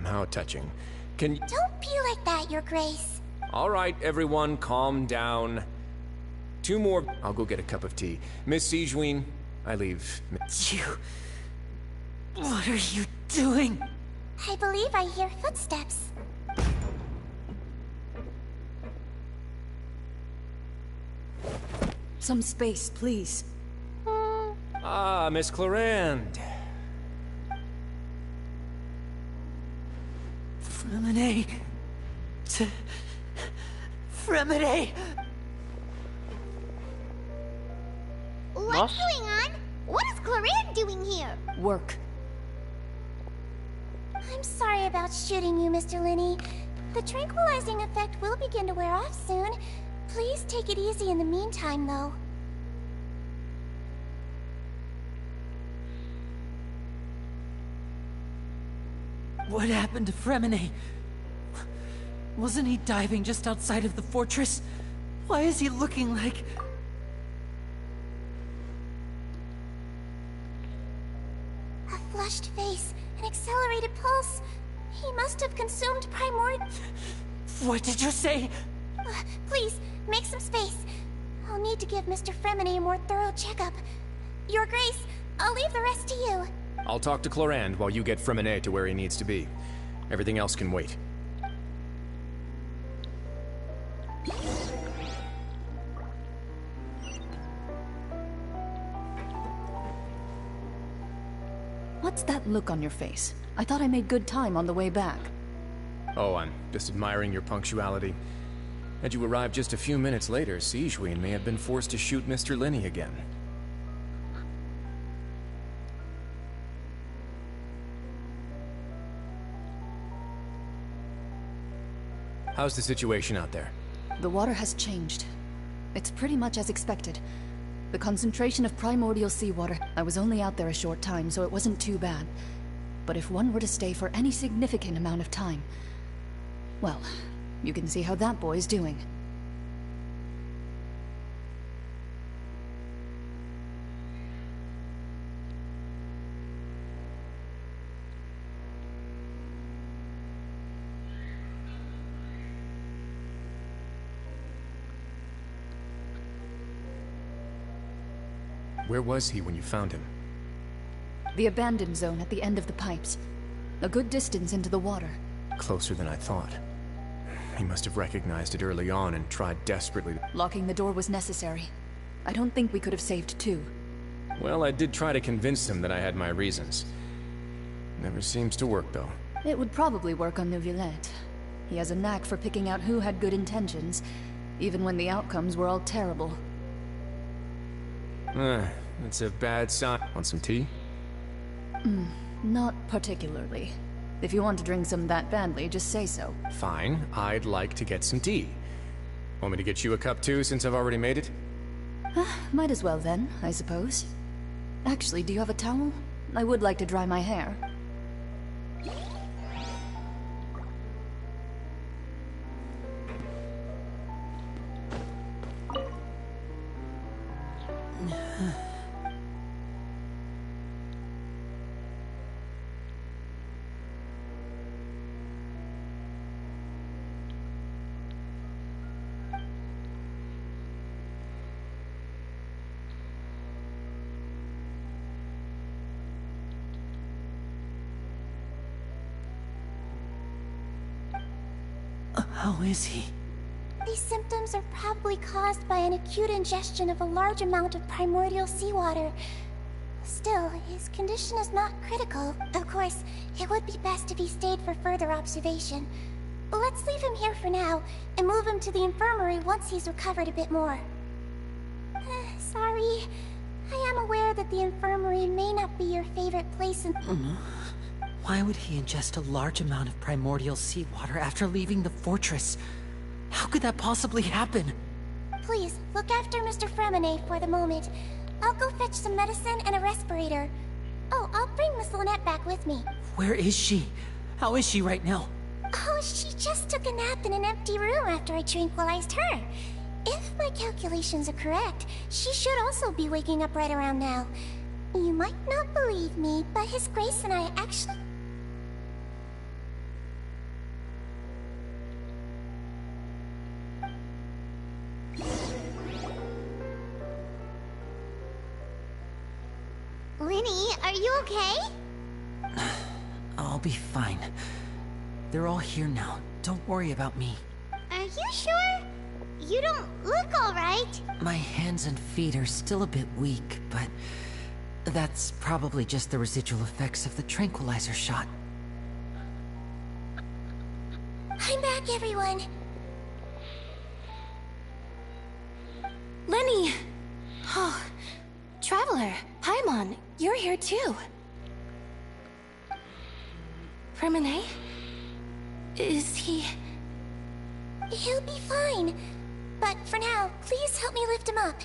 How touching. Can you... Don't be like that, Your Grace. All right, everyone, calm down. 2 more... I'll go get a cup of tea. Miss Sijwin, I leave... You... What are you doing? I believe I hear footsteps. Some space, please. Ah, Miss Clarande. Fremine... Fremine... What's going on? What is Clarande doing here? Work. I'm sorry about shooting you, Mr. Linney. The tranquilizing effect will begin to wear off soon. Please take it easy in the meantime, though. What happened to Fremine? Wasn't he diving just outside of the fortress? Why is he looking like... A flushed face, an accelerated pulse. He must have consumed primordial... What did you say? Please, make some space. I'll need to give Mr. Fremine a more thorough checkup. Your Grace, I'll leave the rest to you. I'll talk to Clorand while you get Fremine to where he needs to be. Everything else can wait. What's that look on your face? I thought I made good time on the way back. Oh, I'm just admiring your punctuality. Had you arrived just a few minutes later, Sigewinne may have been forced to shoot Mr. Linney again. How's the situation out there? The water has changed. It's pretty much as expected. The concentration of primordial seawater... I was only out there a short time, so it wasn't too bad. But if one were to stay for any significant amount of time... well, you can see how that boy's doing. Where was he when you found him? The abandoned zone at the end of the pipes. A good distance into the water. Closer than I thought. He must have recognized it early on and tried desperately to... Locking the door was necessary. I don't think we could have saved two. Well, I did try to convince him that I had my reasons. Never seems to work, though. It would probably work on Neuvillette. He has a knack for picking out who had good intentions, even when the outcomes were all terrible. That's a bad sign. Want some tea? Not particularly. If you want to drink some that badly, just say so. Fine, I'd like to get some tea. Want me to get you a cup too, since I've already made it? Might as well then, I suppose. Actually, do you have a towel? I would like to dry my hair. How is he? These symptoms are probably caused by an acute ingestion of a large amount of primordial seawater. Still, his condition is not critical. Of course, it would be best if he stayed for further observation. Let's leave him here for now, and move him to the infirmary once he's recovered a bit more. Sorry. I am aware that the infirmary may not be your favorite place in... Why would he ingest a large amount of primordial seawater after leaving the fortress? How could that possibly happen? Please, look after Mr. Fremine for the moment. I'll go fetch some medicine and a respirator. Oh, I'll bring Miss Lynette back with me. Where is she? How is she right now? Oh, she just took a nap in an empty room after I tranquilized her. If my calculations are correct, she should also be waking up right around now. You might not believe me, but His Grace and I actually... Linny, are you okay? I'll be fine. They're all here now. Don't worry about me. Are you sure? You don't look alright. My hands and feet are still a bit weak, but that's probably just the residual effects of the tranquilizer shot. I'm back, everyone. Lenny! Oh, Traveler, Paimon, you're here too. Fremine? Is he... He'll be fine. But for now, please help me lift him up.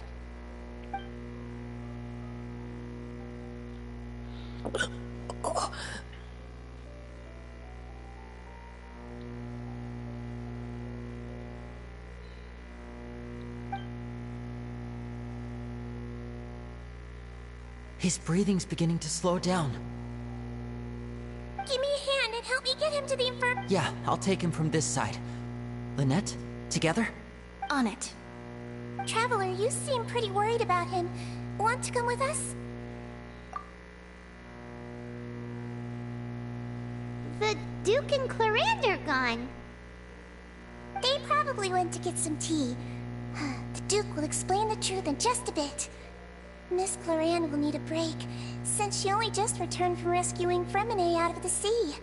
His breathing's beginning to slow down. Give me a hand and help me get him to the infirm. Yeah, I'll take him from this side. Lynette, together? On it. Traveler, you seem pretty worried about him. Want to come with us? The Duke and Clarande are gone. They probably went to get some tea. The Duke will explain the truth in just a bit. Miss Clarande will need a break, since she only just returned from rescuing Fremine out of the sea.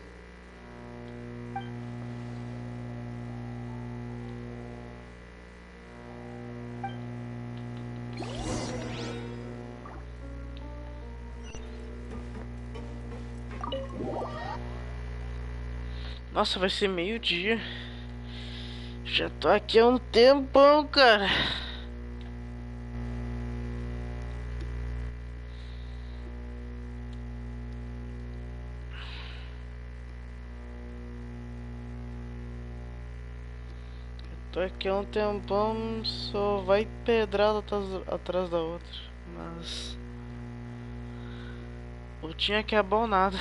Nossa, vai ser meio-dia. Já tô aqui há um tempão, cara. Tô aqui há um tempão, só vai pedrada atrás da outra. Mas eu tinha que abrir nada.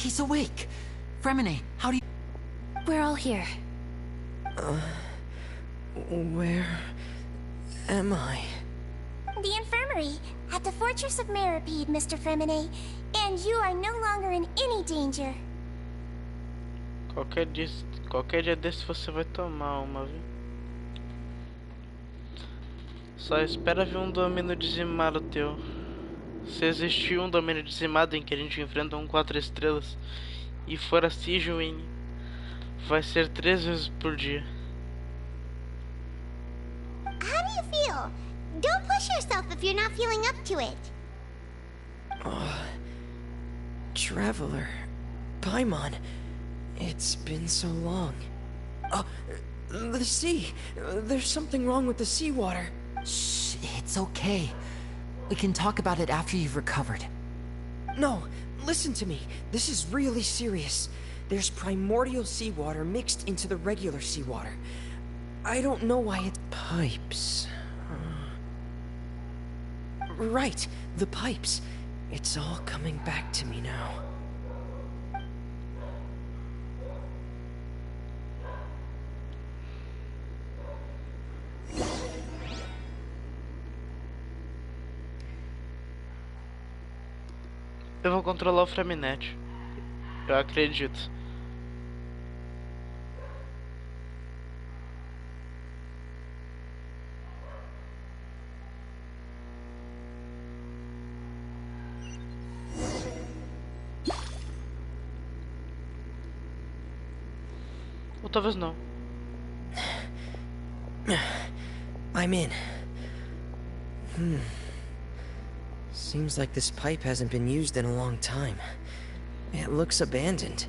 He's awake. Fremine, how do you... We're all here. Where am I? The infirmary, at the Fortress of Meripede, Mr. Fremine. And you are no longer in any danger. Qualquer dia desse você vai tomar uma, viu? Só espera vir um domínio dizimado teu. Se existir um domínio dizimado em que a gente enfrenta um 4 estrelas e for a Sigewin, vai ser 3 vezes por dia. How do you feel? Don't push yourself if you're not feeling up to it. Traveler, Paimon, it's been so long. The sea. There's something wrong with the seawater. Shh, it's okay. We can talk about it after you've recovered. No, listen to me. This is really serious. There's primordial seawater mixed into the regular seawater. I don't know why it... Pipes. Right, the pipes. It's all coming back to me now. Eu vou controlar o Freminet. Eu acredito. Ou talvez não. I'm in. Seems like this pipe hasn't been used in a long time. It looks abandoned.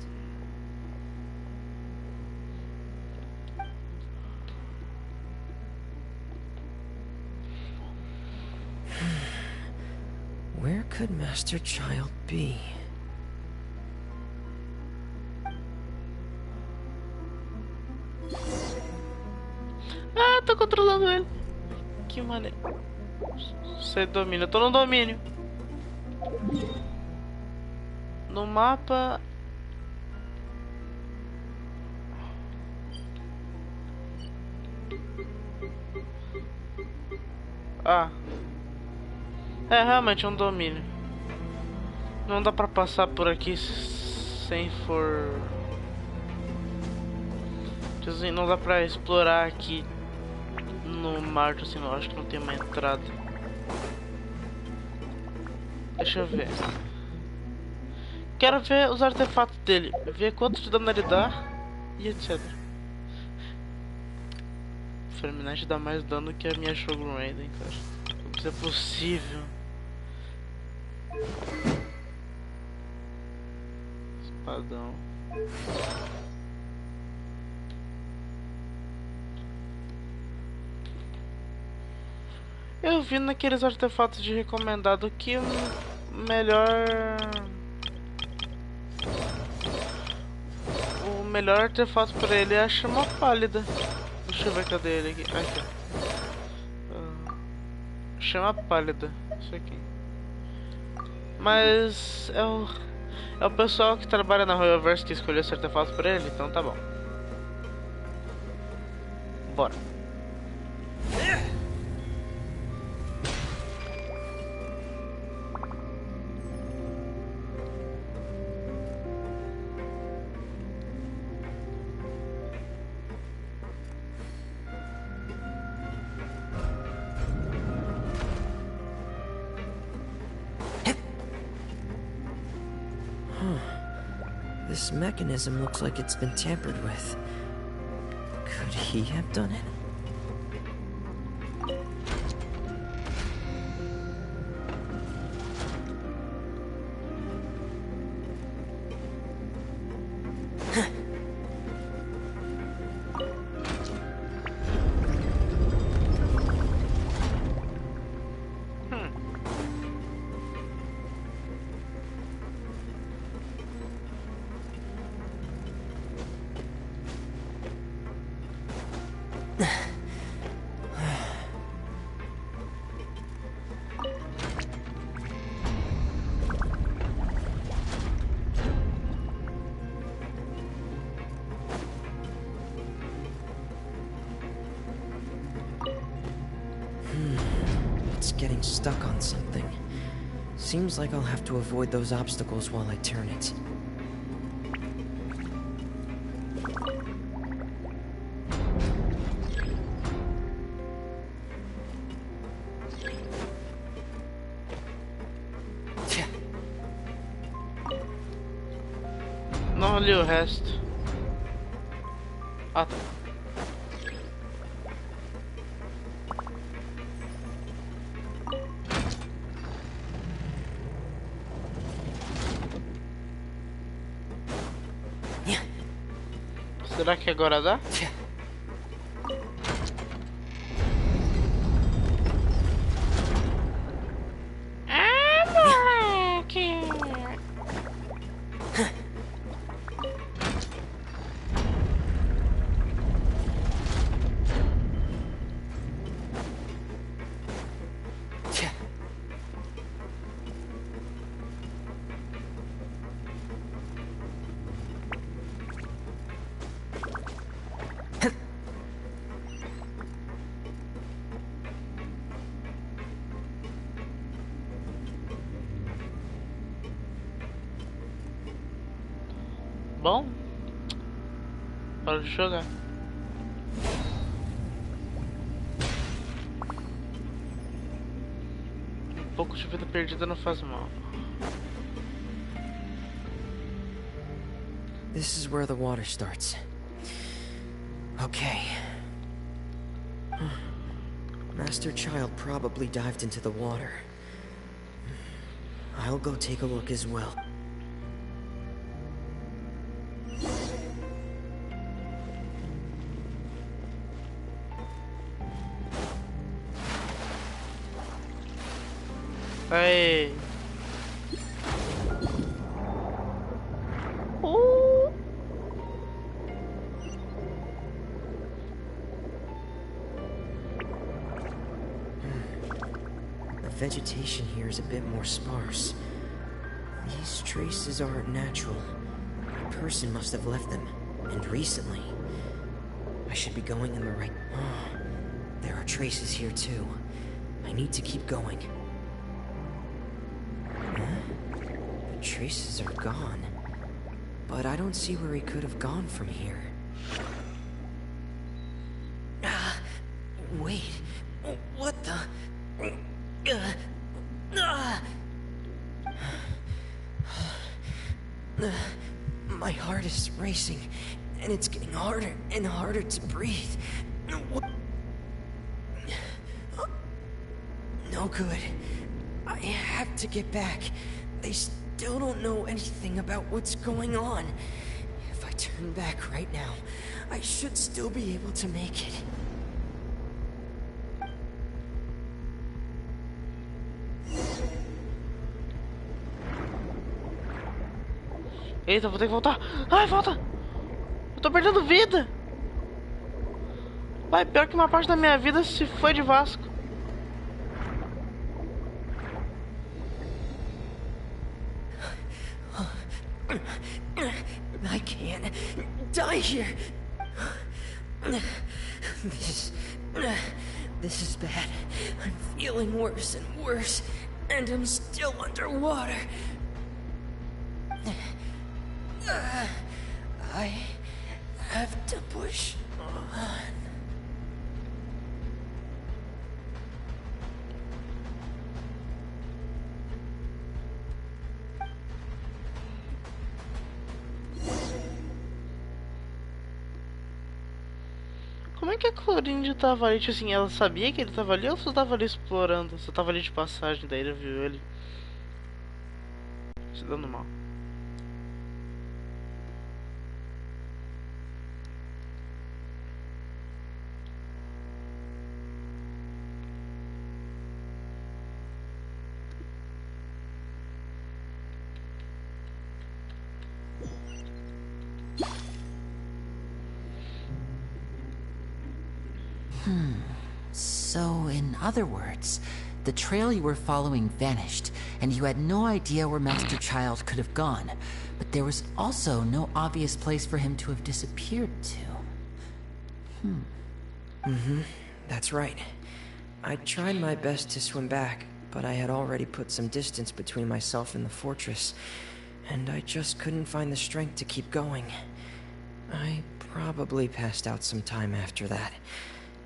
Where could Master Child be? Ah, tô controlando ele. que maneiro. Você domina. Eu tô no domínio. No mapa. Ah. É realmente um domínio. Não dá pra passar por aqui sem for... Assim, não dá pra explorar aqui no mar, assim, não. Acho que não tem uma entrada. Deixa eu ver. Quero ver os artefatos dele. Ver quanto de dano ele dá e etc. Ferminete dá mais dano que a minha Shogun Raiden, cara. Como isso é possível? Espadão. Eu vi naqueles artefatos de recomendado que o melhor artefato pra ele é a chama pálida. Deixa eu ver, cadê ele aqui? Aqui. Chama pálida. Isso aqui. Mas é o pessoal que trabalha na Royalverse que escolheu esse artefato pra ele, então tá bom. Bora. This mechanism looks like it's been tampered with. Could he have done it? It's getting stuck on something. Seems like I'll have to avoid those obstacles while I turn it. Não li o resto. Ah, tá. Será que agora dá? Moleque! Bom, hora de jogar. Um pouco de vida perdida não faz mal. This is where the water starts. Okay. Master Child probably dived into the water. I'll go take a look as well. Hey. vegetation here is a bit more sparse. These traces aren't natural. A person must have left them, and recently. I should be going in the right... Oh, there are traces here too. I need to keep going. Huh? The traces are gone. But I don't see where he could have gone from here. Wait. What the... My heart is racing, and it's getting harder and harder to breathe. No good. I have to get back. They still don't know anything about what's going on. If I turn back right now, I should still be able to make it. Eita, vou ter que voltar. Ai, volta! Eu tô perdendo vida. Vai, pior que uma parte da minha vida se foi de Vasco. I can't die here. This is bad. I'm feeling worse and worse, and I'm still underwater. I have to push on. Como é que a Clorinda tava ali? Tipo assim, ela sabia que ele tava ali ou só tava ali explorando? Só tava ali de passagem, daí ela viu ele se dando mal. So, in other words, the trail you were following vanished, and you had no idea where Master Child could have gone, but there was also no obvious place for him to have disappeared to. That's right. I tried my best to swim back, but I had already put some distance between myself and the fortress, and I just couldn't find the strength to keep going. I probably passed out some time after that,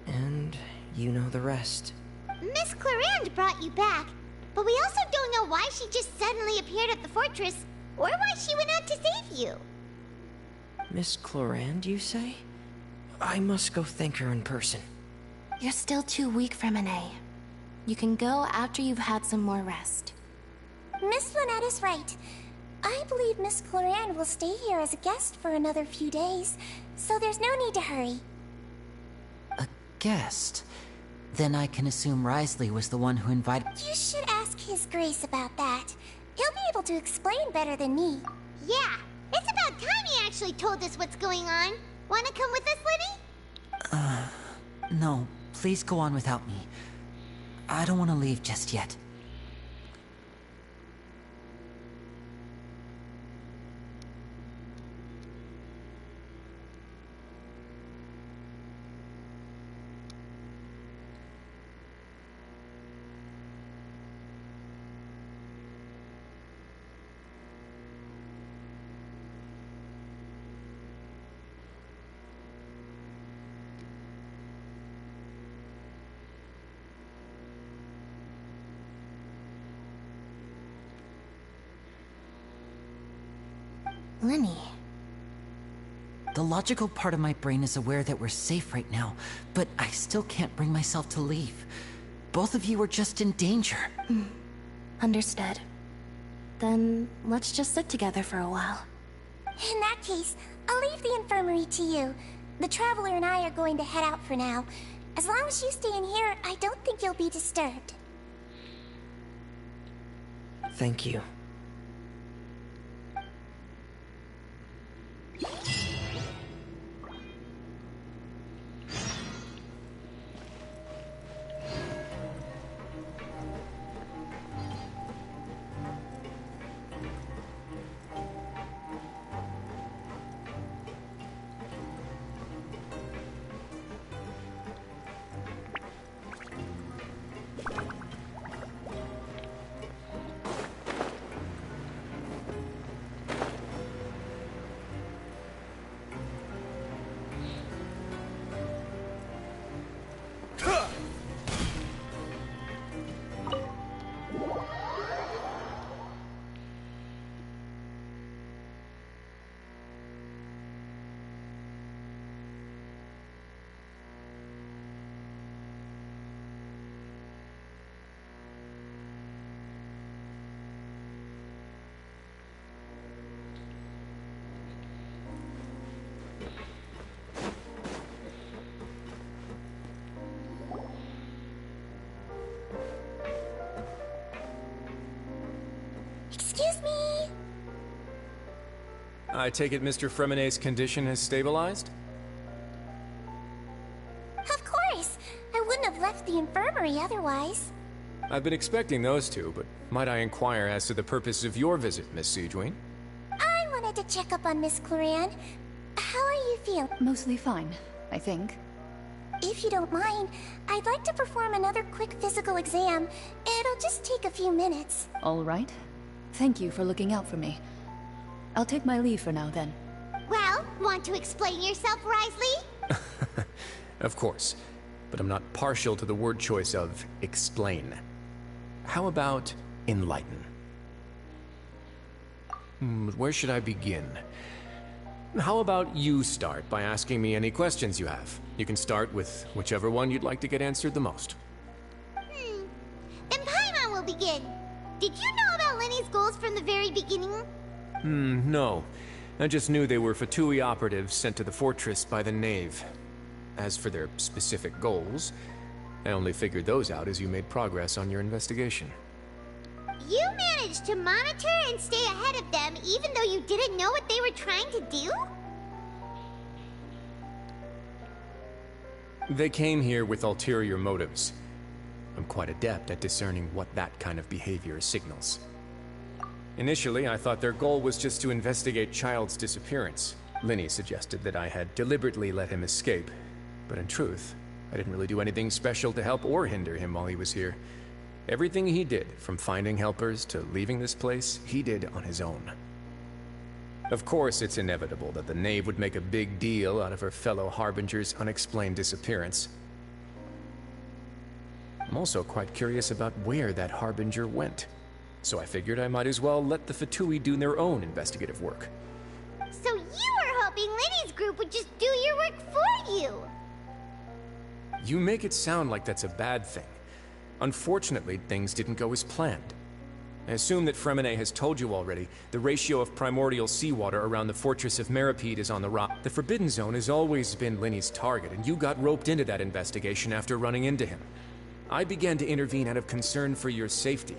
and you know the rest. Miss Clarande brought you back, but we also don't know why she just suddenly appeared at the fortress, or why she went out to save you. Miss Clarande, you say? I must go thank her in person. You're still too weak for Monet. You can go after you've had some more rest. Miss Lynette is right. I believe Miss Clarande will stay here as a guest for another few days, so there's no need to hurry. A guest? Then I can assume Risley was the one who invited... You should ask His Grace about that. He'll be able to explain better than me. Yeah, it's about time he actually told us what's going on. Wanna come with us, Lenny? No, please go on without me. I don't want to leave just yet. Lenny. The logical part of my brain is aware that we're safe right now, but I still can't bring myself to leave. Both of you are just in danger. Understood. Then let's just sit together for a while. In that case, I'll leave the infirmary to you. The Traveler and I are going to head out for now. As long as you stay in here, I don't think you'll be disturbed. Thank you. Excuse me. I take it Mr. Fremenet's condition has stabilized? Of course. I wouldn't have left the infirmary otherwise. I've been expecting those two, but might I inquire as to the purpose of your visit, Miss Sidgeween? I wanted to check up on Miss Cloran. How are you feeling? Mostly fine, I think. If you don't mind, I'd like to perform another quick physical exam. It'll just take a few minutes. All right. Thank you for looking out for me. I'll take my leave for now, then. Well, want to explain yourself, Risley? Of course, but I'm not partial to the word choice of explain. How about enlighten? Where should I begin? How about you start by asking me any questions you have? You can start with whichever one you'd like to get answered the most. Then Paimon will begin. Did you know about Lenny's goals from the very beginning? No. I just knew they were Fatui operatives sent to the fortress by the Knave. As for their specific goals, I only figured those out as you made progress on your investigation. You managed to monitor and stay ahead of them even though you didn't know what they were trying to do? They came here with ulterior motives. I'm quite adept at discerning what that kind of behavior signals. Initially, I thought their goal was just to investigate Child's disappearance. Linny suggested that I had deliberately let him escape, but in truth, I didn't really do anything special to help or hinder him while he was here. Everything he did, from finding helpers to leaving this place, he did on his own. Of course, it's inevitable that the Knave would make a big deal out of her fellow Harbinger's unexplained disappearance. I'm also quite curious about where that Harbinger went, so I figured I might as well let the Fatui do their own investigative work. So you were hoping Lenny's group would just do your work for you! You make it sound like that's a bad thing. Unfortunately, things didn't go as planned. I assume that Fremenet has told you already, the ratio of primordial seawater around the fortress of Meripede is on the rock. The Forbidden Zone has always been Linny's target, and you got roped into that investigation after running into him. I began to intervene out of concern for your safety,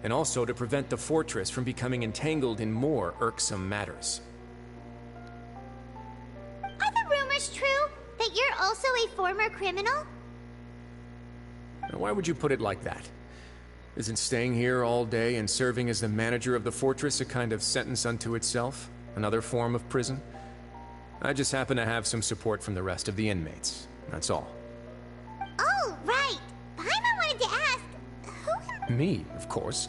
and also to prevent the fortress from becoming entangled in more irksome matters. Are the rumors true? That you're also a former criminal? Now, why would you put it like that? Isn't staying here all day and serving as the manager of the fortress a kind of sentence unto itself? Another form of prison? I just happen to have some support from the rest of the inmates. That's all. Oh, right! Paimon wanted to ask, who... Me, of course.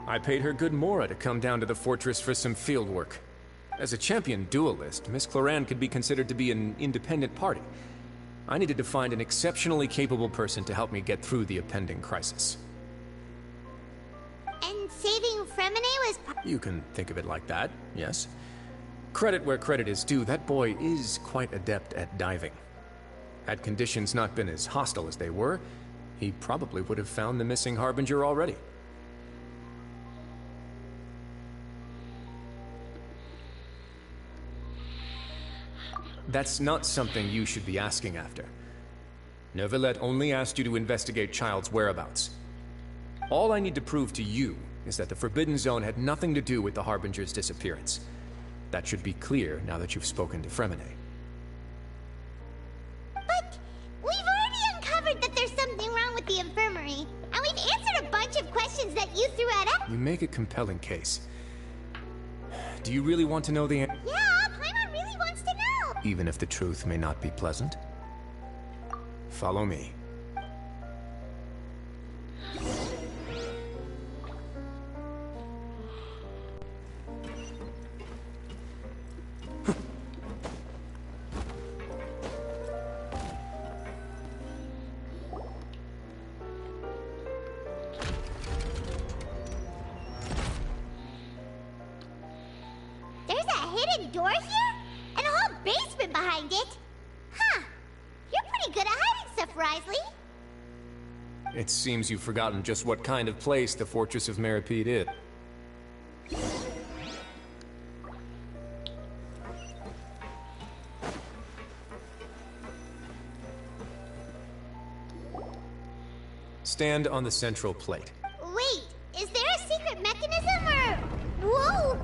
I paid her good Mora to come down to the fortress for some field work. As a champion duelist, Miss Cloran could be considered to be an independent party. I needed to find an exceptionally capable person to help me get through the impending crisis. And saving Fremenet was... You can think of it like that, yes. Credit where credit is due, that boy is quite adept at diving. Had conditions not been as hostile as they were, he probably would have found the missing Harbinger already. That's not something you should be asking after. Neuvillette only asked you to investigate Child's whereabouts. All I need to prove to you is that the Forbidden Zone had nothing to do with the Harbinger's disappearance. That should be clear now that you've spoken to Fremenet. But we've already uncovered that there's something wrong with the infirmary, and we've answered a bunch of questions that you threw at us. You make a compelling case. Do you really want to know the answer? Yeah, Paimon really wants to know! Even if the truth may not be pleasant? Follow me. There's a hidden door here? And a whole basement behind it? Huh. You're pretty good at hiding stuff, Risley. It seems you've forgotten just what kind of place the Fortress of Meripede is. Stand on the central plate. Wait, is there a secret mechanism or... Whoa!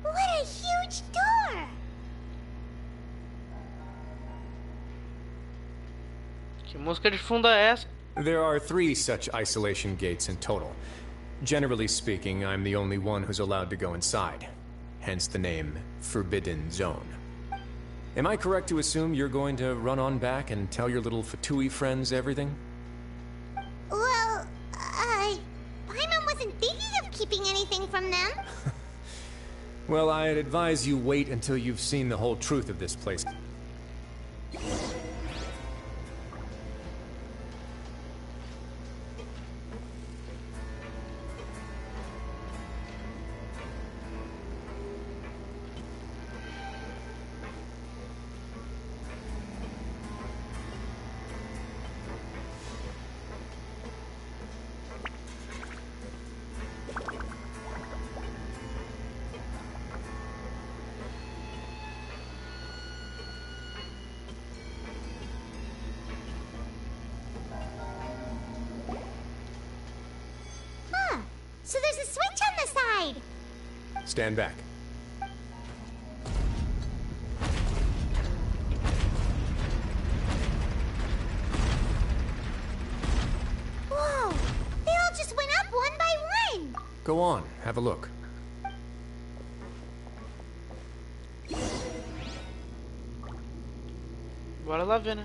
What a huge door! Que música de fundo é essa? There are 3 such isolation gates in total. Generally speaking, I'm the only one who's allowed to go inside. Hence the name Forbidden Zone. Am I correct to assume you're going to run on back and tell your little Fatui friends everything? Well, Paimon wasn't thinking of keeping anything from them. Well, I'd advise you wait until you've seen the whole truth of this place. So there's a switch on the side. Stand back. Whoa! They all just went up one by one. Go on, have a look. Bora lá ver, né?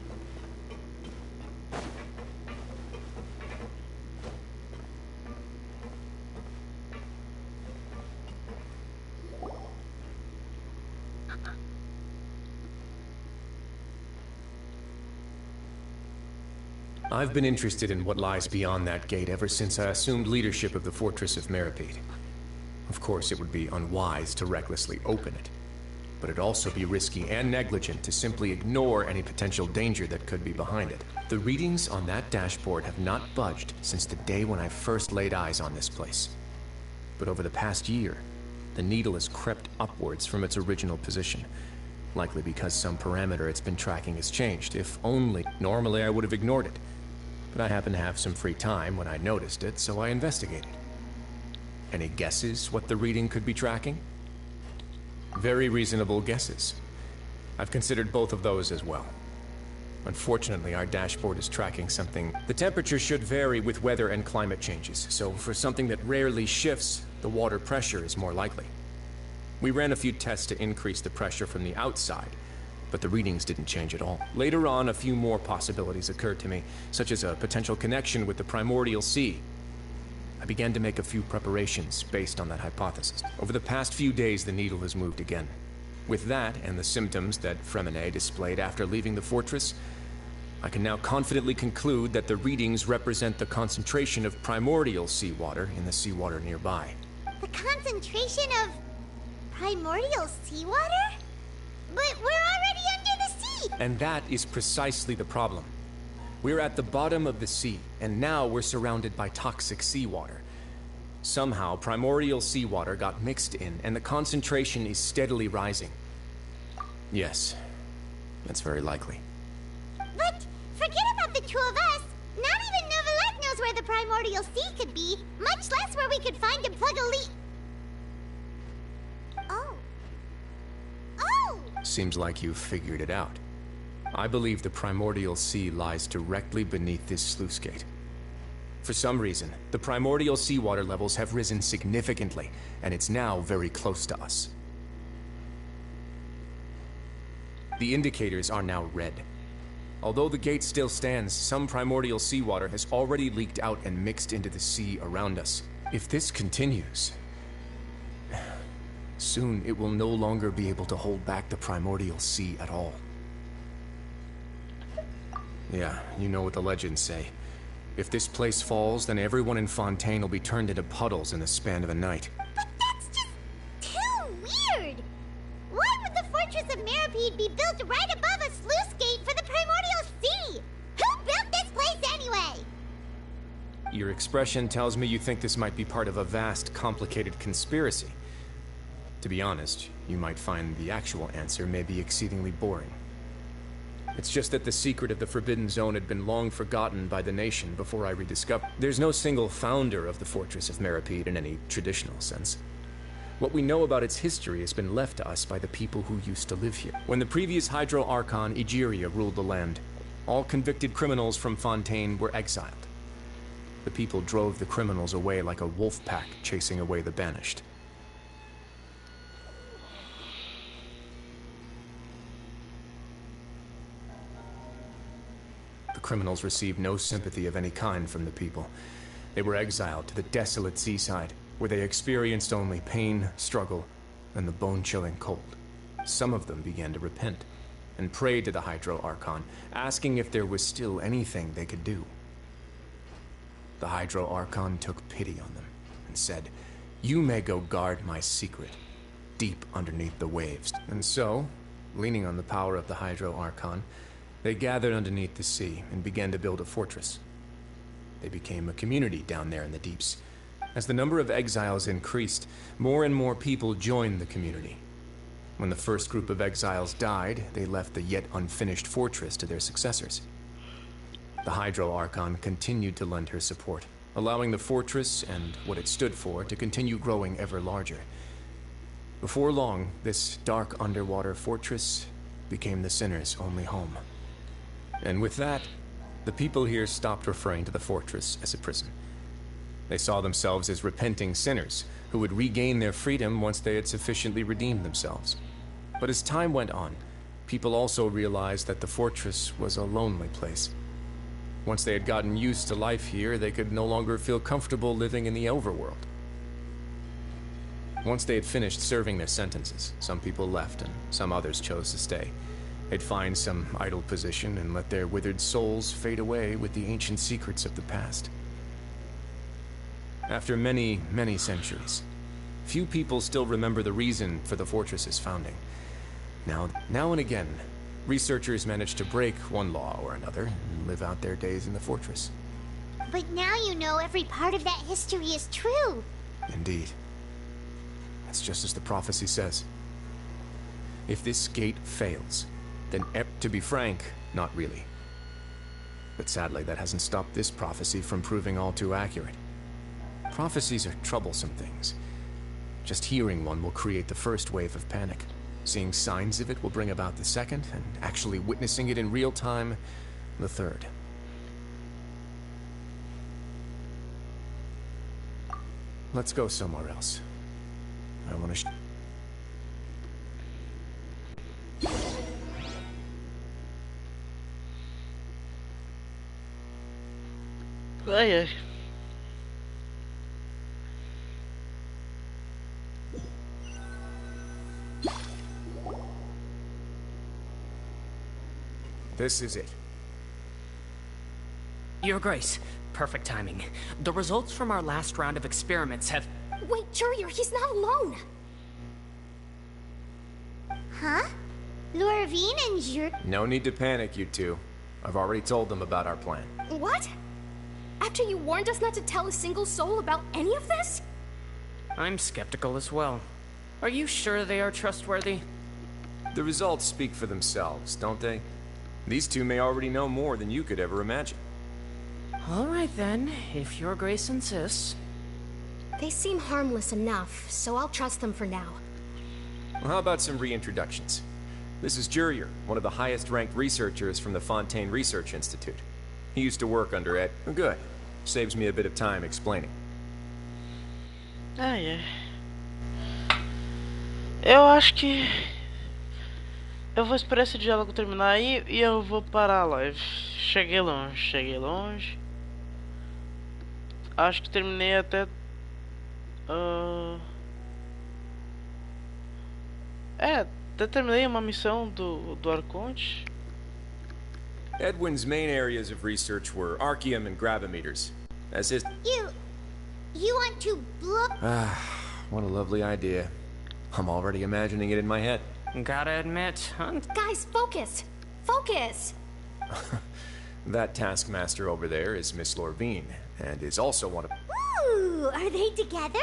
I've been interested in what lies beyond that gate ever since I assumed leadership of the Fortress of Meripede. Of course, it would be unwise to recklessly open it, but it'd also be risky and negligent to simply ignore any potential danger that could be behind it. The readings on that dashboard have not budged since the day when I first laid eyes on this place. But over the past year, the needle has crept upwards from its original position, likely because some parameter it's been tracking has changed. If only, normally I would have ignored it. But I happened to have some free time when I noticed it, so I investigated. Any guesses what the reading could be tracking? Very reasonable guesses. I've considered both of those as well. Unfortunately, our dashboard is tracking something. The temperature should vary with weather and climate changes, so for something that rarely shifts, the water pressure is more likely. We ran a few tests to increase the pressure from the outside, but the readings didn't change at all. Later on, a few more possibilities occurred to me, such as a potential connection with the primordial sea. I began to make a few preparations based on that hypothesis. Over the past few days, the needle has moved again. With that, and the symptoms that Fremine displayed after leaving the fortress, I can now confidently conclude that the readings represent the concentration of primordial seawater in the seawater nearby. The concentration of primordial seawater? But we're already under the sea! And that is precisely the problem. We're at the bottom of the sea, and now we're surrounded by toxic seawater. Somehow, primordial seawater got mixed in, and the concentration is steadily rising. Yes, that's very likely. But forget about the two of us. Not even Neuvillette knows where the primordial sea could be, much less where we could find and plug a leak. Oh. Oh! Seems like you've figured it out. I believe the primordial sea lies directly beneath this sluice gate. For some reason, the primordial seawater levels have risen significantly, and it's now very close to us. The indicators are now red. Although the gate still stands, some primordial seawater has already leaked out and mixed into the sea around us. If this continues, soon it will no longer be able to hold back the primordial sea at all. Yeah, you know what the legends say. If this place falls, then everyone in Fontaine will be turned into puddles in the span of a night. But that's just too weird! built right above a sluice gate for the Primordial Sea! Who built this place anyway? Your expression tells me you think this might be part of a vast, complicated conspiracy. To be honest, you might find the actual answer may be exceedingly boring. It's just that the secret of the Forbidden Zone had been long forgotten by the nation before I rediscovered. There's no single founder of the Fortress of Meripede in any traditional sense. What we know about its history has been left to us by the people who used to live here. When the previous Hydro Archon, Egeria, ruled the land, all convicted criminals from Fontaine were exiled. The people drove the criminals away like a wolf pack chasing away the banished. The criminals received no sympathy of any kind from the people. They were exiled to the desolate seaside, where they experienced only pain, struggle, and the bone-chilling cold. Some of them began to repent, and prayed to the Hydro Archon, asking if there was still anything they could do. The Hydro Archon took pity on them, and said, "You may go guard my secret, deep underneath the waves." And so, leaning on the power of the Hydro Archon, they gathered underneath the sea and began to build a fortress. They became a community down there in the deeps. As the number of exiles increased, more and more people joined the community. When the first group of exiles died, they left the yet unfinished fortress to their successors. The Hydro Archon continued to lend her support, allowing the fortress and what it stood for to continue growing ever larger. Before long, this dark underwater fortress became the sinner's only home. And with that, the people here stopped referring to the fortress as a prison. They saw themselves as repenting sinners who would regain their freedom once they had sufficiently redeemed themselves. But as time went on, people also realized that the fortress was a lonely place. Once they had gotten used to life here, they could no longer feel comfortable living in the overworld. Once they had finished serving their sentences, some people left and some others chose to stay. They'd find some idle position and let their withered souls fade away with the ancient secrets of the past. After many, many centuries, few people still remember the reason for the fortress's founding. Now and again, researchers manage to break one law or another and live out their days in the fortress. But now you know every part of that history is true. Indeed. It's just as the prophecy says. If this gate fails, then to be frank, not really. But sadly, that hasn't stopped this prophecy from proving all too accurate. Prophecies are troublesome things. Just hearing one will create the first wave of panic. Seeing signs of it will bring about the second, and actually witnessing it in real time, the third. Let's go somewhere else. I want to Ai, ai. This is it. Your Grace, perfect timing. The results from our last round of experiments have... Wait, Jurier, he's not alone! Huh? Lorvine and Jur... No need to panic, you two. I've already told them about our plan. What? After you warned us not to tell a single soul about any of this? I'm skeptical as well. Are you sure they are trustworthy? The results speak for themselves, don't they? These two may already know more than you could ever imagine. All right then, if Your Grace insists. They seem harmless enough, so I'll trust them for now. Well, how about some reintroductions? This is Jurier, one of the highest-ranked researchers from the Fontaine Research Institute. He used to work under Ed. Good. Saves me a bit of time explaining. Ai, ai. Eu acho que... Eu vou esperar esse diálogo terminar aí e eu vou parar a live. Cheguei longe, cheguei longe. Acho que terminei até... até terminei uma missão do Arconte. Edwin's main areas of research were Archeum and gravimeters. As his... You want to blow... What a lovely idea. I'm already imagining it in my head. Gotta admit, Guys, focus! Focus! That taskmaster over there is Miss Lorvine, and is also one of... Ooh, are they together?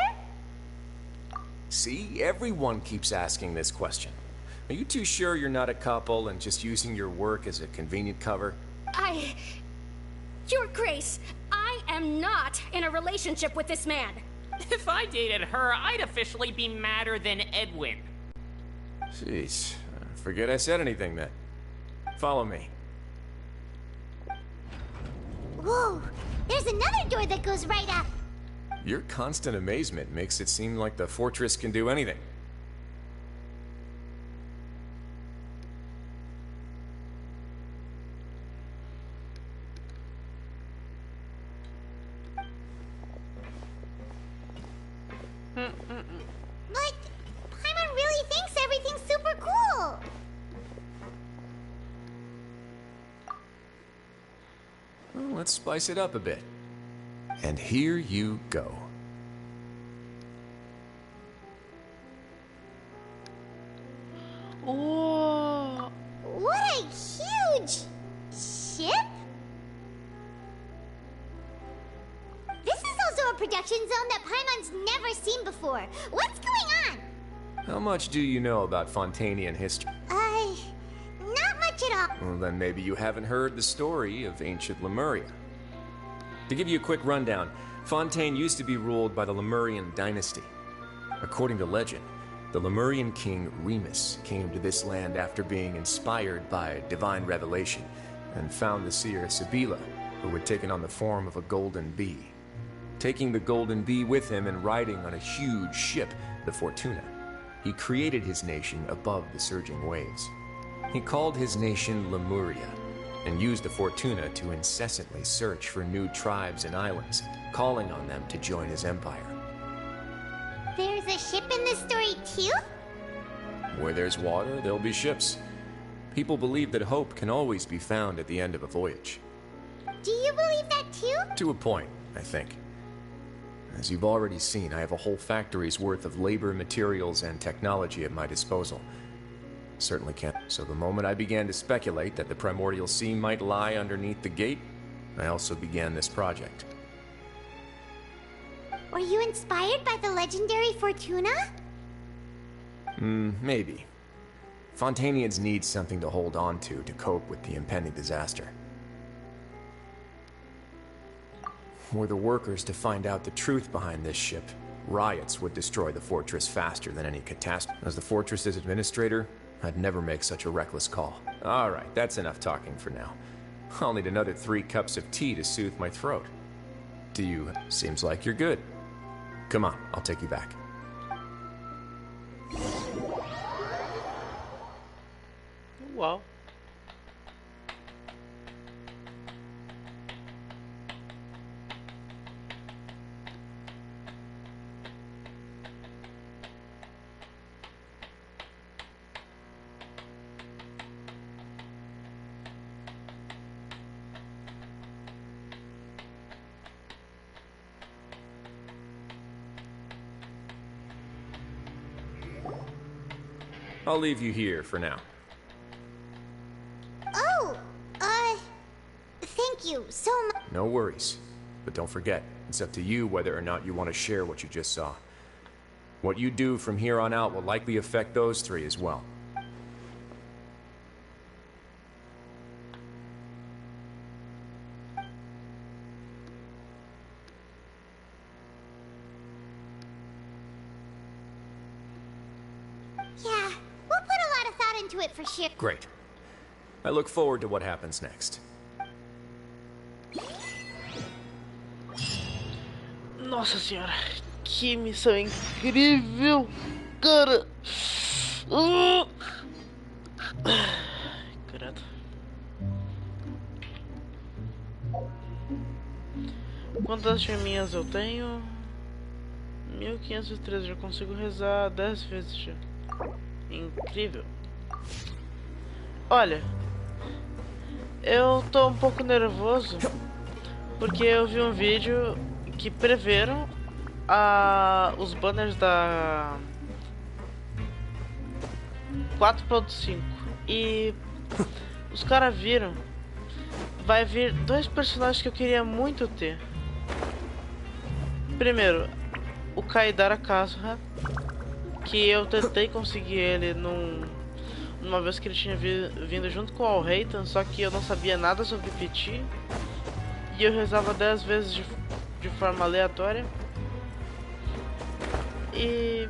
See, everyone keeps asking this question. Are you too sure you're not a couple and just using your work as a convenient cover? Your Grace, I am not in a relationship with this man. if I dated her, I'd officially be madder than Edwin. Jeez, forget I said anything then. Follow me. Whoa, there's another door that goes right up. Your constant amazement makes it seem like the fortress can do anything. But Paimon really thinks everything's super cool. Well, let's spice it up a bit. And here you go. Whoa! What a huge ship! This is also a production zone that Paimon's never seen before. What's going on? How much do you know about Fontanian history? Not much at all. Well, then maybe you haven't heard the story of ancient Lemuria. To give you a quick rundown, Fontaine used to be ruled by the Lemurian dynasty. According to legend, the Lemurian king Remus came to this land after being inspired by divine revelation and found the seer Sibila, who had taken on the form of a golden bee. Taking the golden bee with him and riding on a huge ship, the Fortuna, he created his nation above the surging waves. He called his nation Lemuria, and used the Fortuna to incessantly search for new tribes and islands, calling on them to join his empire. There's a ship in this story too? Where there's water, there'll be ships. People believe that hope can always be found at the end of a voyage. Do you believe that too? To a point, I think. As you've already seen, I have a whole factory's worth of labor, materials, and technology at my disposal. Certainly can't. So the moment I began to speculate that the primordial sea might lie underneath the gate, I also began this project. Were you inspired by the legendary Fortuna? Maybe. Fontanians need something to hold on to cope with the impending disaster. Were the workers to find out the truth behind this ship, riots would destroy the fortress faster than any catastrophe. As the fortress's administrator, I'd never make such a reckless call. All right, that's enough talking for now. I'll need another 3 cups of tea to soothe my throat. To you, seems like you're good. Come on, I'll take you back. Wow. I'll leave you here for now. Oh, thank you so much. No worries. But don't forget, it's up to you whether or not you want to share what you just saw. What you do from here on out will likely affect those 3 as well. Yeah, we'll put a lot of thought into it for sure. Great. I look forward to what happens next. Nossa senhora, que missão incrível, cara. Credo. Quantas chaminhas eu tenho? 1513, já consigo rezar 10 vezes já. Incrível. Olha, eu tô um pouco nervoso porque eu vi um vídeo que preveram os banners 4.5 e os caras viram. Vai vir dois personagens que eu queria muito ter. Primeiro, o Kaidara Kazuha, que eu tentei conseguir ele numa vez que ele tinha vindo junto com o Alreitan, só que eu não sabia nada sobre PT e eu rezava 10 vezes de forma aleatória. E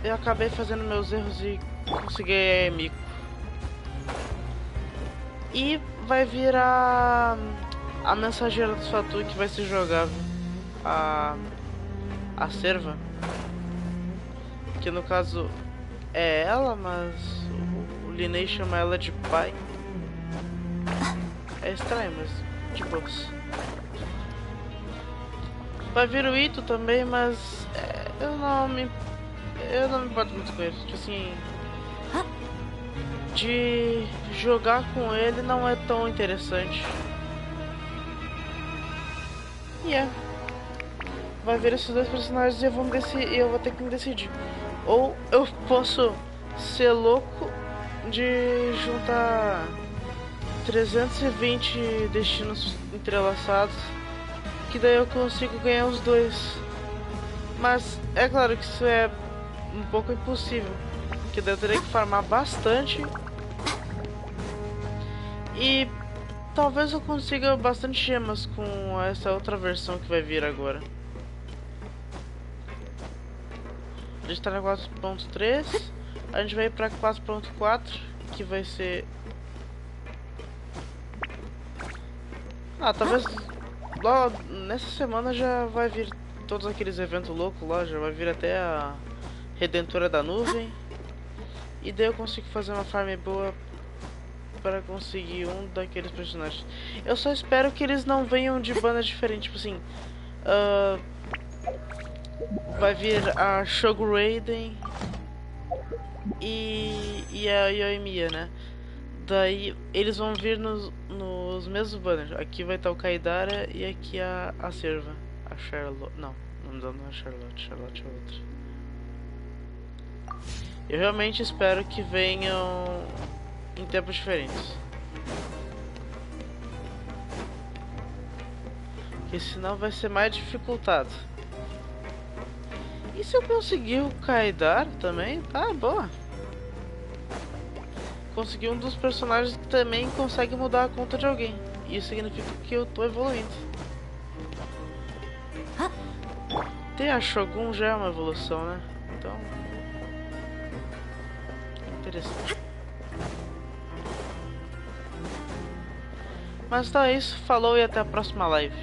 eu acabei fazendo meus erros e consegui Mico. E vai vir a mensageira do Fatu, que vai ser jogável, a serva, que no caso é ela, mas o Linnei chama ela de pai. É estranho, mas de boas. Vai vir o Ito também, mas eu não me importo muito com ele. Tipo assim, de jogar com ele não é tão interessante. E vai vir esses dois personagens e eu vou ter que me decidir. Ou eu posso ser louco de juntar 320 destinos entrelaçados, que daí eu consigo ganhar os dois. Mas é claro que isso é um pouco impossível, que daí eu teria que farmar bastante. E talvez eu consiga bastante gemas com essa outra versão que vai vir agora. A gente tá na 4.3, a gente vai pra 4.4, que vai ser... talvez lá nessa semana já vai vir todos aqueles eventos loucos lá, já vai vir até a Redentora da Nuvem. E daí eu consigo fazer uma farm boa para conseguir um daqueles personagens. Eu só espero que eles não venham de bandas diferentes, tipo assim, vai vir a Shogun Raiden e a Yoimiya, né? Daí eles vão vir nos mesmos banners. Aqui vai estar o Kaidara e aqui a serva, a Charlotte. Não é a Charlotte, Charlotte é outra. Eu realmente espero que venham em tempos diferentes, porque senão vai ser mais dificultado. E se eu conseguir o Kaidara também, tá boa. Consegui um dos personagens que também consegue mudar a conta de alguém. Isso significa que eu tô evoluindo. Ter a Shogun já é uma evolução, né? Então, interessante. Mas então é isso, falou e até a próxima live.